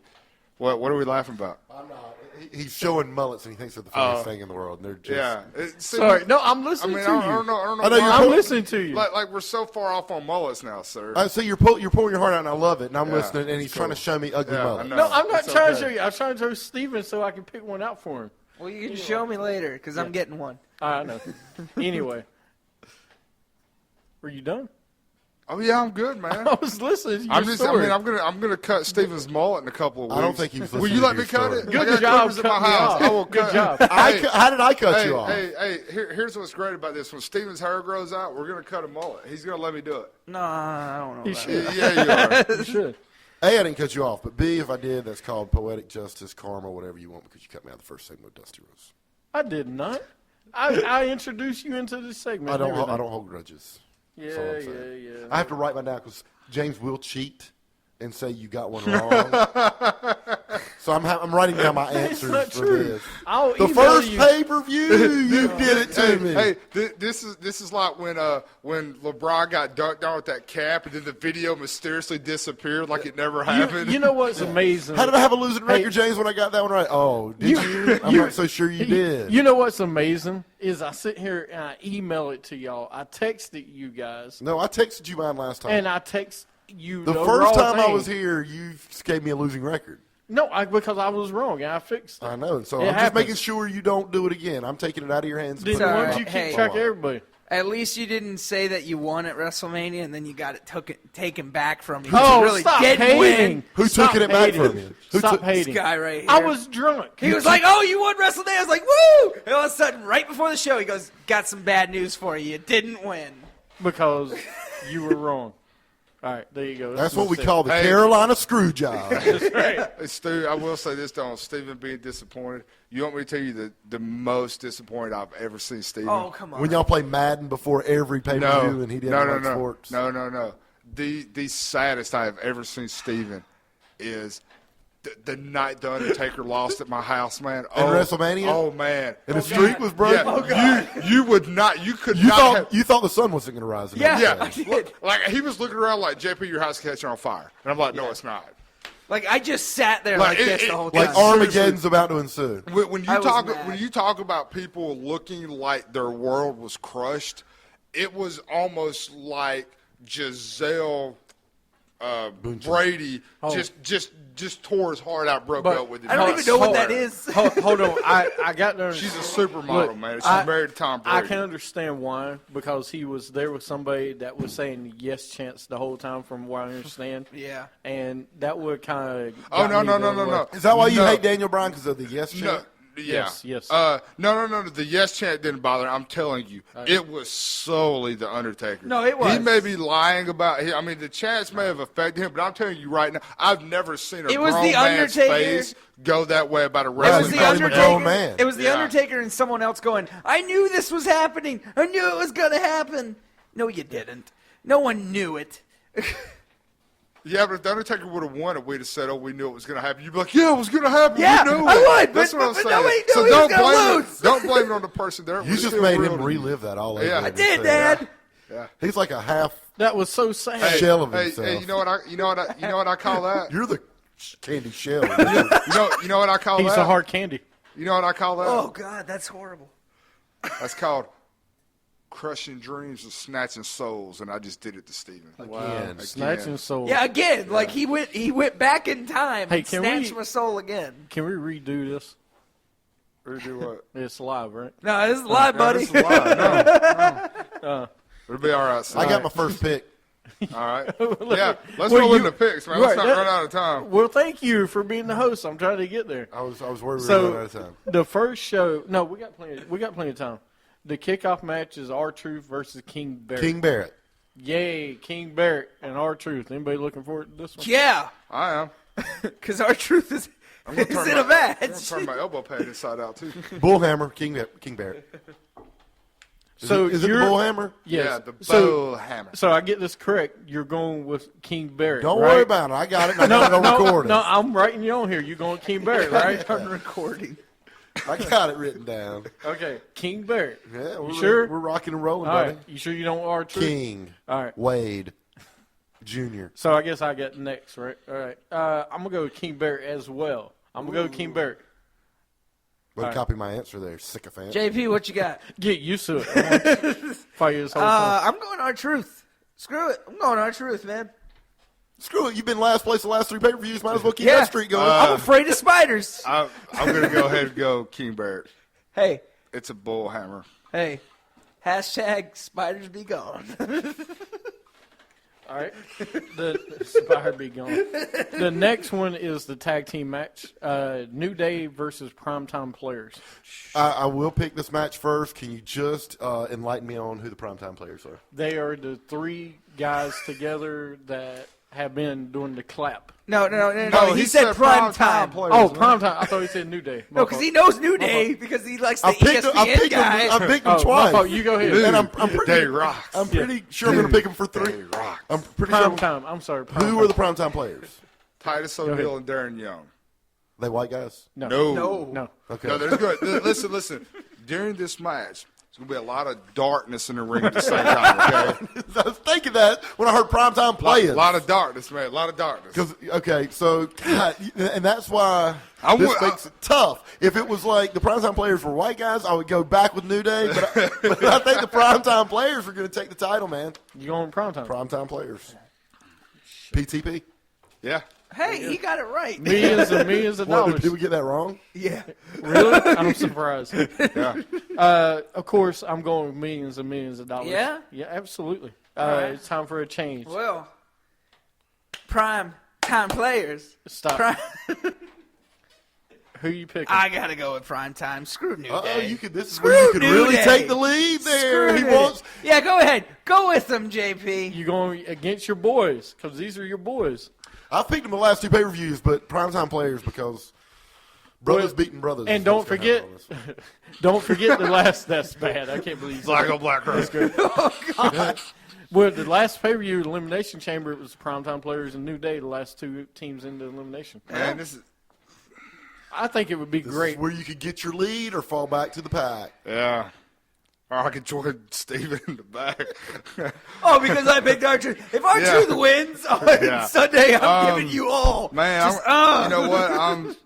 What are we laughing about? I'm not. He's showing mullets and he thinks they're the funniest thing in the world. And they're just. Yeah. Sorry. No, I'm listening to you. I don't know. I'm listening to you. Like we're so far off on mullets now, sir. I see you're pulling your heart out, and I love it. And I'm listening, and he's trying to show me ugly mullets. No, I'm not trying to show you. I'm trying to show Steven so I can pick one out for him. Well, you can show me later because I'm getting one. I know. Anyway. Were you done? Oh yeah, I'm good, man. I was listening to your story. I'm gonna cut Steven's mullet in a couple of weeks. I don't think he was listening. Will you let me cut it? Good job. In my house. I will Good cut. job. How did I cut you off? Hey, here's what's great about this. When Steven's hair grows out, we're gonna cut a mullet. He's gonna let me do it. No, I don't know. You should. Yeah, you are. You should. A, I didn't cut you off, but B, if I did, that's called poetic justice, karma, whatever you want, because you cut me out of the first segment of Dusty Rhodes. I did not. I introduced you into this segment. I don't hold grudges. Yeah. I have to write mine down because James will cheat and say you got one wrong. So I'm writing down my answers for this. The first pay-per-view, you did it to me. Hey, this is like when LeBron got dunked on with that cap, and then the video mysteriously disappeared like it never happened. You know what's amazing? How did I have a losing record, James, when I got that one right? Oh, did you? I'm not so sure you did. You know what's amazing is I sit here and I email it to y'all. I texted you guys. No, I texted you mine last time. And I text you the first time I was here, you gave me a losing record. No, because I was wrong and I fixed it. I know. So I'm just making sure you don't do it again. I'm taking it out of your hands. Then why don't you keep track of everybody? At least you didn't say that you won at WrestleMania and then you got it taken back from you. Oh, really stop did hating. Win. Who took it back from you? Stop hating. This guy right here. I was drunk. He was like, "Oh, you won WrestleMania." I was like, "Woo!" And all of a sudden, right before the show, he goes, "Got some bad news for you. You didn't win." Because you were wrong. All right, there you go. That's what we call the Carolina screw job. That's right. Hey, Stu, I will say this, though, on Steven being disappointed. You want me to tell you the most disappointed I've ever seen Steven? Oh, come on. When y'all play Madden before every pay-per-view and he didn't like sports. No. The saddest I have ever seen Steven is the night the Undertaker lost at my house, man. In WrestleMania? Oh, man. And the streak was broken? Yeah. Oh, God. You would not. You could you not. Thought, you thought the sun wasn't going to rise. Yeah, I did. Like, he was looking around like, JP, your house catching on fire. And I'm like, no, it's not. Like, I just sat there like this the whole time. Like Armageddon's about to ensue. When you talk about people looking like their world was crushed, it was almost like Giselle Brady just tore his heart out, broke up with his I don't even know what that is. Hold on. I got there. She's a supermodel, man. She's married to Tom Brady. I can understand why, because he was there with somebody that was saying yes chance the whole time from what I understand. Yeah. And that would kind of. Oh, no. Is that why you hate Daniel Bryan, because of the yes chant? Yeah. Yes. No. The yes chant didn't bother me. I'm telling you, it was solely the Undertaker. No, it was. He may be lying about. I mean, the chants may have affected him, but I'm telling you right now, I've never seen a grown man's face go that way about a It was wrestling. the Because he's a grown Undertaker. man. It was the Yeah. Undertaker and someone else going, I knew this was happening. I knew it was going to happen. No, you didn't. No one knew it. Yeah, but if the Undertaker would have won it, we'd have said, "Oh, we knew it was going to happen." You'd be like, "Yeah, it was going to happen. Yeah, we knew I it." would, That's but- what I'm but saying. nobody knew So he was don't gonna blame lose. it. Don't blame it on the person there. You just made him relive that all over. Yeah. again. I Did, So, Dad. Yeah. He's like a half That was so sad. shell of Hey, himself. you know what I call that? You're the candy shell. You know what I call He's that? a hard candy. You know what I call that? Oh, God, that's horrible. That's called crushing dreams and snatching souls, and I just did it to Steven. Again. Snatching soul. Yeah, again, like he went back in time Hey, and can snatched we- my soul again. Can we redo this? Redo what? It's live, right? No, this is live, buddy. This is live. No. It'll be all right. Son. I got my first pick. All right. Yeah, let's Well, roll you- into picks, man. Let's right, not that- run out of time. Well, thank you for being the host. I'm trying to get there. I was worried we were So running out of time. the first show, no, we got plenty of time. The kickoff match is R-Truth versus King Barrett. King Barrett. Yay, King Barrett and R-Truth. Anybody looking forward to this one? Yeah, I am. because our truth is I'm gonna turn in a my, match. I'm gonna turn my elbow pad inside out too. Bullhammer. King Barrett. Is So it the you're- Bullhammer? Yes. Yeah, the so, bow hammer. so I get this correct. You're going with King Barrett. Don't right? worry about it. I got it. And I got it on recording. No, I'm writing you on here. You're going King Barrett, right? on recording. I got it written down. Okay, King Barrett. Yeah, You sure? We're rocking and rolling, All buddy. right. You sure you don't R-Truth? King. All right. Wade. Junior. So I guess I get next, right? All right. I'm going to go with King Barrett as well. I'm going to go with King Barrett. Way to right. copy my answer there, sycophant. JP, what you got? Get used to it. Fight you this whole time. I'm going our truth. Screw it. I'm going our truth, man. Screw it. You've been last place the last 3 pay-per-views. Might as well keep Yeah. that streak going. I'm afraid of spiders. I'm gonna go ahead and go King Barrett. Hey, It's a bull hammer. hey. Hashtag spiders be gone. All right. The Spider be gone. The next one is the tag team match. New Day versus Primetime Players. I will pick this match first. Can you just enlighten me on who the primetime players are? They are the 3 guys together that have been doing the clap. No. He he said said prime primetime time. players. Oh, Primetime. I thought he said New Day. No, because he knows New Day because he likes the I picked ESPN guy. him. I picked him Oh, my twice. fault. You go ahead. Dude, And I'm pretty, Day rocks. I'm pretty sure I'm going to pick him for 3. Day rocks. I'm pretty sure. Primetime. I'm sorry. Who Primetime. are the primetime players? Titus ahead. O'Neil and Darren Young. They white guys? No. No. Okay. No, there's good. Listen. During this match, there's gonna be a lot of darkness in the ring at the same time. Okay. I was thinking that when I heard primetime players. A lot of darkness, man. A lot of darkness. Because okay, so God, and that's why I this would- makes it tough. If it was like the primetime players were white guys, I would go back with New Day. But I think the primetime players are going to take the title, man. You going Primetime? Primetime players. PTP. Yeah. Hey, he got it right. Millions and millions of What, dollars. did we get that wrong? Yeah. Really? I'm surprised. Yeah. Of course, I'm going with millions and millions of dollars. Yeah? Yeah, absolutely. right. It's time for a change. Well, prime time players. Stop. Prime. Who you picking? I gotta go with prime time. Screw New Oh, Day. you could. This is Screw where you could New really Day. take the lead there. Screw He New Day. wants. Yeah, go ahead. Go with them, JP. You going against your boys because these are your boys. I picked him the last 2 pay-per-views, but primetime players because brothers Well, beating brothers. And is don't what's gonna forget, happen on this one. don't forget the last. That's bad. I can't believe Black on black rose. Well, the last pay-per-view Elimination Chamber, it was Primetime Players and New Day, the last 2 teams into elimination. Man, this is I think it would be This great. is where you could get your lead or fall back to the pack. yeah. Or I could join Steven in the back. Oh, because I picked R-Truth. If R-Truth wins on Yeah. Sunday, I'm giving you all. Man, Just, you know what?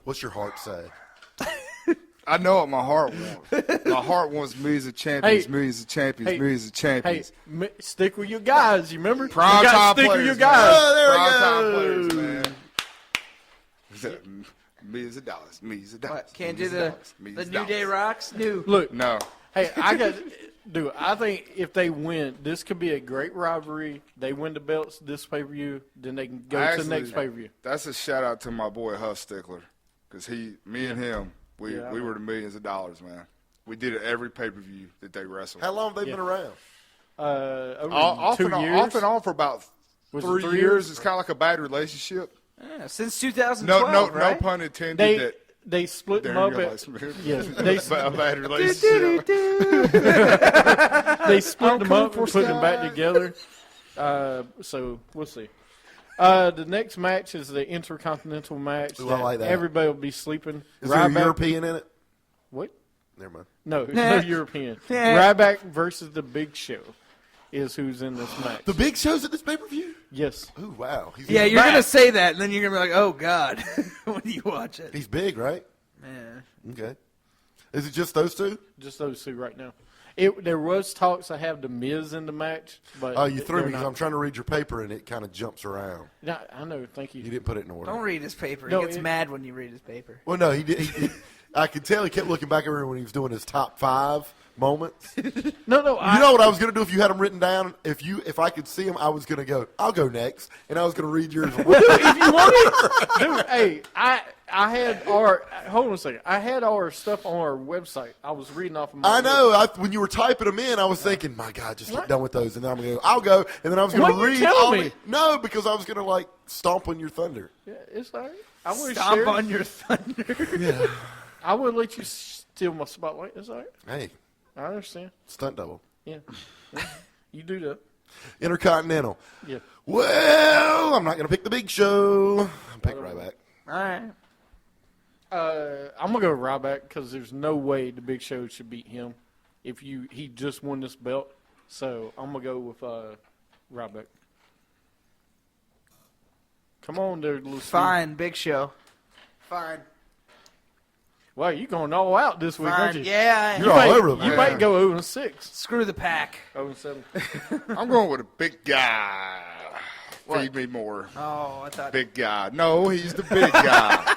What's your heart say? I know what my heart wants. My heart wants millions of champions, Hey. millions of champions, Hey. millions of Hey, champions. stick with your guys. You remember? Prime you gotta time stick players, with your man. guys. Oh, there we Prime go. time players, man. Millions of dollars, millions of dollars. What, can't do millions of the dollars, millions of New Day dollars. rocks? New. Look, No. hey, I got Dude, I think if they win, this could be a great rivalry. They win the belts this pay-per-view, then they can go to the next pay-per-view. That's a shout-out to my boy Huff Stickler because me and him, we were the millions of dollars, man. We did it every pay-per-view that they wrestled. How long have they been around? Over 2 years. Off and on for about 3 years. It's kind of like a bad relationship. Yeah, since 2012, No pun intended. They split them up. Yes, a bad relationship. They split them up and put them back together. So we'll see. The next match is the Intercontinental match. Ooh, I like that. Everybody will be sleeping. Is there a European in it? What? Never mind. No, there's no European. Ryback versus the Big Show is who's in this match. The Big Show's at this pay-per-view? Yes. Oh, wow. Yeah, you're going to say that, and then you're going to be like, oh, God, when you watch it. He's big, right? Yeah. Okay. Is it just those two? Just those two right now. There was talks to have The Miz in the match, but oh, you threw me because I'm trying to read your paper, and it kind of jumps around. No, I know. Thank you. You didn't put it in order. Don't read his paper. No, he gets mad when you read his paper. Well, no, he did. I could tell he kept looking back over when he was doing his top 5 moments. No. You know what I was going to do if you had them written down? If I could see them, I was going to go, I'll go next, and I was going to read yours. If you want it. Dude, hey, I had our – hold on a second. I had our stuff on our website. I was reading off of my I know. When you were typing them in, I was thinking, my God, just get done with those. And then I'm going to go, I'll go. And then I was going to read all me? No, because I was going to, like, stomp on your thunder. Yeah, it's all right. I would Stomp on your thunder. Yeah. I would let you steal my spotlight. It's all right. Hey. I understand. Stunt double. Yeah. You do that. Intercontinental. Yeah. Well, I'm not going to pick the Big Show. I'll pick Ryback. All right. I'm going to go with Ryback because there's no way the Big Show should beat him if he just won this belt. So I'm going to go with Ryback. Come on there, little Fine, Big Show. Fine. Wow, you're going all out this week, aren't you? Yeah. You're all over the You might go 0-6. Screw the pack. 0-7. I'm going with a big guy. Feed me more. Oh, I thought. Big guy. No, he's the big guy.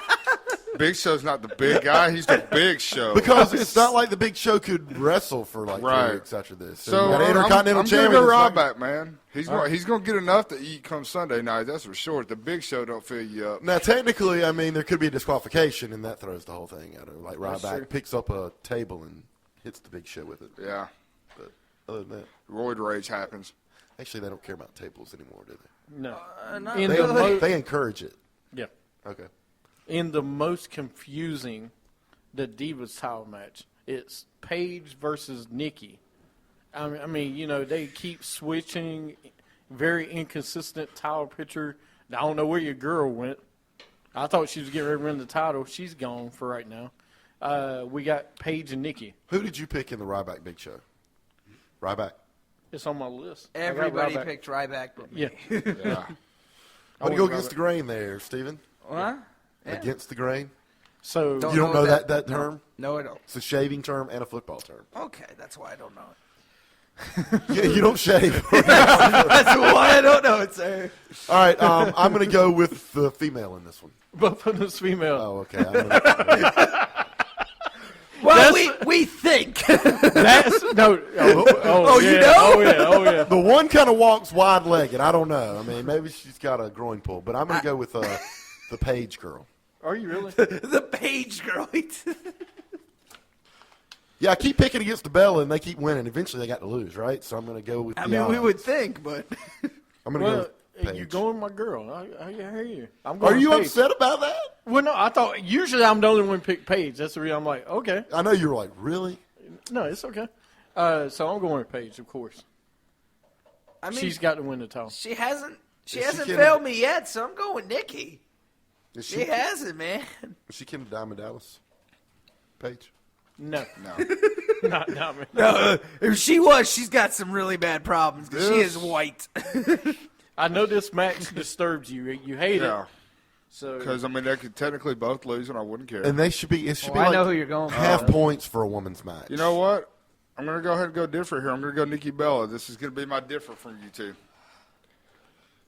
Big Show's not the big guy. He's the Big Show. Because it's not like the Big Show could wrestle for like 3 weeks after this. So got an Intercontinental I'm champion. going to go Ryback, man. He's going to get enough to eat come Sunday night. That's for sure. The Big Show don't fill you up. Now, technically, I mean, there could be a disqualification, and that throws the whole thing out of it. Like Ryback picks up a table and hits the Big Show with it. Yeah. But other than that, roid rage happens. Actually, they don't care about tables anymore, do they? No. They encourage it. Yeah. Okay. In the most confusing, the Divas title match, it's Paige versus Nikki. I mean, you know, they keep switching, very inconsistent title picture. I don't know where your girl went. I thought she was getting ready to win the title. She's gone for right now. We got Paige and Nikki. Who did you pick in the Ryback Big Show? Ryback. It's on my list. Everybody picked Ryback but me. Yeah. Yeah. I'm going to go against the grain there, Steven. What? Yeah. Against the grain? So you don't know that term? No, I don't. It's a shaving term and a football term. Okay, that's why I don't know Yeah, you don't shave. That's why I don't know it, sir. All right, I'm going to go with the female in this one. Both of them's female. Oh, okay. Well, we think. That's no. Oh, you yeah, know? Oh yeah. The one kind of walks wide-legged. I don't know. I mean, maybe she's got a groin pull, but I'm going to go with the Page girl. Are you really? The Page girl. Yeah, I keep picking against the Bella, and they keep winning. Eventually, they got to lose, right? So I'm going to go with. I mean, we would think, but I'm going to go with Paige. You going, my girl? I hear you. I'm Are going. you Paige. upset about that? Well, no. I thought usually I'm the only one to pick Paige. That's the reason I'm like, okay. I know you were like, really? No, it's okay. So I'm going with Paige, of course. I mean, she's got to win the title. She hasn't she failed me yet, so I'm going with Nikki. She hasn't, man. Was she Kim Diamond Dallas? Paige? No. not me. No, if she was, she's got some really bad problems because she is white. I know this match disturbs you. You hate it. So because I mean they could technically both lose, and I wouldn't care. And they should be. It should be I like know who you're going for. half points for a woman's match. You know what? I'm going to go ahead and go different here. I'm going to go Nikki Bella. This is going to be my different from you two.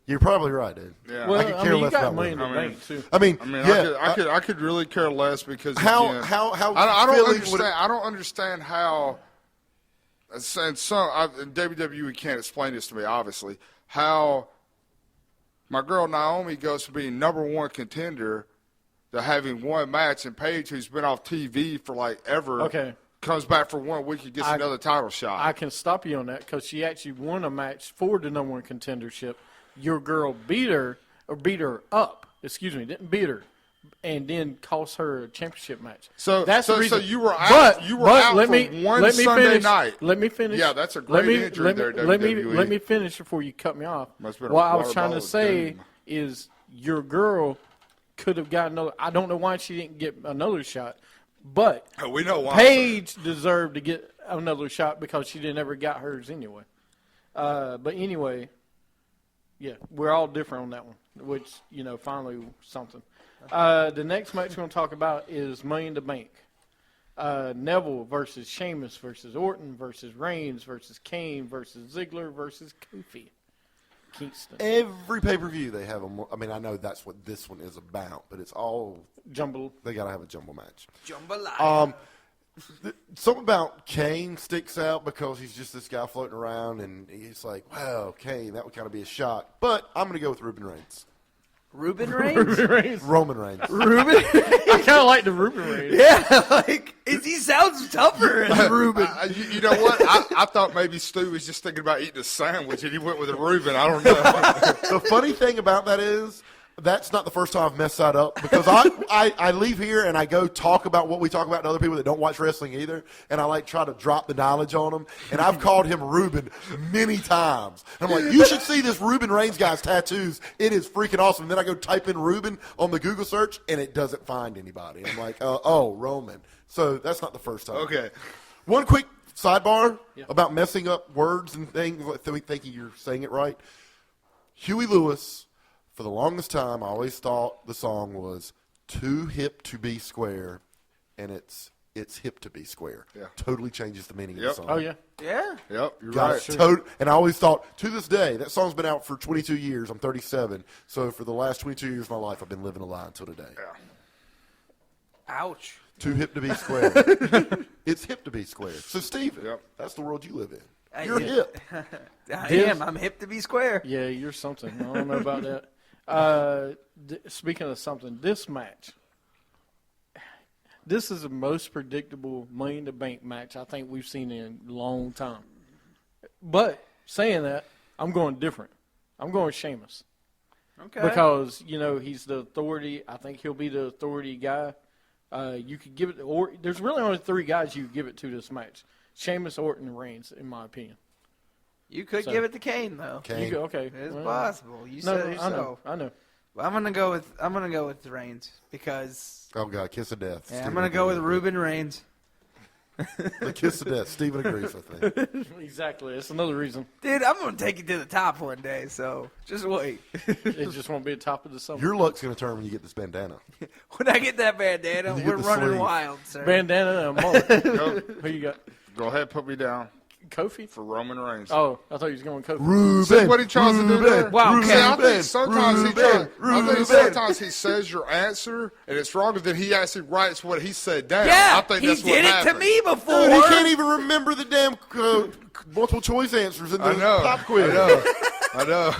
You're probably right, dude. Yeah. well, I could care you less got about money in the women. bank too. I mean, yeah, I could really care less because how again, how I don't Philly understand. I don't understand how and WWE can't explain this to me, obviously, how my girl Naomi goes from being number one contender to having one match, and Paige, who's been off TV for like ever, comes back for 1 week and gets another title shot. I can stop you on that because she actually won a match for the number one contendership. Your girl beat her up. Excuse me, didn't beat her, and then cost her a championship match. So that's the reason. So you were out. You were out for one Sunday night. Let me finish. Yeah, that's a great injury there, WWE. Let me finish before you cut me off. Must have been What a I was trying to water say bottle is your girl could have gotten another. I don't know why she didn't get another shot, but we know why. Paige deserved to get another shot because she never got hers anyway. But anyway, yeah, we're all different on that one, which, finally something. The next match we're going to talk about is Money in the Bank. Neville versus Sheamus versus Orton versus Reigns versus Kane versus Ziggler versus Kofi Kingston. Every pay-per-view they have I mean, I know that's what this one is about, but it's all jumble. They got to have a jumble match. Jambalaya. Something about Kane sticks out because he's just this guy floating around, and he's like, wow, Kane, that would kind of be a shock. But I'm going to go with Ruben Reigns. Ruben Reigns? Roman Reigns. Ruben? I kind of like the Ruben Reigns. Yeah, he sounds tougher than Ruben. You know what? I thought maybe Stu was just thinking about eating a sandwich, and he went with a Ruben. I don't know. The funny thing about that is, that's not the first time I've messed that up, because I leave here and I go talk about what we talk about to other people that don't watch wrestling either, and I try to drop the knowledge on them, and I've called him Ruben many times. And I'm like, you should see this Ruben Reigns guy's tattoos. It is freaking awesome. And then I go type in Ruben on the Google search, and it doesn't find anybody. I'm like, oh, Roman. So that's not the first time. Okay. One quick sidebar about messing up words and things, thinking you're saying it right. Huey Lewis. For the longest time, I always thought the song was "Too Hip to Be Square," and it's hip to be square. Yeah. Totally changes the meaning of the song. Oh, yeah. Yeah. Yep, you're Got right. it. And I always thought, to this day, that song's been out for 22 years. I'm 37. So for the last 22 years of my life, I've been living a lie until today. Yeah. Ouch. Too hip to be square. It's hip to be square. So, Steven, that's the world you live in. You're hip. I am. I'm hip to be square. Yeah, you're something. I don't know about that. Speaking of something, this match, this is the most predictable Money in the Bank match I think we've seen in a long time. But saying that, I'm going different. I'm going Sheamus. Okay. Because, he's the authority. I think he'll be the authority guy. You could give it, or there's really only three guys you could give it to this match: Sheamus, Orton, and Reigns, in my opinion. You could give it to Kane, though. Kane. Okay, It's possible. You no, said it yourself. I know. Well, I'm gonna go with Reigns because Oh, God, kiss of death. I'm Steven gonna go with agrees Ruben Reigns. The kiss of death. Steven agrees with me. Exactly. That's another reason. Dude, I'm gonna take it to the top one day. So just wait. It just won't be the top of the summer. Your luck's going to turn when you get this bandana. When I get that bandana, You get we're the running sleeve. wild, sir. Bandana and a mullet. Who you got? Go ahead, put me down Kofi? for Roman Reigns. Oh, I thought he was going Kofi. Ruben. See what he tries to do there? Wow, See, I Ruben, think sometimes Ruben. sometimes he says your answer and it's wrong, and then he actually writes what he said down. Yeah, I think he that's did what it happened. to me before. Dude, he can't even remember the damn multiple choice answers in the I know. pop quiz. I know.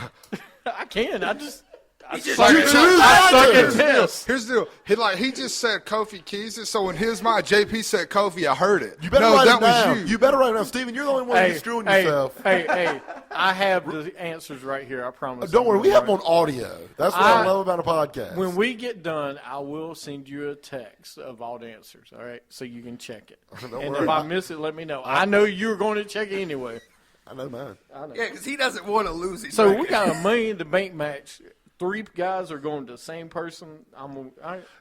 I can. I just He just Like, You choose choose I suck answers. at this. Here's the deal. He just said Kofi keys it, so in his mind, JP said Kofi. I heard it. You better no, write that it down. was you. better write it down. Steven, you're the only one who's screwing yourself. Hey, I have the answers right here. I promise. Don't worry, we have them on audio. That's what I love about a podcast. When we get done, I will send you a text of all the answers, all right? So you can check it. Don't And worry. if I miss it, let me know. I know you're going to check it anyway. I know mine. Yeah, because he doesn't want to lose it. So we got a Money in the Bank match. 3 guys are going to the same person. And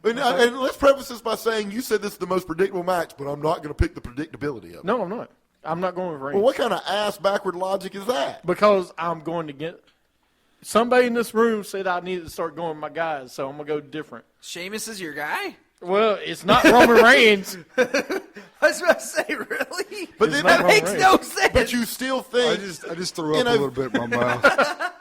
let's preface this by saying you said this is the most predictable match, but I'm not going to pick the predictability of it. No, I'm not. I'm not going with Reigns. Well, what kind of ass backward logic is that? Because I'm going to get – somebody in this room said I needed to start going with my guys, so I'm going to go different. Sheamus is your guy? Well, it's not Roman Reigns. I was about to say, really? But It's then not That makes Reigns. no sense. But you still think I just threw up a little bit in my mouth.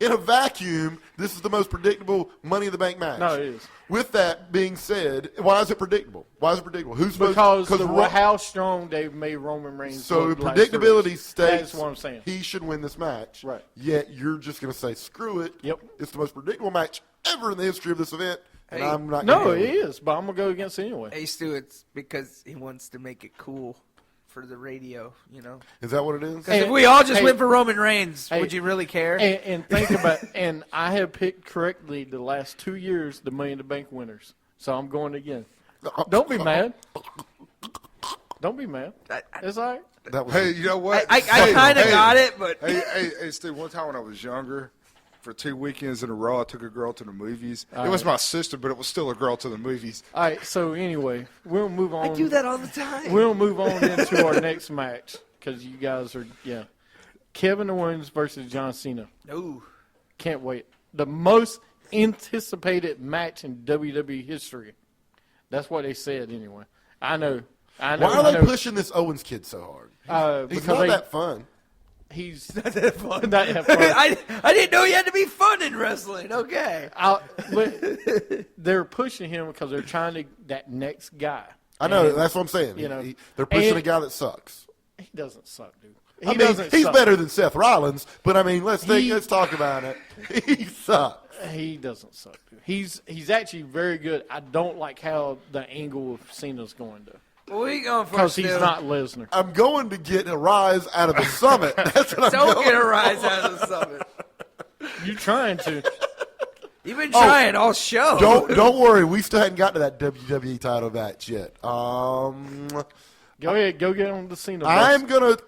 in a vacuum, this is the most predictable Money in the Bank match. No, it is. With that being said, why is it predictable? Why is it predictable? Who's Because supposed how strong they've made Roman Reigns So look the last 3 predictability weeks. states That's what I'm saying. he should win this match. Right. Yet you're just going to say, screw it. Yep. It's the most predictable match ever in the history of this event, and Hey. I'm not No, gonna it go with is, but I'm going to go against it anyway. Hey, Stu, it's because he wants to make it cool for the radio, you know? Is that what it is? Because if we all just Hey. went for Roman Reigns, Hey. would you really care? And think about, and I have picked correctly the last 2 years the Money in the Bank winners. So I'm going again. Don't be mad. Don't be mad. It's all right. That was Hey, you know what? I kind of got it, but Hey, Steve, one time when I was younger, for 2 weekends in a row, I took a girl to the movies. It was my sister, but it was still a girl to the movies. All right, so anyway, we'll move on. I do that all the time. We'll move on into our next match because you guys are, Kevin Owens versus John Cena. Ooh. Can't wait. The most anticipated match in WWE history. That's what they said anyway. I know. Why are they pushing this Owens kid so hard? He's not that fun. He's Not that fun. not that fun. I didn't know you had to be fun in wrestling. Okay. They're pushing him because they're trying to that next guy. I know. And, That's what I'm saying. you know, They're pushing and- a guy that sucks. He doesn't suck, dude. He's better than Seth Rollins, but I mean, let's talk about it. He sucks. He doesn't suck, dude. He's actually very good. I don't like how the angle of Cena's going to. What are you going for, Because he's Stu? not Lesnar. I'm going to get a rise out of the Summit. That's what I'm Don't going get a rise out of the Summit. You trying to. You've been trying all show. Don't worry. We still hadn't gotten to that WWE title match yet. Go ahead. Go get on the Cena. I'm going to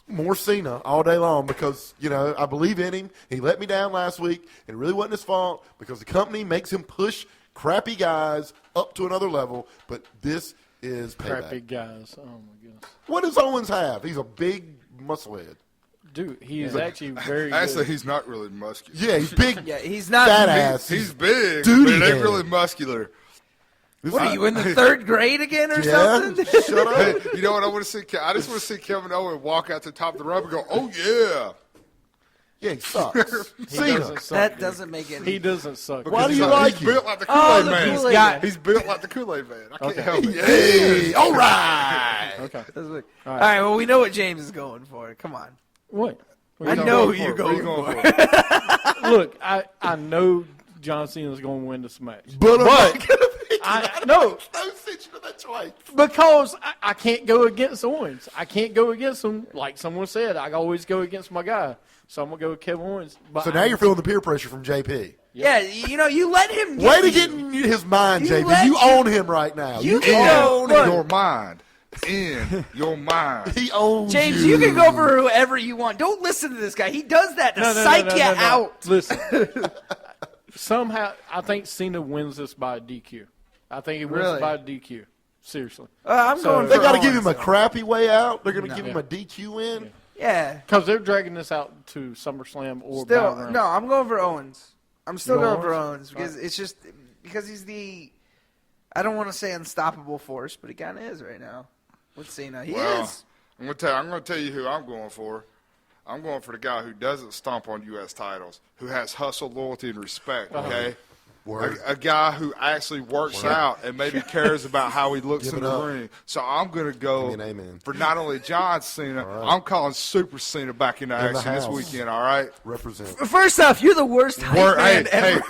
more Cena all day long because, I believe in him. He let me down last week, and it really wasn't his fault because the company makes him push crappy guys up to another level, but this is payback. Crappy guys. Oh, my goodness. What does Owens have? He's a big musclehead. Dude, he is actually very Actually, good. he's not really muscular. Yeah, he's big. Yeah, he's not. Fat ass. He's big, Duty but it ain't head. really muscular. What are you in the 3rd grade again or Yeah, something? shut up. Hey, you know what I want to see? I just want to see Kevin Owens walk out to the top of the ramp and go, "Oh yeah." Yeah, he sucks. He Cena. doesn't suck, That dude. doesn't make any. He doesn't suck. Why do He's you like, like he's him? built like the Kool-Aid the man. Kool-Aid man. He's built like the Kool-Aid man. I can't Okay. help it. Hey, all right. Okay. All right. Well, we know what James is going for. Come on. What? I know who you're What are you going for. for? Look, I know John Cena's going to win this match. But I'm not gonna pick No, no sense to that choice. because I can't go against Owens. I can't go against him. Like someone said, I always go against my guy. So I'm going to go with Kevin Owens. But So now you're feeling the peer pressure from JP. Yeah, you let him Way to you. get in his mind, You JP. let You him- own him right now. You own can go. In Look, your mind. In your mind. He owns James, you. you can go for whoever you want. Don't listen to this guy. He does that to psych you out. Listen, somehow I think Cena wins this by DQ. I think he wins Really? by DQ. Seriously. I'm So- going for They got to give Owens, him a though. crappy way out. They're going to give Yeah. him a DQ win. Yeah. Because they're dragging this out to SummerSlam or Still, Battleground. no, I'm going for Owens. I'm still You going going for Owens? Owens because it's just because he's the. I don't want to say unstoppable force, but he kind of is right now with Cena. He Well, is. I'm going to tell you who I'm going for. I'm going for the guy who doesn't stomp on U.S. titles, who has hustle, loyalty, and respect, okay? Word. A guy who actually works out and maybe cares about how he looks Give in it the up. ring. So I'm going to go Give me an amen. for not only John Cena, right. I'm calling Super Cena back into the action this house. weekend, all right? Represent. First off, you're the worst hype man ever.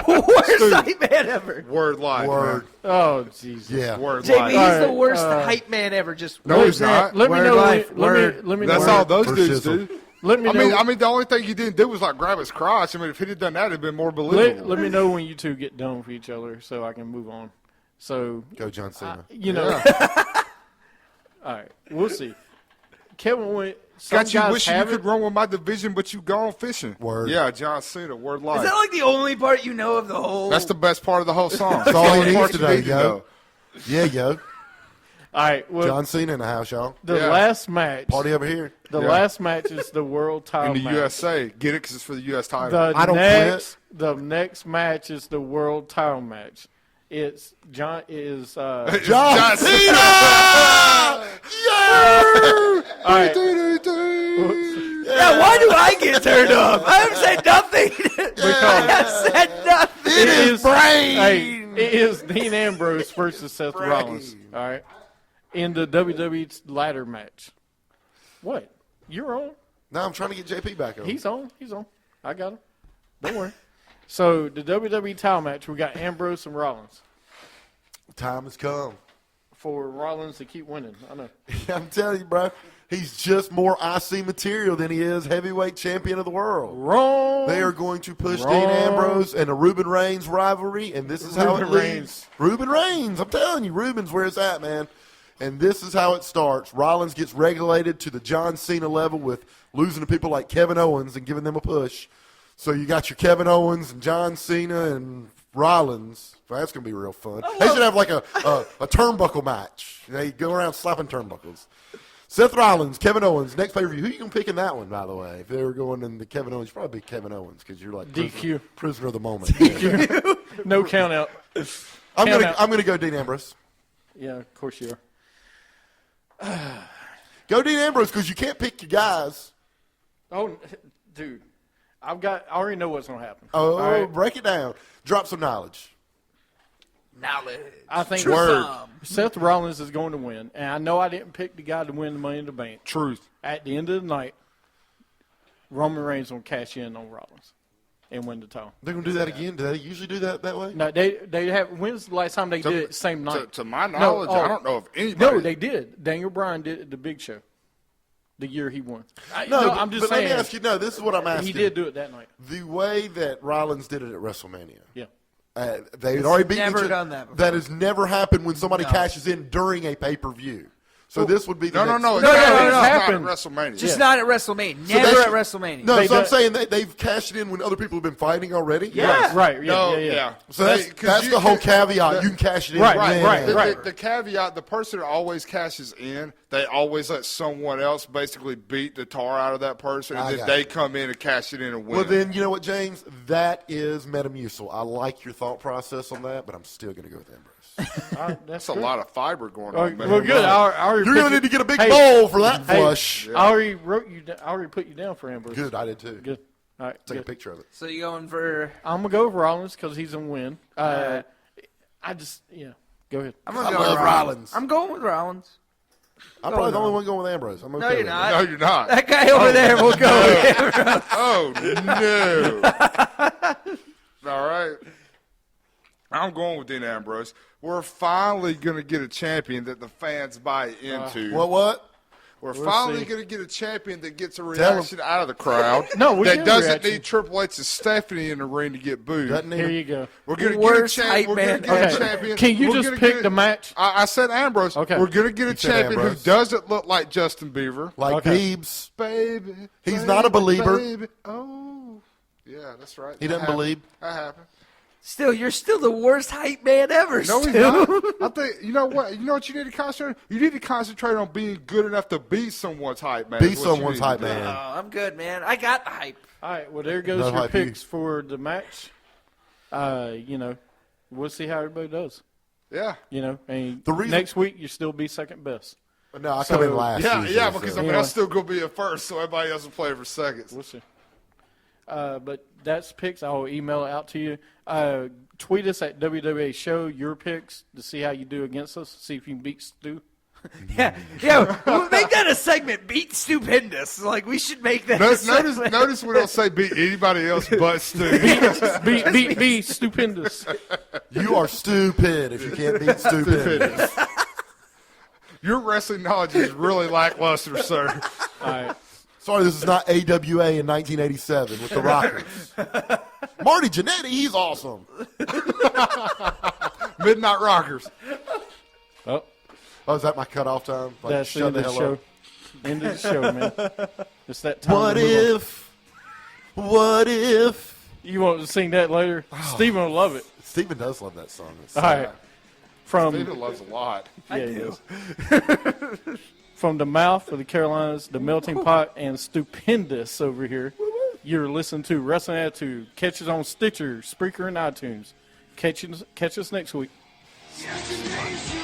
Worst Stu, hype man ever. Word life, Word. Oh, Jesus. Yeah. man. Word JB, life. he's All the right, worst hype man ever. Just No, he's not. Let me Word know. life, Let word. me That's know. all those For dudes shizzle. do. Let me know. I mean, the only thing you didn't do was like grab his crotch. I mean, if he'd have done that, it'd been more believable. let me know when you two get done with each other so I can move on. So, Go John Cena. all right, we'll see. Kevin went. Some Got you guys wishing you have could it. run with my division, but you gone fishing. Word. Yeah, John Cena. Word life. Is that like the only part you know of the whole? That's the best part of the whole song. That's all he the needs part to you know, need yo. Yeah, yo. All right. Well, John Cena in the house, y'all. the Yeah. last match. Party over here. The Yeah. last match is the world title In the match. USA. Get it because it's for the U.S. title. The I don't the next match is the world title match. It's John is It's John Cena! Yeah! all right. Yeah, why Why do I get turned up? I haven't said nothing. I have said nothing. It is brain. Hey, it is Dean Ambrose versus Seth Rollins. All right, in the WWE ladder match. What? You're on? No, I'm trying to get JP back on. He's on. He's on. I got him. Don't worry. So the WWE title match, we got Ambrose and Rollins. Time has come. For Rollins to keep winning. I know. I'm telling you, bro. He's just more IC material than he is heavyweight champion of the world. Wrong. They are going to push Dean Ambrose and a Ruben Reigns rivalry, and this is how it leads. Ruben Reigns. I'm telling you, Ruben's where it's at, man. And this is how it starts. Rollins gets regulated to the John Cena level with losing to people like Kevin Owens and giving them a push. So you got your Kevin Owens and John Cena and Rollins. Well, that's going to be real fun. They should have like a turnbuckle match. They go around slapping turnbuckles. Seth Rollins, Kevin Owens, next pay-per-view. Who are you going to pick in that one, by the way? If they were going in the Kevin Owens, you'd probably pick Kevin Owens because you're like DQ. Prisoner of the moment. DQ. No count out. I'm going to go Dean Ambrose. Yeah, of course you are. Go Dean Ambrose because you can't pick your guys. Oh, dude. I already know what's going to happen. Oh, right? Break it down. Drop some knowledge. Knowledge. I think Word. Seth Rollins is going to win. And I know I didn't pick the guy to win the Money in the Bank. Truth. At the end of the night, Roman Reigns will cash in on Rollins and win the title. They're going to do that again? Do they usually do that way? No, they have. When's the last time they did it the same night? To my knowledge, I don't know if anybody. No, they did. Daniel Bryan did it at the Big Show. The year he won. I'm just saying. Let me ask you, this is what I'm asking. He did do it that night. The way that Rollins did it at WrestleMania. Yeah. They had already beaten each other. Done that before. That has never happened when somebody cashes in during a pay-per-view. So this would be the next. No. It's Not happened. at WrestleMania. Just not at WrestleMania. Never at WrestleMania. No, They I'm do- saying they've cashed it in when other people have been fighting already. Yeah. Right. No, Yeah. So that's the whole caveat. You can cash it in. Right. The caveat, the person that always cashes in, they always let someone else basically beat the tar out of that person, and then they come in and cash it in and win. Well, then, you know what, James? That is Metamucil. I like your thought process on that, but I'm still going to go with Ambrose. That's a lot of fiber going on. Well, good. You're going to need to get a big bowl for that flush. I already wrote you. I already put you down for Ambrose. Good, I did too. Good. All right. Take a picture of it. So you going for? I'm gonna go with Rollins because he's gonna win. Go ahead. I'm gonna I go love with Rollins. I'm going with Rollins. I'm probably the only one going with Ambrose. I'm okay No, you're with not. No, you're not. That guy over there will go with him. Oh, no. All right. I'm going with Dean Ambrose. We're finally going to get a champion that the fans buy into. What? We're We'll finally see. going to get a champion that gets a reaction out of the crowd. No, we that get a doesn't reaction. need Triple H and Stephanie in the ring to get booed. Here you go. We're going to Worst get a hype champion. We're going to man get a Okay. champion. Can you We're just gonna pick get the match? I said Ambrose. Okay. We're going to get a said champion who Ambrose. doesn't look like Justin Bieber. Like Okay. Biebs. Baby. He's baby, not a believer. Baby. Oh. Yeah, that's right. He That doesn't happened. believe. That happened. Still, you're still the worst hype man ever. No, he's Stu. not. I think you know what. You know what you need to concentrate. You need to concentrate on being good enough to be someone's hype man. Be is what you someone's need to hype do. man. Oh, I'm good, man. I got the hype. All right. Well, there goes No your hype you. picks for the match. We'll see how everybody does. Yeah. And The reason- next week you still be second best. No, I come in last. Yeah, usually, yeah. Because so. I mean, I'm still gonna be at first, so everybody else will play for seconds. We'll see. But that's picks. I'll email it out to you. Tweet us at WWA Show your picks to see how you do against us. See if you can beat Stu. Yeah, we'll make that a segment. Beat Stupendous. Like, we should make that a Notice segment. we don't say beat anybody else but Stu. Be stupendous. You are stupid if you can't beat stupid. Your wrestling knowledge is really lackluster, sir. All right. Sorry, this is not AWA in 1987 with the Rockers. Marty Jannetty, he's awesome. Midnight Rockers. Oh, is that my cutoff time? Like, That's the shut end of the hell show. up. End of the show, man. It's that time. What to move on. if? What if? You want to sing that later? Steven will love it. Steven does love that song. It's All right. Steven loves a lot. Yeah, he does. From the mouth of the Carolinas, the melting pot, and stupendous over here. You're listening to Wrestling Attitude. Catch us on Stitcher, Spreaker, and iTunes. Catch us next week. Nation.